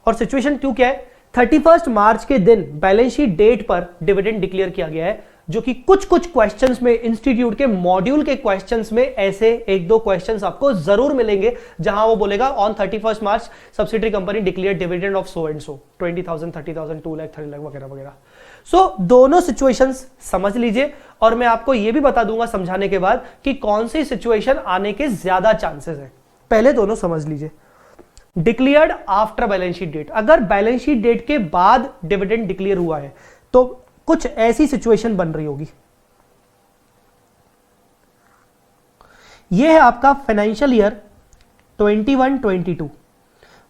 [SPEAKER 2] और सिचुएशन 2 क्या है? 31 मार्च के दिन बैलेंस शीट डेट पर डिविडेंड डिक्लेयर किया गया है, जो कि कुछ क्वेश्चंस में, इंस्टीट्यूट के मॉड्यूल के क्वेश्चंस में ऐसे एक दो क्वेश्चंस आपको जरूर मिलेंगे जहां वो बोलेगा on 31 March subsidiary company declare dividend of so and so 20,000, 30,000, 2 lakh, 3 lakh वगैरह वगैरह। सो दोनों सिचुएशंस समझ लीजिए, और मैं आपको यह भी बता दूंगा समझाने के बाद कि कौन सी सिचुएशन आने के ज्यादा चांसेस है। पहले दोनों समझ लीजिए। Declared after balance sheet date, अगर बैलेंस शीट डेट के बाद डिविडेंड डिक्लेयर हुआ है तो कुछ ऐसी सिचुएशन बन रही होगी। यह है आपका फाइनेंशियल ईयर 21-22।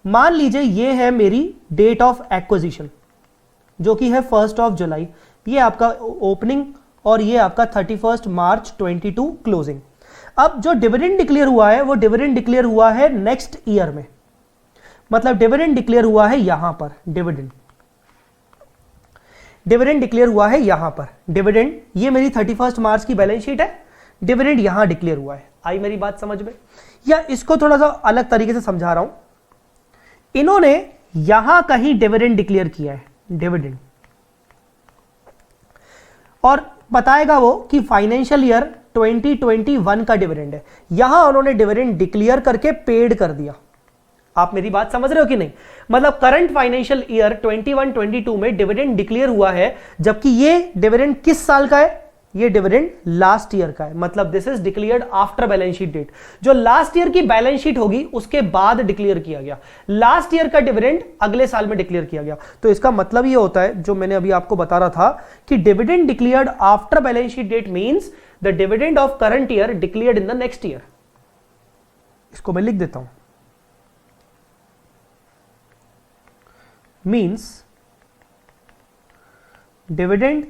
[SPEAKER 2] मान लीजिए ये है मेरी डेट ऑफ एक्विजिशन, जो कि है 1 जुलाई। ये आपका ओपनिंग और ये आपका 31 मार्च 22 क्लोजिंग। अब जो डिविडेंड डिक्लेयर हुआ है वो डिविडेंड डिक्लेयर हुआ है नेक्स्ट ईयर में, मतलब डिविडेंड डिक्लेयर हुआ है यहां पर, डिविडेंड डिक्लेयर हुआ है यहां पर। डिविडेंड, ये मेरी 31 मार्च की बैलेंस शीट है, डिविडेंड यहां डिक्लेयर हुआ है। आई मेरी बात समझ में? या इसको थोड़ा सा अलग तरीके से समझा रहा हूं। इन्होंने यहां कहीं डिविडेंड डिक्लेयर किया है, डिविडेंड, और बताएगा वो कि फाइनेंशियल ईयर 2021 का डिविडेंड है। यहां उन्होंने डिविडेंड डिक्लेयर करके पेड कर दिया। आप मेरी बात समझ रहे हो कि नहीं? मतलब करंट फाइनेंशियल ईयर 21-22 में डिविडेंड डिक्लेयर हुआ है, जबकि ये डिविडेंड किस साल का है? ये डिविडेंड लास्ट ईयर का है। मतलब this is declared after balance sheet date. जो लास्ट ईयर की बैलेंस शीट होगी उसके बाद डिक्लेयर किया गया, लास्ट ईयर का डिविडेंड अगले साल में डिक्लेयर किया गया। तो इसका मतलब ये होता है, जो मैंने अभी आपको बता रहा था, कि dividend declared after balance sheet date means the dividend of current year declared in the next year. इसको मैं लिख देता हूं। means dividend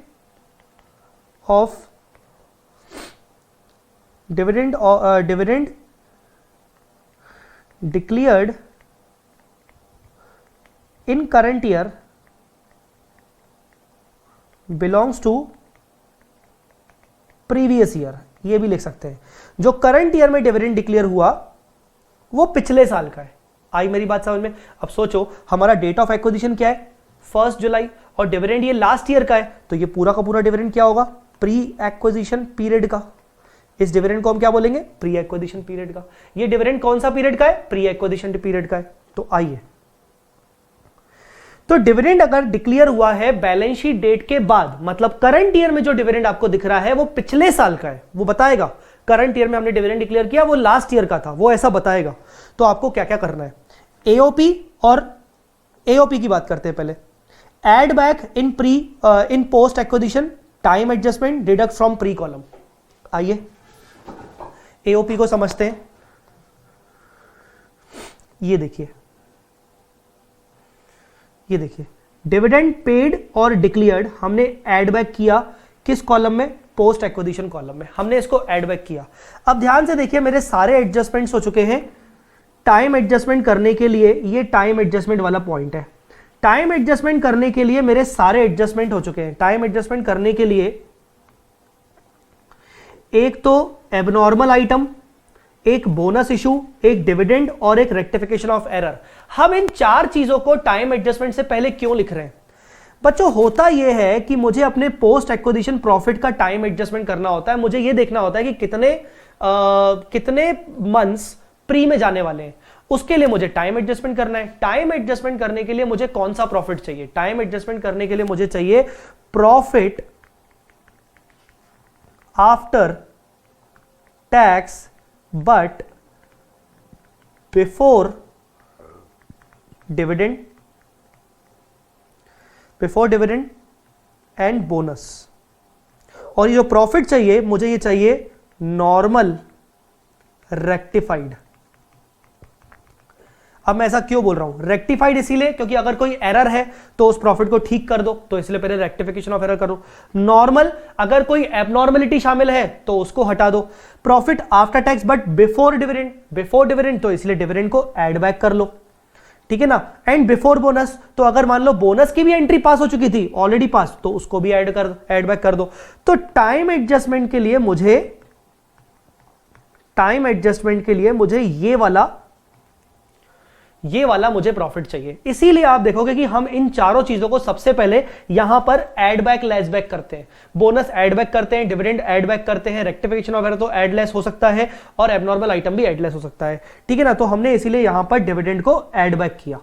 [SPEAKER 2] declared in current year belongs to previous year। ये भी लिख सकते हैं, जो करंट ईयर में डिविडेंड डिक्लेयर हुआ वो पिछले साल का है। आई मेरी बात समझ में? अब सोचो, हमारा डेट ऑफ एक्विजिशन क्या है? 1 जुलाई, और डिविडेंड ये लास्ट ईयर का है, तो ये पूरा का पूरा डिविडेंड क्या होगा? प्री एक्विजिशन पीरियड का। इस डिविडेंड को हम क्या बोलेंगे? प्री एक्विजिशन पीरियड का। ये डिविडेंड कौन सा पीरियड का है? प्री एक्विजिशन पीरियड का है। तो आइए, तो डिविडेंड अगर डिक्लेयर हुआ है बैलेंस शीट डेट के बाद, मतलब करंट ईयर में जो डिविडेंड आपको दिख रहा है वो पिछले साल का है, वो बताएगा। करंट ईयर में हमने डिविडेंड डिक्लेयर किया, वो लास्ट ईयर का था, वो ऐसा बताएगा। तो आपको क्या क्या करना है? एओपी, और एओपी की बात करते हैं पहले। Add back in post acquisition time adjustment deduct from pre column. आइए एओपी को समझते हैं। ये देखिए, डिविडेंड पेड और डिक्लेयर्ड हमने एड बैक किया किस कॉलम में? पोस्ट एक्विजिशन कॉलम में। हमने इसको ऐड बैक किया। अब ध्यान से देखिए, मेरे सारे एडजस्टमेंट्स हो चुके हैं। टाइम एडजस्टमेंट करने के लिए ये टाइम एडजस्टमेंट वाला पॉइंट है। टाइम एडजस्टमेंट करने के लिए मेरे सारे एडजस्टमेंट हो चुके हैं। टाइम एडजस्टमेंट करने के लिए एक तो एबनॉर्मल आइटम, एक बोनस इशू, एक डिविडेंड और एक रेक्टिफिकेशन ऑफ एरर। हम इन 4 चीजों को टाइम एडजस्टमेंट से पहले क्यों लिख रहे हैं? बच्चों, होता यह है कि मुझे अपने पोस्ट एक्विजिशन प्रॉफिट का टाइम एडजस्टमेंट करना होता है। मुझे यह देखना होता है कि कितने मंथ्स प्री में जाने वाले हैं। उसके लिए मुझे टाइम एडजस्टमेंट करना है। टाइम एडजस्टमेंट करने के लिए मुझे कौन सा प्रॉफिट चाहिए? टाइम एडजस्टमेंट करने के लिए मुझे चाहिए profit after tax but before dividend and bonus. और ये जो प्रॉफिट चाहिए मुझे, ये चाहिए नॉर्मल रेक्टिफाइड। अब मैं ऐसा क्यों बोल रहा हूं? रेक्टिफाइड इसीलिए क्योंकि अगर कोई एरर है तो उस प्रॉफिट को ठीक कर दो, तो इसलिए पहले रेक्टिफिकेशन ऑफ एरर करो। नॉर्मल, अगर कोई एबनॉर्मलिटी शामिल है तो उसको हटा दो। Profit after tax but before dividend, तो इसलिए डिविडेंड को ऐड बैक कर लो, ठीक है ना। एंड बिफोर बोनस, तो अगर मान लो बोनस की भी एंट्री पास हो चुकी थी, ऑलरेडी पास, तो उसको भी ऐड बैक कर दो। तो टाइम एडजस्टमेंट के लिए मुझे ये वाला मुझे प्रॉफिट चाहिए। इसीलिए आप देखोगे कि हम इन चारों चीजों को सबसे पहले यहां पर ऐड बैक लेस बैक करते हैं। बोनस ऐड बैक करते हैं, डिविडेंड ऐड बैक करते हैं, रेक्टिफिकेशन ऑफ एरर तो ऐड लेस हो सकता है और एबनॉर्मल आइटम भी ऐड लेस हो सकता है, ठीक है ना। तो हमने इसीलिए यहां पर डिविडेंड को ऐड बैक किया,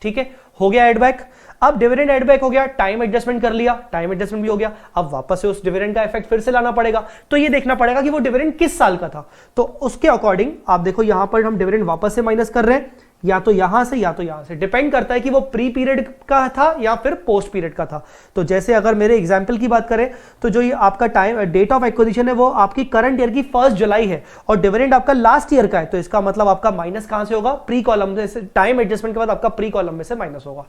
[SPEAKER 2] ठीक है, हो गया ऐड बैक। अब डिविडेंड ऐड बैक हो गया, टाइम एडजस्टमेंट कर लिया, टाइम एडजस्टमेंट भी हो गया। अब वापस से उस डिविडेंड का इफेक्ट फिर से लाना पड़ेगा, तो ये देखना पड़ेगा कि वो डिविडेंड किस साल का था। तो उसके अकॉर्डिंग आप देखो, यहां पर हम डिविडेंड वापस से माइनस कर रहे हैं, या तो यहां से या तो यहां से, डिपेंड करता है कि वो प्री पीरियड का था या फिर पोस्ट पीरियड का था। तो जैसे अगर मेरे एग्जांपल की बात करें तो जो ये आपका टाइम डेट ऑफ एक्विजिशन है वो आपकी करंट ईयर की 1 जुलाई है और डिविडेंड आपका लास्ट ईयर का है, तो इसका मतलब आपका माइनस कहां से होगा? प्री कॉलम में से। टाइम एडजस्टमेंट के बाद आपका प्री कॉलम में से माइनस होगा।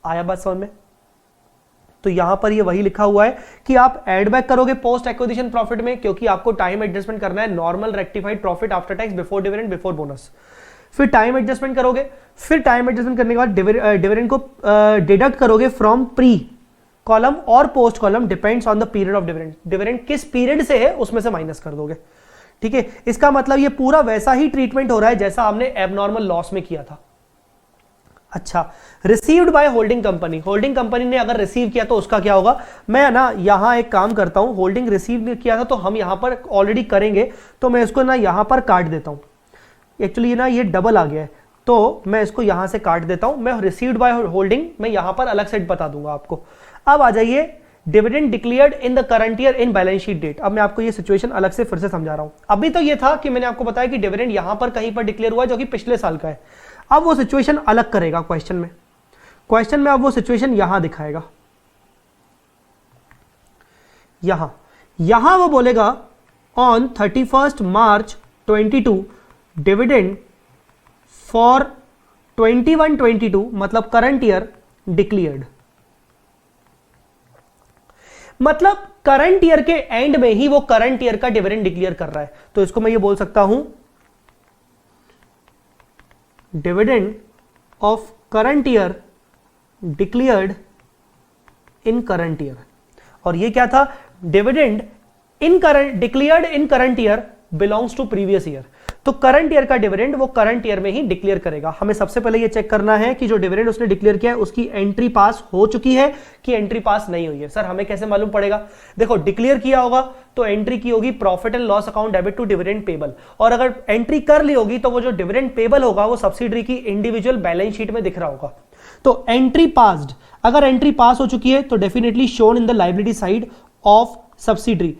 [SPEAKER 2] आया बात समझ में? तो यहां पर ये वही लिखा हुआ है कि आप ऐड बैक करोगे पोस्ट एक्विजिशन प्रॉफिट में, क्योंकि आपको टाइम एडजस्टमेंट करना है normal rectified profit after tax before dividend before bonus. फिर टाइम एडजस्टमेंट करोगे, फिर टाइम एडजस्टमेंट करने के बाद डिविडेंड को डिडक्ट करोगे फ्रॉम प्री कॉलम और post column, depends on the period of dividend. Dividend किस पीरियड से है उसमें से माइनस कर दोगे, ठीक है। इसका मतलब ये पूरा वैसा ही ट्रीटमेंट हो रहा है जैसा हमने एबनॉर्मल लॉस में किया था। अच्छा, received by holding company. Holding company ने अगर रिसीव किया तो उसका क्या होगा? मैं ना यहां एक काम करता हूं, होल्डिंग रिसीव किया था तो हम यहां पर ऑलरेडी करेंगे, तो मैं इसको ना यहां पर काट देता हूं। एक्चुअली ना ये डबल आ गया है, तो मैं इसको यहां से काट देता हूं। मैं रिसीव्ड बाय होल्डिंग मैं यहां पर अलग से बता दूंगा आपको। अब आ जाइए, dividend declared in the current year in balance sheet date. अब मैं आपको ये सिचुएशन अलग से फिर से समझा रहा हूं। अभी तो ये था कि मैंने आपको बताया कि डिविडेंड यहां पर कहीं पर डिक्लेयर हुआ जो कि पिछले साल का है। अब वो सिचुएशन अलग करेगा क्वेश्चन में अब वो सिचुएशन यहां दिखाएगा। यहां वो बोलेगा ऑन 31 मार्च 22 डिविडेंड फॉर 21-22 मतलब करंट ईयर डिक्लेयर्ड। मतलब करंट ईयर के एंड में ही वो करंट ईयर का डिविडेंड डिक्लेयर कर रहा है। तो इसको मैं ये बोल सकता हूं, dividend of current year declared in current year. और ये क्या था? Dividend declared in current year belongs to previous year. तो करंट ईयर का डिविडेंड वो करंट ईयर में ही डिक्लेयर करेगा। हमें सबसे पहले ये चेक करना है कि जो डिविडेंड उसने डिक्लेयर किया है उसकी एंट्री पास हो चुकी है कि एंट्री पास नहीं हुई है। सर हमें कैसे मालूम पड़ेगा? देखो, डिक्लेयर किया होगा तो एंट्री की होगी profit and loss account debit to dividend payable, और अगर एंट्री कर ली होगी तो वो जो डिविडेंड पेबल होगा वो सब्सिडरी की इंडिविजुअल बैलेंस शीट में दिख रहा होगा। तो एंट्री पास्ड, अगर एंट्री पास हो चुकी है तो definitely shown in the liability side of subsidiary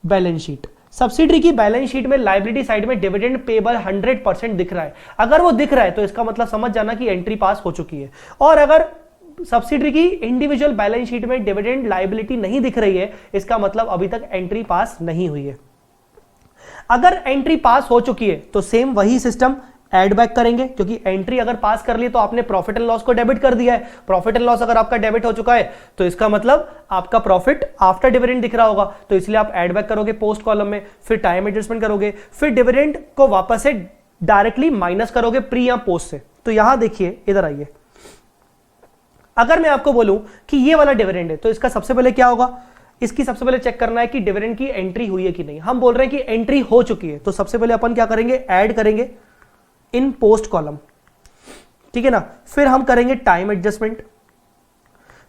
[SPEAKER 2] balance sheet. Subsidiary की बैलेंस शीट में लायबिलिटी साइड में डिविडेंड पेबल 100% दिख रहा है। अगर वो दिख रहा है तो इसका मतलब समझ जाना कि एंट्री पास हो चुकी है। और अगर सब्सिडरी की इंडिविजुअल बैलेंस शीट में डिविडेंड लायबिलिटी नहीं दिख रही है, इसका मतलब अभी तक एंट्री पास नहीं हुई है। अगर एंट्री पास हो चुकी है तो सेम वही सिस्टम, ऐड बैक करेंगे, क्योंकि एंट्री अगर पास कर ली तो आपने प्रॉफिट एंड लॉस को डेबिट कर दिया है। प्रॉफिट एंड लॉस अगर आपका डेबिट हो चुका है तो इसका मतलब आपका प्रॉफिट आफ्टर डिविडेंड दिख रहा होगा, तो इसलिए आप ऐड बैक करोगे पोस्ट कॉलम में, फिर टाइम एडजस्टमेंट करोगे, फिर डिविडेंड को वापस से डायरेक्टली माइनस करोगे प्री या पोस्ट से। तो यहां देखिए, इधर आइए, अगर मैं आपको बोलूं कि ये वाला डिविडेंड है तो इसका सबसे पहले क्या होगा, इसकी सबसे पहले चेक करना है कि डिविडेंड की एंट्री हुई है कि नहीं। हम बोल रहे हैं कि एंट्री हो चुकी है, तो सबसे पहले अपन क्या करेंगे, ऐड करेंगे इन पोस्ट कॉलम, ठीक है ना। फिर हम करेंगे टाइम एडजस्टमेंट,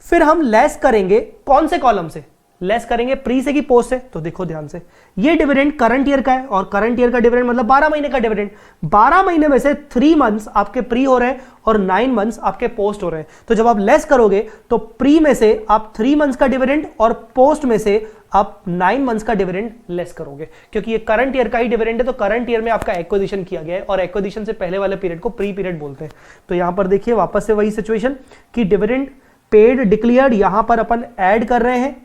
[SPEAKER 2] फिर हम लेस करेंगे कौन से कॉलम से, लेस करेंगे प्री से कि पोस्ट से। तो देखो ध्यान से, ये डिविडेंड करंट ईयर का है और करंट ईयर का डिविडेंड मतलब 12 महीने का डिविडेंड। 12 महीने में से 3 मंथ्स आपके प्री हो रहे हैं और 9 मंथ्स आपके पोस्ट हो रहे हैं। तो जब आप लेस करोगे तो प्री में से आप 3 मंथ्स का डिविडेंड और पोस्ट में से आप 9 मंथ्स का डिविडेंड लेस करोगे, क्योंकि ये करंट ईयर का ही डिविडेंड है। तो करंट ईयर में आपका एक्विजिशन किया गया है और एक्विजिशन से पहले वाले पीरियड को प्री पीरियड बोलते हैं। तो यहां पर देखिए वापस से वही सिचुएशन कि डिविडेंड पेड डिक्लेयर्ड, यहां पर अपन ऐड कर रहे हैं,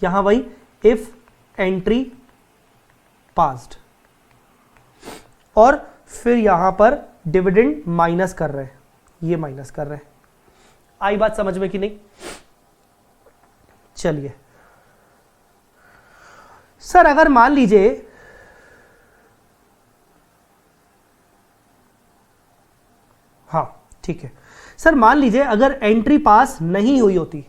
[SPEAKER 2] यहां वही इफ एंट्री पास्ड, और फिर यहां पर डिविडेंड माइनस कर रहे हैं, ये माइनस कर रहे हैं। आई बात समझ में कि नहीं? चलिए सर, अगर मान लीजिए हाँ ठीक है सर, मान लीजिए अगर एंट्री पास नहीं हुई होती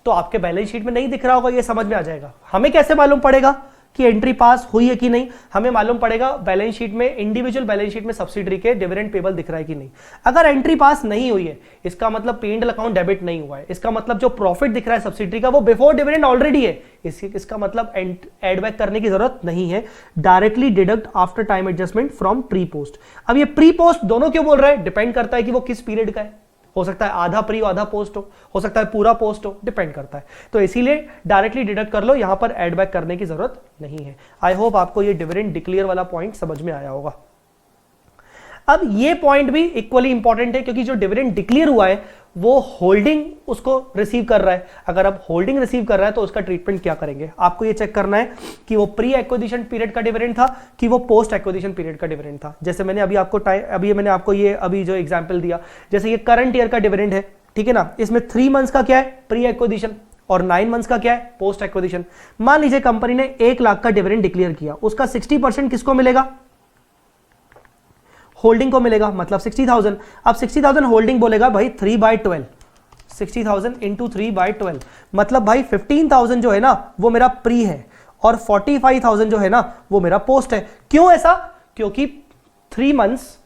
[SPEAKER 2] तो आपके बैलेंस शीट में नहीं दिख रहा होगा, ये समझ में आ जाएगा। हमें कैसे मालूम पड़ेगा कि एंट्री पास हुई है कि नहीं? हमें मालूम पड़ेगा बैलेंस शीट में, इंडिविजुअल बैलेंस शीट में सब्सिडरी के डिविडेंड पेबल दिख रहा है कि नहीं। अगर एंट्री पास नहीं हुई है, इसका मतलब P&L अकाउंट डेबिट नहीं हुआ है, इसका मतलब जो प्रॉफिट दिख रहा है सब्सिडरी का वो बिफोर डिविडेंड ऑलरेडी है, इसका मतलब एड बैक करने की जरूरत नहीं है, directly deduct after time adjustment from pre post. अब ये प्री पोस्ट दोनों क्यों बोल रहा है, डिपेंड करता है कि वो किस पीरियड का है। हो सकता है आधा प्री आधा पोस्ट हो सकता है पूरा पोस्ट हो, डिपेंड करता है। तो इसीलिए डायरेक्टली डिडक्ट कर लो, यहां पर ऐड बैक करने की जरूरत नहीं है। आई होप आपको ये डिविडेंड डिक्लेयर वाला पॉइंट समझ में आया होगा। अब ये पॉइंट भी इक्वली इंपॉर्टेंट है, क्योंकि जो डिविडेंड डिक्लेयर हुआ है वो होल्डिंग उसको रिसीव कर रहा है। अगर अब होल्डिंग रिसीव कर रहा है तो उसका ट्रीटमेंट क्या करेंगे, आपको ये चेक करना है कि वो प्री एक्विजिशन पीरियड का डिविडेंड था कि वो पोस्ट एक्विजिशन पीरियड का डिविडेंड था। जैसे मैंने अभी आपको ये अभी जो एग्जांपल दिया, जैसे ये करंट ईयर का डिविडेंड है, ठीक है ना, इसमें 3 मंथ्स का क्या है, प्री एक्विजिशन, और 9 मंथ्स का क्या है, पोस्ट एक्विजिशन। मान लीजिए कंपनी ने 1 लाख का डिविडेंड डिक्लेयर किया, उसका 60% किसको मिलेगा, होल्डिंग को मिलेगा, मतलब 60,000। अब 60,000 होल्डिंग बोलेगा भाई 3/12, 60,000 इंटू 3/12, मतलब भाई 15,000 जो है ना वो मेरा प्री है और 45,000 जो है ना वो मेरा पोस्ट है। क्यों ऐसा? क्योंकि 3 मंथ्स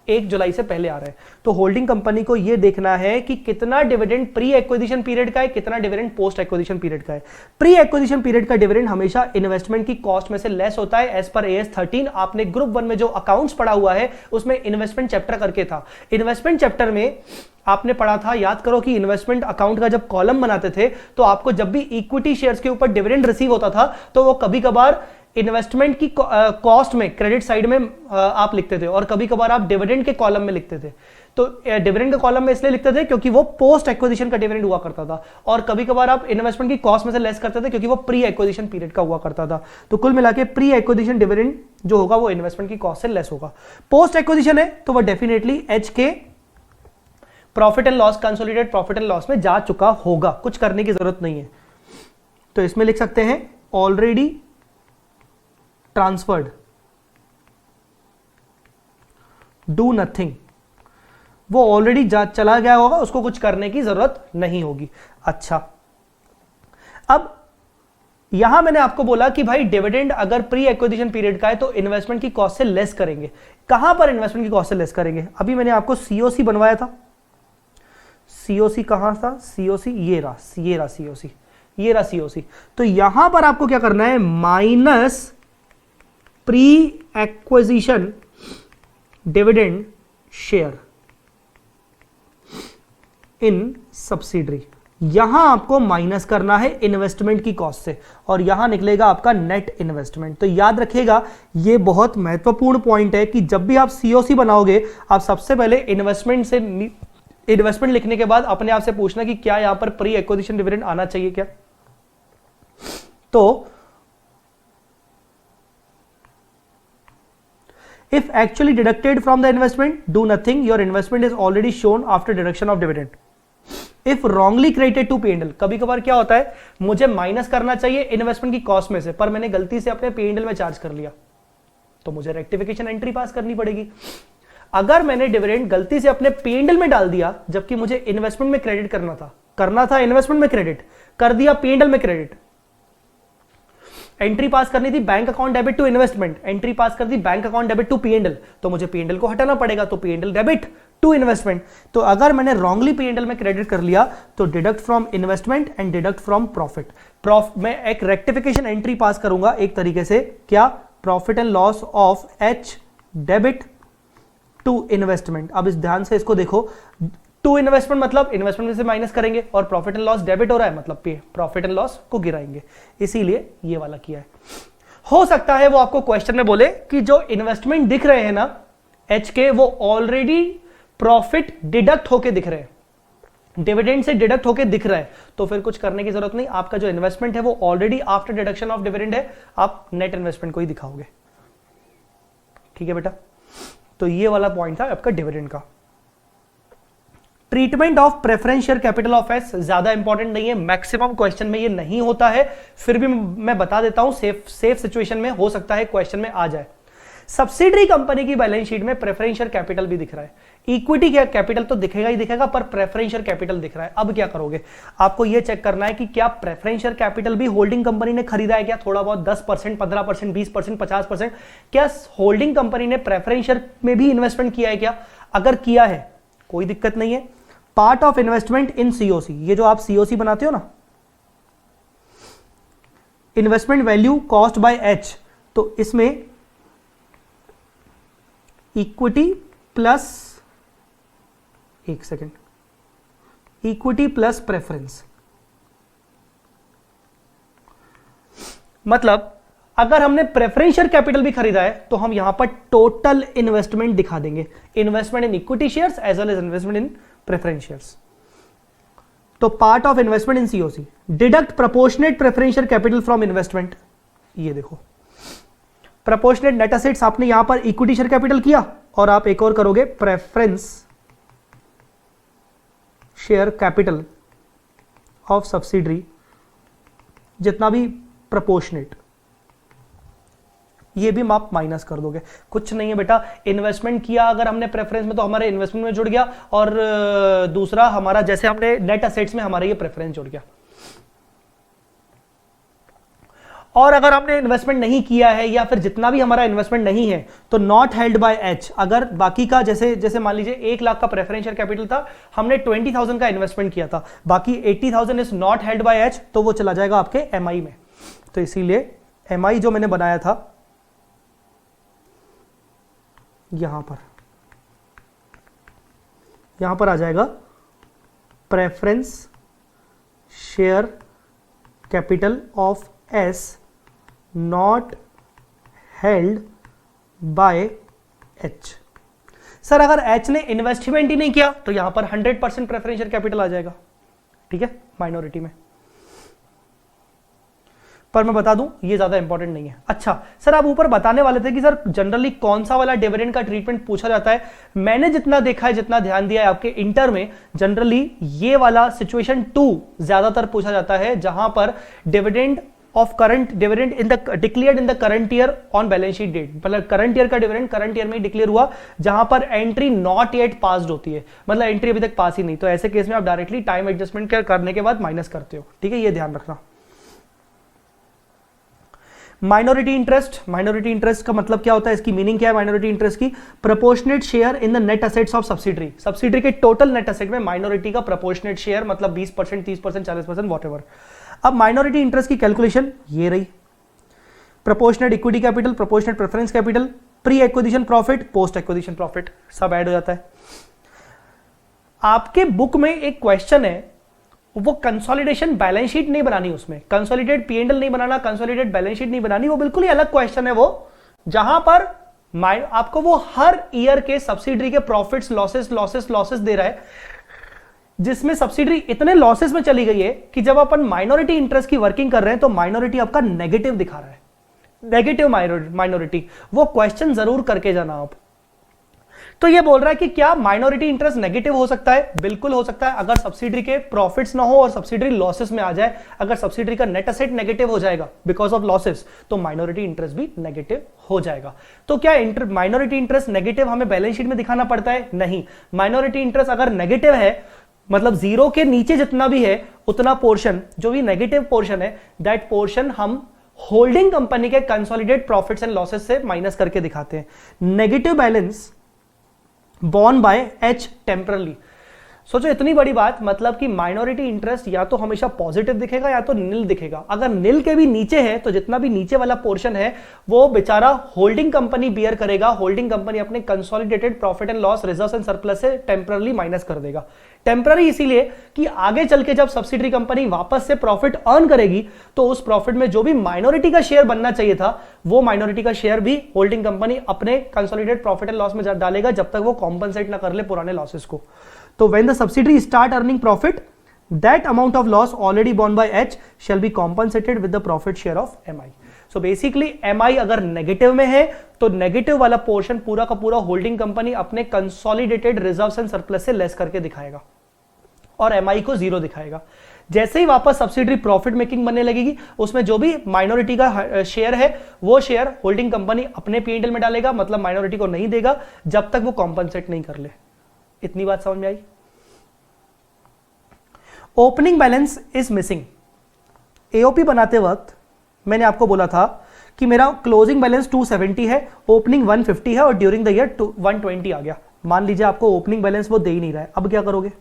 [SPEAKER 2] 1 जुलाई से पहले आ रहे हैं। तो होल्डिंग कंपनी को यह देखना है कि कितना डिविडेंड प्री एक्विजिशन पीरियड का है, कितना डिविडेंड पोस्ट एक्विजिशन पीरियड का है। प्री एक्विजिशन पीरियड का डिविडेंड हमेशा इन्वेस्टमेंट की कॉस्ट में से लेस होता है, एज पर AS 13। आपने ग्रुप 1 में जो अकाउंट्स पढ़ा हुआ है उसमें इन्वेस्टमेंट चैप्टर करके था। इन्वेस्टमेंट चैप्टर में आपने पढ़ा था, याद करो, कि इन्वेस्टमेंट अकाउंट का जब कॉलम बनाते थे तो आपको जब भी इक्विटी शेयर्स के ऊपर डिविडेंड रिसीव होता था तो वो कभी कभार इन्वेस्टमेंट की कॉस्ट में, क्रेडिट साइड में आप लिखते थे, और कभी कभार आप डिविडेंड के कॉलम में लिखते थे। तो डिविडेंड के कॉलम में इसलिए लिखते थे क्योंकि वो पोस्ट एक्विजिशन का डिविडेंड हुआ करता था, और कभी कभार आप इन्वेस्टमेंट की कॉस्ट में से लेस करते थे क्योंकि वो प्री एक्विजिशन पीरियड का हुआ करता था। तो कुल मिला के प्री एक्विजिशन डिविडेंड जो होगा वो इन्वेस्टमेंट की कॉस्ट से लेस होगा। पोस्ट एक्विजिशन है तो वो डेफिनेटली एच के profit and loss, consolidated profit and loss में जा चुका होगा, कुछ करने की जरूरत नहीं है। तो इसमें लिख सकते हैं ऑलरेडी ट्रांसफर्ड, डू नथिंग, वो ऑलरेडी चला गया होगा, उसको कुछ करने की जरूरत नहीं होगी। अच्छा, अब यहां मैंने आपको बोला कि भाई डिविडेंड अगर प्री एक्विजिशन पीरियड का है तो इन्वेस्टमेंट की कॉस्ट से लेस करेंगे। कहां पर इन्वेस्टमेंट की कॉस्ट से लेस करेंगे? अभी मैंने आपको सीओसी बनवाया था, सीओसी कहां था, सीओसी ये रहा सीओसी, ये रहा सीओसी। तो यहां पर आपको क्या करना है, minus pre acquisition dividend share in subsidiary, यहां आपको माइनस करना है इन्वेस्टमेंट की कॉस्ट से, और यहां निकलेगा आपका नेट इन्वेस्टमेंट। तो याद रखिएगा ये बहुत महत्वपूर्ण पॉइंट है कि जब भी आप सीओसी बनाओगे आप सबसे पहले इन्वेस्टमेंट लिखने के बाद अपने आप से पूछना कि क्या यहां पर प्री एक्विजिशन डिविडेंड आना चाहिए क्या। तो If actually deducted from the investment, do nothing. Your investment is already shown after deduction of dividend. If wrongly credited to P&L, कभी कभार क्या होता है, मुझे माइनस करना चाहिए इन्वेस्टमेंट की कॉस्ट में से, पर मैंने गलती से अपने P&L में चार्ज कर लिया, तो मुझे रेक्टिफिकेशन एंट्री पास करनी पड़ेगी। अगर मैंने डिविडेंड गलती से अपने P&L में डाल दिया, जबकि मुझे इन्वेस्टमेंट में क्रेडिट करना था इन्वेस्टमेंट में क्रेडिट कर दिया, P&L में क्रेडिट, एंट्री पास करनी थी bank account debit to investment, entry pass कर दी bank account debit to P&L, तो मुझे P&L को हटाना पड़ेगा, तो P&L डेबिट टू इन्वेस्टमेंट। तो अगर मैंने रॉन्गली P&L में क्रेडिट कर लिया तो deduct from investment and deduct from profit. मैं एक रेक्टिफिकेशन एंट्री पास करूंगा एक तरीके से, क्या, profit and loss of H debit to investment. अब इस ध्यान से इसको देखो, टू इन्वेस्टमेंट मतलब इन्वेस्टमेंट में से माइनस करेंगे, और प्रॉफिट एंड लॉस डेबिट हो रहा है मतलब प्रॉफिट एंड लॉस को गिराएंगे, इसीलिए ये वाला किया है। हो सकता है वो आपको क्वेश्चन में बोले कि जो इन्वेस्टमेंट दिख रहे हैं ना H के, वो ऑलरेडी प्रॉफिट डिडक्ट होके दिख रहे हैं, डिविडेंड से डिडक्ट होके दिख रहा है, तो फिर कुछ करने की जरूरत नहीं, आपका जो इन्वेस्टमेंट है वो already after deduction of dividend है, आप नेट इन्वेस्टमेंट को ही दिखाओगे। ठीक है बेटा, तो ये वाला पॉइंट था आपका डिविडेंड का। Treatment of preference share capital of S ज्यादा इंपॉर्टेंट नहीं है, मैक्सिमम क्वेश्चन में ये नहीं होता है, फिर भी मैं बता देता हूं, सेफ सिचुएशन में हो सकता है क्वेश्चन में आ जाए। सब्सिडरी कंपनी की बैलेंस शीट में प्रेफरेंस शेयर कैपिटल भी दिख रहा है, इक्विटी कैपिटल तो दिखेगा ही दिखेगा, पर प्रेफरेंस शेयर कैपिटल दिख रहा है। अब क्या करोगे, आपको यह चेक करना है कि क्या प्रेफरेंस शेयर कैपिटल भी होल्डिंग कंपनी ने खरीदा है क्या, थोड़ा बहुत 10%, 15%, 20%, 50%, क्या होल्डिंग कंपनी ने प्रेफरेंस शेयर में भी इन्वेस्टमेंट किया है क्या? अगर किया है कोई दिक्कत नहीं है। Part of investment in COC, ये जो आप सीओसी बनाते हो ना, investment value cost by H, तो इसमें इक्विटी प्लस, एक सेकेंड, इक्विटी प्लस प्रेफरेंस, मतलब अगर हमने प्रेफरेंस शेयर कैपिटल भी खरीदा है तो हम यहां पर टोटल इन्वेस्टमेंट दिखा देंगे, investment in equity shares as well as investment in preference shares. तो part of investment in COC, deduct proportionate preference share capital from investment, ये देखो प्रोपोर्शनेट नेट एसेट्स आपने यहां पर इक्विटी शेयर कैपिटल किया, और आप एक और करोगे preference share capital of subsidiary, जितना भी प्रोपोर्शनेट, ये भी आप माइनस कर दोगे। कुछ नहीं है बेटा, इन्वेस्टमेंट किया अगर हमने प्रेफरेंस में तो हमारे इन्वेस्टमेंट में जुड़ गया, और दूसरा हमारा जैसे हमने नेट एसेट्स में हमारा ये प्रेफरेंस जुड़ गया। और अगर हमने इन्वेस्टमेंट नहीं किया है या फिर जितना भी हमारा इन्वेस्टमेंट नहीं है तो नॉट हेल्ड बाय एच, अगर बाकी का जैसे मान लीजिए 1 लाख का प्रेफरेंस शेयर कैपिटल था, हमने 20,000 का इन्वेस्टमेंट किया था, बाकी 80,000 is not held by H, तो वो चला जाएगा आपके एमआई में। तो इसीलिए एमआई जो मैंने बनाया था यहां पर आ जाएगा preference share capital of S not held by H. Sir अगर एच ने इन्वेस्टमेंट ही नहीं किया तो यहां पर 100% प्रेफरेंस शेयर कैपिटल आ जाएगा, ठीक है, माइनॉरिटी में। पर मैं बता दूं ये ज्यादा इंपॉर्टेंट नहीं है। अच्छा सर, आप ऊपर बताने वाले थे कि सर जनरली कौन सा वाला डिविडेंड का ट्रीटमेंट पूछा जाता है। मैंने जितना देखा है, जितना ध्यान दिया है आपके इंटर में, जनरली ये वाला सिचुएशन 2 ज्यादातर पूछा जाता है, जहां पर dividend of current dividend in the declared in the current year on balance sheet date, मतलब करंट ईयर का डिविडेंड करंट ईयर में डिक्लेयर हुआ, जहां पर एंट्री नॉट येट पास्ड होती है, मतलब एंट्री अभी तक पास ही नहीं, तो ऐसे केस में आप डायरेक्टली टाइम एडजस्टमेंट करने के बाद माइनस करते हो, ठीक है, ये ध्यान रखना। माइनॉरिटी इंटरेस्ट का मतलब क्या होता है, इसकी मीनिंग क्या है माइनॉरिटी इंटरेस्ट की? Proportionate share in the net assets of subsidiary, subsidiary के टोटल नेट एसेट में माइनॉरिटी का प्रोपोर्शनेट शेयर, मतलब 20%, 30%, 40%, वॉटएवर। अब माइनॉरिटी इंटरेस्ट की कैलकुलेशन ये रही, proportionate equity capital, proportionate preference capital, pre acquisition profit, post acquisition profit, सब add हो जाता है। आपके बुक में एक क्वेश्चन है, वो कंसोलिडेशन बैलेंस शीट नहीं बनानी, उसमें कंसोलिडेट पीएनएल नहीं बनाना, कंसोलिडेट बैलेंस शीट नहीं बनानी, वो बिल्कुल ही अलग क्वेश्चन है वो, जहां पर आपको वो हर ईयर के सब्सिडरी के प्रॉफिट्स लॉसेस दे रहा है, जिसमें सब्सिडरी इतने लॉसेस में चली गई है कि जब अपन माइनॉरिटी इंटरेस्ट की वर्किंग कर रहे हैं तो माइनॉरिटी आपका नेगेटिव दिखा रहा है, नेगेटिव माइनॉरिटी, वो क्वेश्चन जरूर करके जाना आप। तो ये बोल रहा है कि क्या माइनॉरिटी इंटरेस्ट नेगेटिव हो सकता है? बिल्कुल हो सकता है, अगर सब्सिडरी के प्रॉफिट्स ना हो और सब्सिडरी लॉसेस में आ जाए। अगर सब्सिडरी का नेट एसेट नेगेटिव हो जाएगा बिकॉज ऑफ लॉसेस, तो माइनॉरिटी इंटरेस्ट भी नेगेटिव हो जाएगा। तो क्या माइनॉरिटी इंटरेस्ट नेगेटिव हमें बैलेंस शीट में दिखाना पड़ता है? नहीं। माइनॉरिटी इंटरेस्ट अगर नेगेटिव है, मतलब जीरो के नीचे जितना भी है उतना पोर्शन, जो भी नेगेटिव पोर्शन है, दैट पोर्शन हम होल्डिंग कंपनी के कंसोलिडेट प्रॉफिट्स एंड लॉसेस से माइनस करके दिखाते हैं। Negative balance born by H temporarily. सोचो इतनी बड़ी बात, मतलब कि माइनॉरिटी इंटरेस्ट या तो हमेशा पॉजिटिव दिखेगा या तो नील दिखेगा। अगर नील के भी नीचे है तो जितना भी नीचे वाला पोर्शन है वो बेचारा होल्डिंग कंपनी बियर करेगा। होल्डिंग कंपनी अपने consolidated profit and loss, reserves and surplus से टेम्पररी माइनस कर देगा। टेम्पररी इसीलिए कि आगे चल के जब सब्सिडरी कंपनी वापस से प्रॉफिट अर्न करेगी तो उस प्रॉफिट में जो भी माइनॉरिटी का शेयर बनना चाहिए था, वो माइनॉरिटी का शेयर भी होल्डिंग कंपनी अपने कंसोलिडेटेड प्रॉफिट एंड लॉस में डालेगा, जब तक वो कॉम्पनसेट ना कर ले पुराने लॉसेस को। तो when the subsidiary start earning profit, that amount of loss already borne by H shall be compensated with the profit share of MI. So basically MI अगर नेगेटिव में है तो नेगेटिव वाला पोर्शन पूरा का पूरा होल्डिंग कंपनी अपने consolidated reserves and surplus से लेस करके दिखाएगा और MI को जीरो दिखाएगा। जैसे ही वापस सब्सिडरी प्रॉफिट मेकिंग बनने लगेगी, उसमें जो भी माइनॉरिटी का शेयर है वो शेयर होल्डिंग कंपनी अपने P&L में डालेगा, मतलब माइनॉरिटी को नहीं देगा जब तक वो कॉम्पनसेट नहीं कर ले। इतनी बात समझ में आई? Opening balance is missing. AOP बनाते वक्त मैंने आपको बोला था कि मेरा क्लोजिंग बैलेंस 270 है, ओपनिंग 150 है और ड्यूरिंग द ईयर 120 आ गया। मान लीजिए आपको ओपनिंग बैलेंस वो दे ही नहीं रहा है, अब क्या करोगे?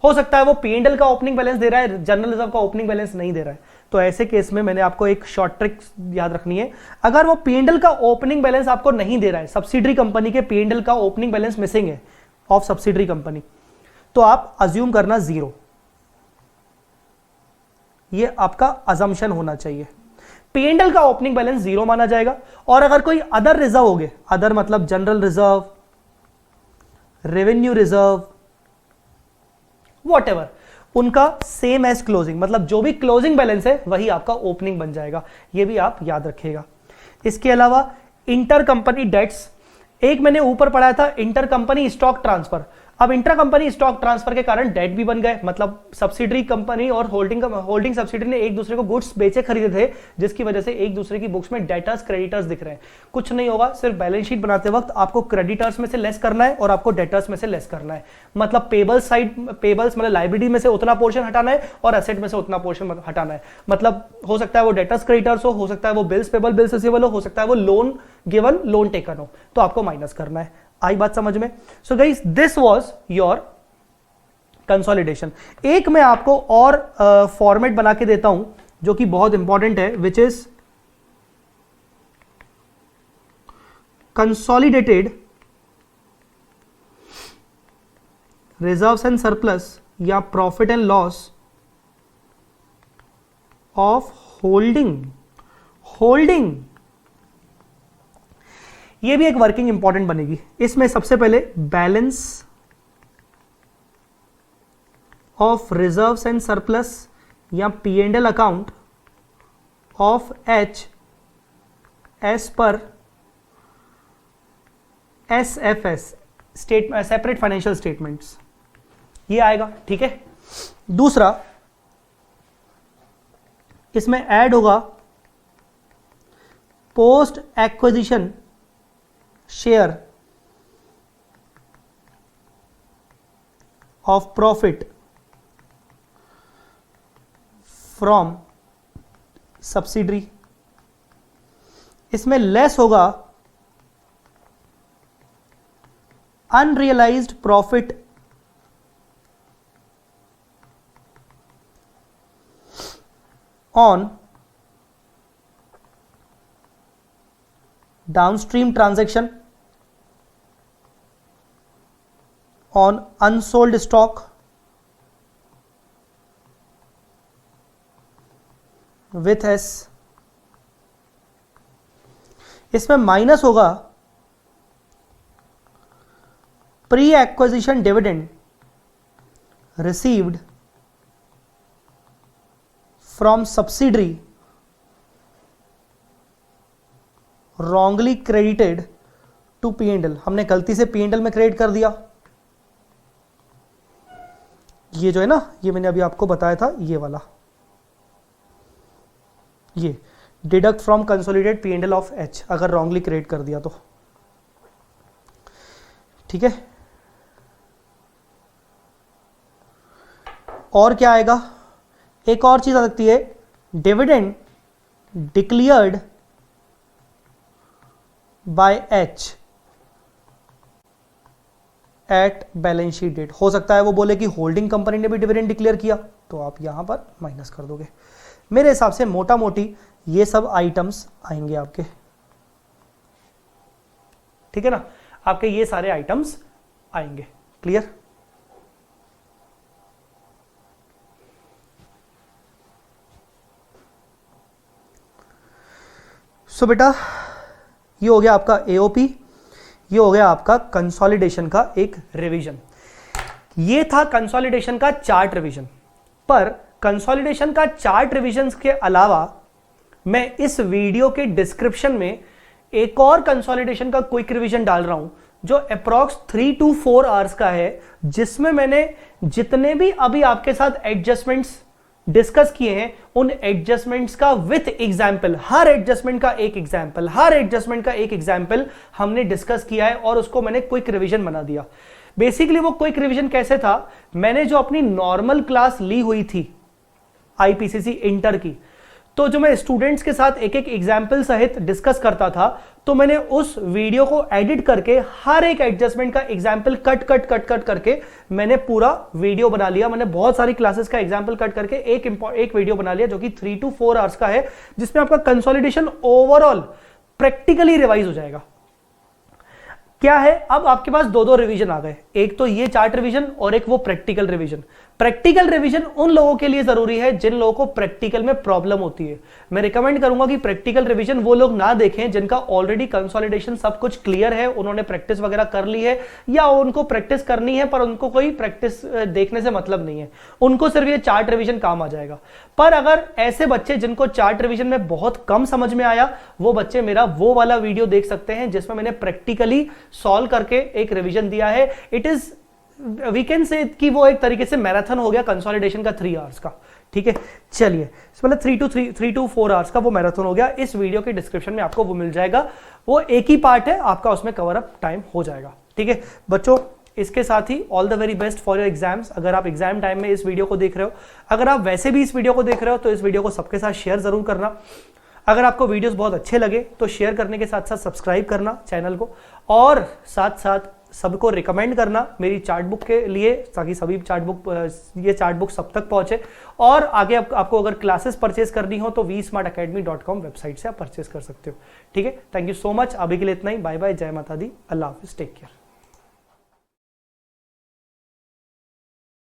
[SPEAKER 2] हो सकता है वो P&L का ओपनिंग बैलेंस दे रहा है, जनरल रिजर्व का ओपनिंग बैलेंस नहीं दे रहा है। तो ऐसे केस में मैंने आपको एक शॉर्ट ट्रिक याद रखनी है। अगर वो P&L का ओपनिंग बैलेंस आपको नहीं दे रहा है, सब्सिडरी कंपनी के P&L का ओपनिंग बैलेंस मिसिंग है ऑफ सब्सिडरी कंपनी, तो आप अज्यूम करना जीरो। ये आपका अजम्पशन होना चाहिए। P&L का ओपनिंग बैलेंस जीरो माना जाएगा। और अगर कोई अदर रिजर्व हो गए, अदर मतलब general reserve, revenue reserve, whatever, उनका सेम एज क्लोजिंग, मतलब जो भी क्लोजिंग बैलेंस है वही आपका ओपनिंग बन जाएगा। ये भी आप याद रखिएगा। इसके अलावा इंटर कंपनी डेट्स, एक मैंने ऊपर पढ़ाया था इंटर कंपनी स्टॉक ट्रांसफर। अब इंटर कंपनी स्टॉक ट्रांसफर के कारण डेट भी बन गए, मतलब सब्सिडरी कंपनी और होल्डिंग सब्सिडरी ने एक दूसरे को गुड्स बेचे खरीदे थे, जिसकी वजह से एक दूसरे की बुक्स में डेटर्स क्रेडिटर्स दिख रहे हैं। कुछ नहीं होगा, सिर्फ बैलेंस शीट बनाते वक्त आपको क्रेडिटर्स में से लेस करना है और आपको डेटर्स में से लेस करना है। मतलब पेबल्स मतलब लाइबिलिटी में से उतना पोर्शन हटाना है और एसेट में से उतना पोर्शन हटाना है। मतलब हो सकता है वो डेटर्स क्रेडिटर्स हो सकता है वो बिल्स पेबल बिल्स रिसीवेबल हो सकता है वो लोन गिवन लोन टेकन हो, तो आपको माइनस करना है। आई बात समझ में? So guys this was your consolidation. एक मैं आपको और फॉर्मेट बना के देता हूं जो कि बहुत इंपॉर्टेंट है, which is consolidated reserves and surplus या profit and loss of holding. ये भी एक वर्किंग इंपॉर्टेंट बनेगी। इसमें सबसे पहले balance of reserves and surplus या P&L account of H as per SFS separate financial statements, ये आएगा। ठीक है। दूसरा इसमें ऐड होगा post acquisition share of profit from subsidiary. इसमें लेस होगा unrealised profit on downstream transaction on unsold stock with S। इसमें माइनस होगा pre acquisition dividend received from subsidiary wrongly credited to P&L, हमने गलती से P&L में credit कर दिया, ये जो है ना, ये मैंने अभी आपको बताया था, ये वाला, ये deduct from consolidated P&L of H, अगर रॉन्गली क्रिएट कर दिया तो, ठीक है। और क्या आएगा, एक और चीज आ सकती है, dividend declared by H at balance sheet date. हो सकता है वो बोले कि होल्डिंग कंपनी ने भी डिविडेंड डिक्लेयर किया, तो आप यहां पर माइनस कर दोगे। मेरे हिसाब से मोटा मोटी ये सब आइटम्स आएंगे आपके, ठीक है ना, आपके ये सारे आइटम्स आएंगे। क्लियर? सो बेटा ये हो गया आपका एओपी, ये हो गया आपका कंसोलिडेशन का एक रिवीजन। ये था कंसोलिडेशन का चार्ट रिवीजन। पर कंसोलिडेशन का चार्ट रिवीजन के अलावा मैं इस वीडियो के डिस्क्रिप्शन में एक और कंसोलिडेशन का क्विक रिवीजन डाल रहा हूं जो अप्रॉक्स 3 to 4 आवर्स का है, जिसमें मैंने जितने भी अभी आपके साथ एडजस्टमेंट्स डिस्कस किए हैं उन एडजस्टमेंट्स का विथ एग्जाम्पल, हर एडजस्टमेंट का एक एग्जाम्पल, हर एडजस्टमेंट का एक एग्जाम्पल हमने डिस्कस किया है और उसको मैंने क्विक रिवीजन बना दिया। बेसिकली वो क्विक रिवीजन कैसे था, मैंने जो अपनी नॉर्मल क्लास ली हुई थी आईपीसीसी इंटर की, तो जो मैं स्टूडेंट्स के साथ एक एक एग्जाम्पल सहित डिस्कस करता था, तो मैंने उस वीडियो को एडिट करके हर एक एडजस्टमेंट का एग्जाम्पल कट करके मैंने पूरा वीडियो बना लिया। मैंने बहुत सारी क्लासेस का एग्जाम्पल कट करके एक वीडियो बना लिया जो कि 3 to 4 आवर्स का है, जिसमें आपका कंसोलिडेशन ओवरऑल प्रैक्टिकली रिवाइज हो जाएगा। क्या है, अब आपके पास दो रिवीजन आ गए, एक तो ये चार्ट रिवीजन और एक वो प्रैक्टिकल रिवीजन। प्रैक्टिकल रिवीजन उन लोगों के लिए जरूरी है जिन लोगों को प्रैक्टिकल में प्रॉब्लम होती है। मैं रिकमेंड करूंगा कि प्रैक्टिकल रिवीजन वो लोग ना देखें जिनका ऑलरेडी कंसोलिडेशन सब कुछ क्लियर है, उन्होंने प्रैक्टिस वगैरह कर ली है, या उनको प्रैक्टिस करनी है पर उनको कोई प्रैक्टिस देखने से मतलब नहीं है, उनको सिर्फ ये चार्ट रिवीजन काम आ जाएगा। पर अगर ऐसे बच्चे जिनको चार्ट रिवीजन में बहुत कम समझ में आया, वो बच्चे मेरा वो वाला वीडियो देख सकते हैं जिसमें मैंने प्रैक्टिकली सॉल्व करके एक रिवीजन दिया है। It is we can say कि वो एक तरीके से मैराथन हो गया कंसोलिडेशन का 3 आवर्स का, ठीक है। चलिए, मतलब 3 to 4 आवर्स का वो मैराथन हो गया। इस वीडियो के डिस्क्रिप्शन में आपको वो मिल जाएगा, वो एक ही पार्ट है आपका, उसमें कवर अप टाइम हो जाएगा, ठीक है बच्चों। इसके साथ ही all the very best for your exams. अगर आप एग्जाम टाइम में इस वीडियो को देख रहे हो, अगर आप वैसे भी इस वीडियो को देख रहे हो, तो इस वीडियो को सबके साथ शेयर जरूर करना। अगर आपको वीडियोस बहुत अच्छे लगे तो शेयर करने के साथ साथ सब्सक्राइब करना चैनल को, और साथ साथ सबको रिकमेंड करना मेरी चार्ट बुक के लिए, ताकि सभी ये चार्ट बुक सब तक पहुंचे। और आगे आपको अगर क्लासेस परचेज करनी हो तो vsmartacademy.com वेबसाइट से आप परचेज कर सकते हो, ठीक है। थैंक यू सो मच, अभी के लिए इतना ही। बाय बाय, जय माता दी, अल्लाह हाफिज, टेक केयर।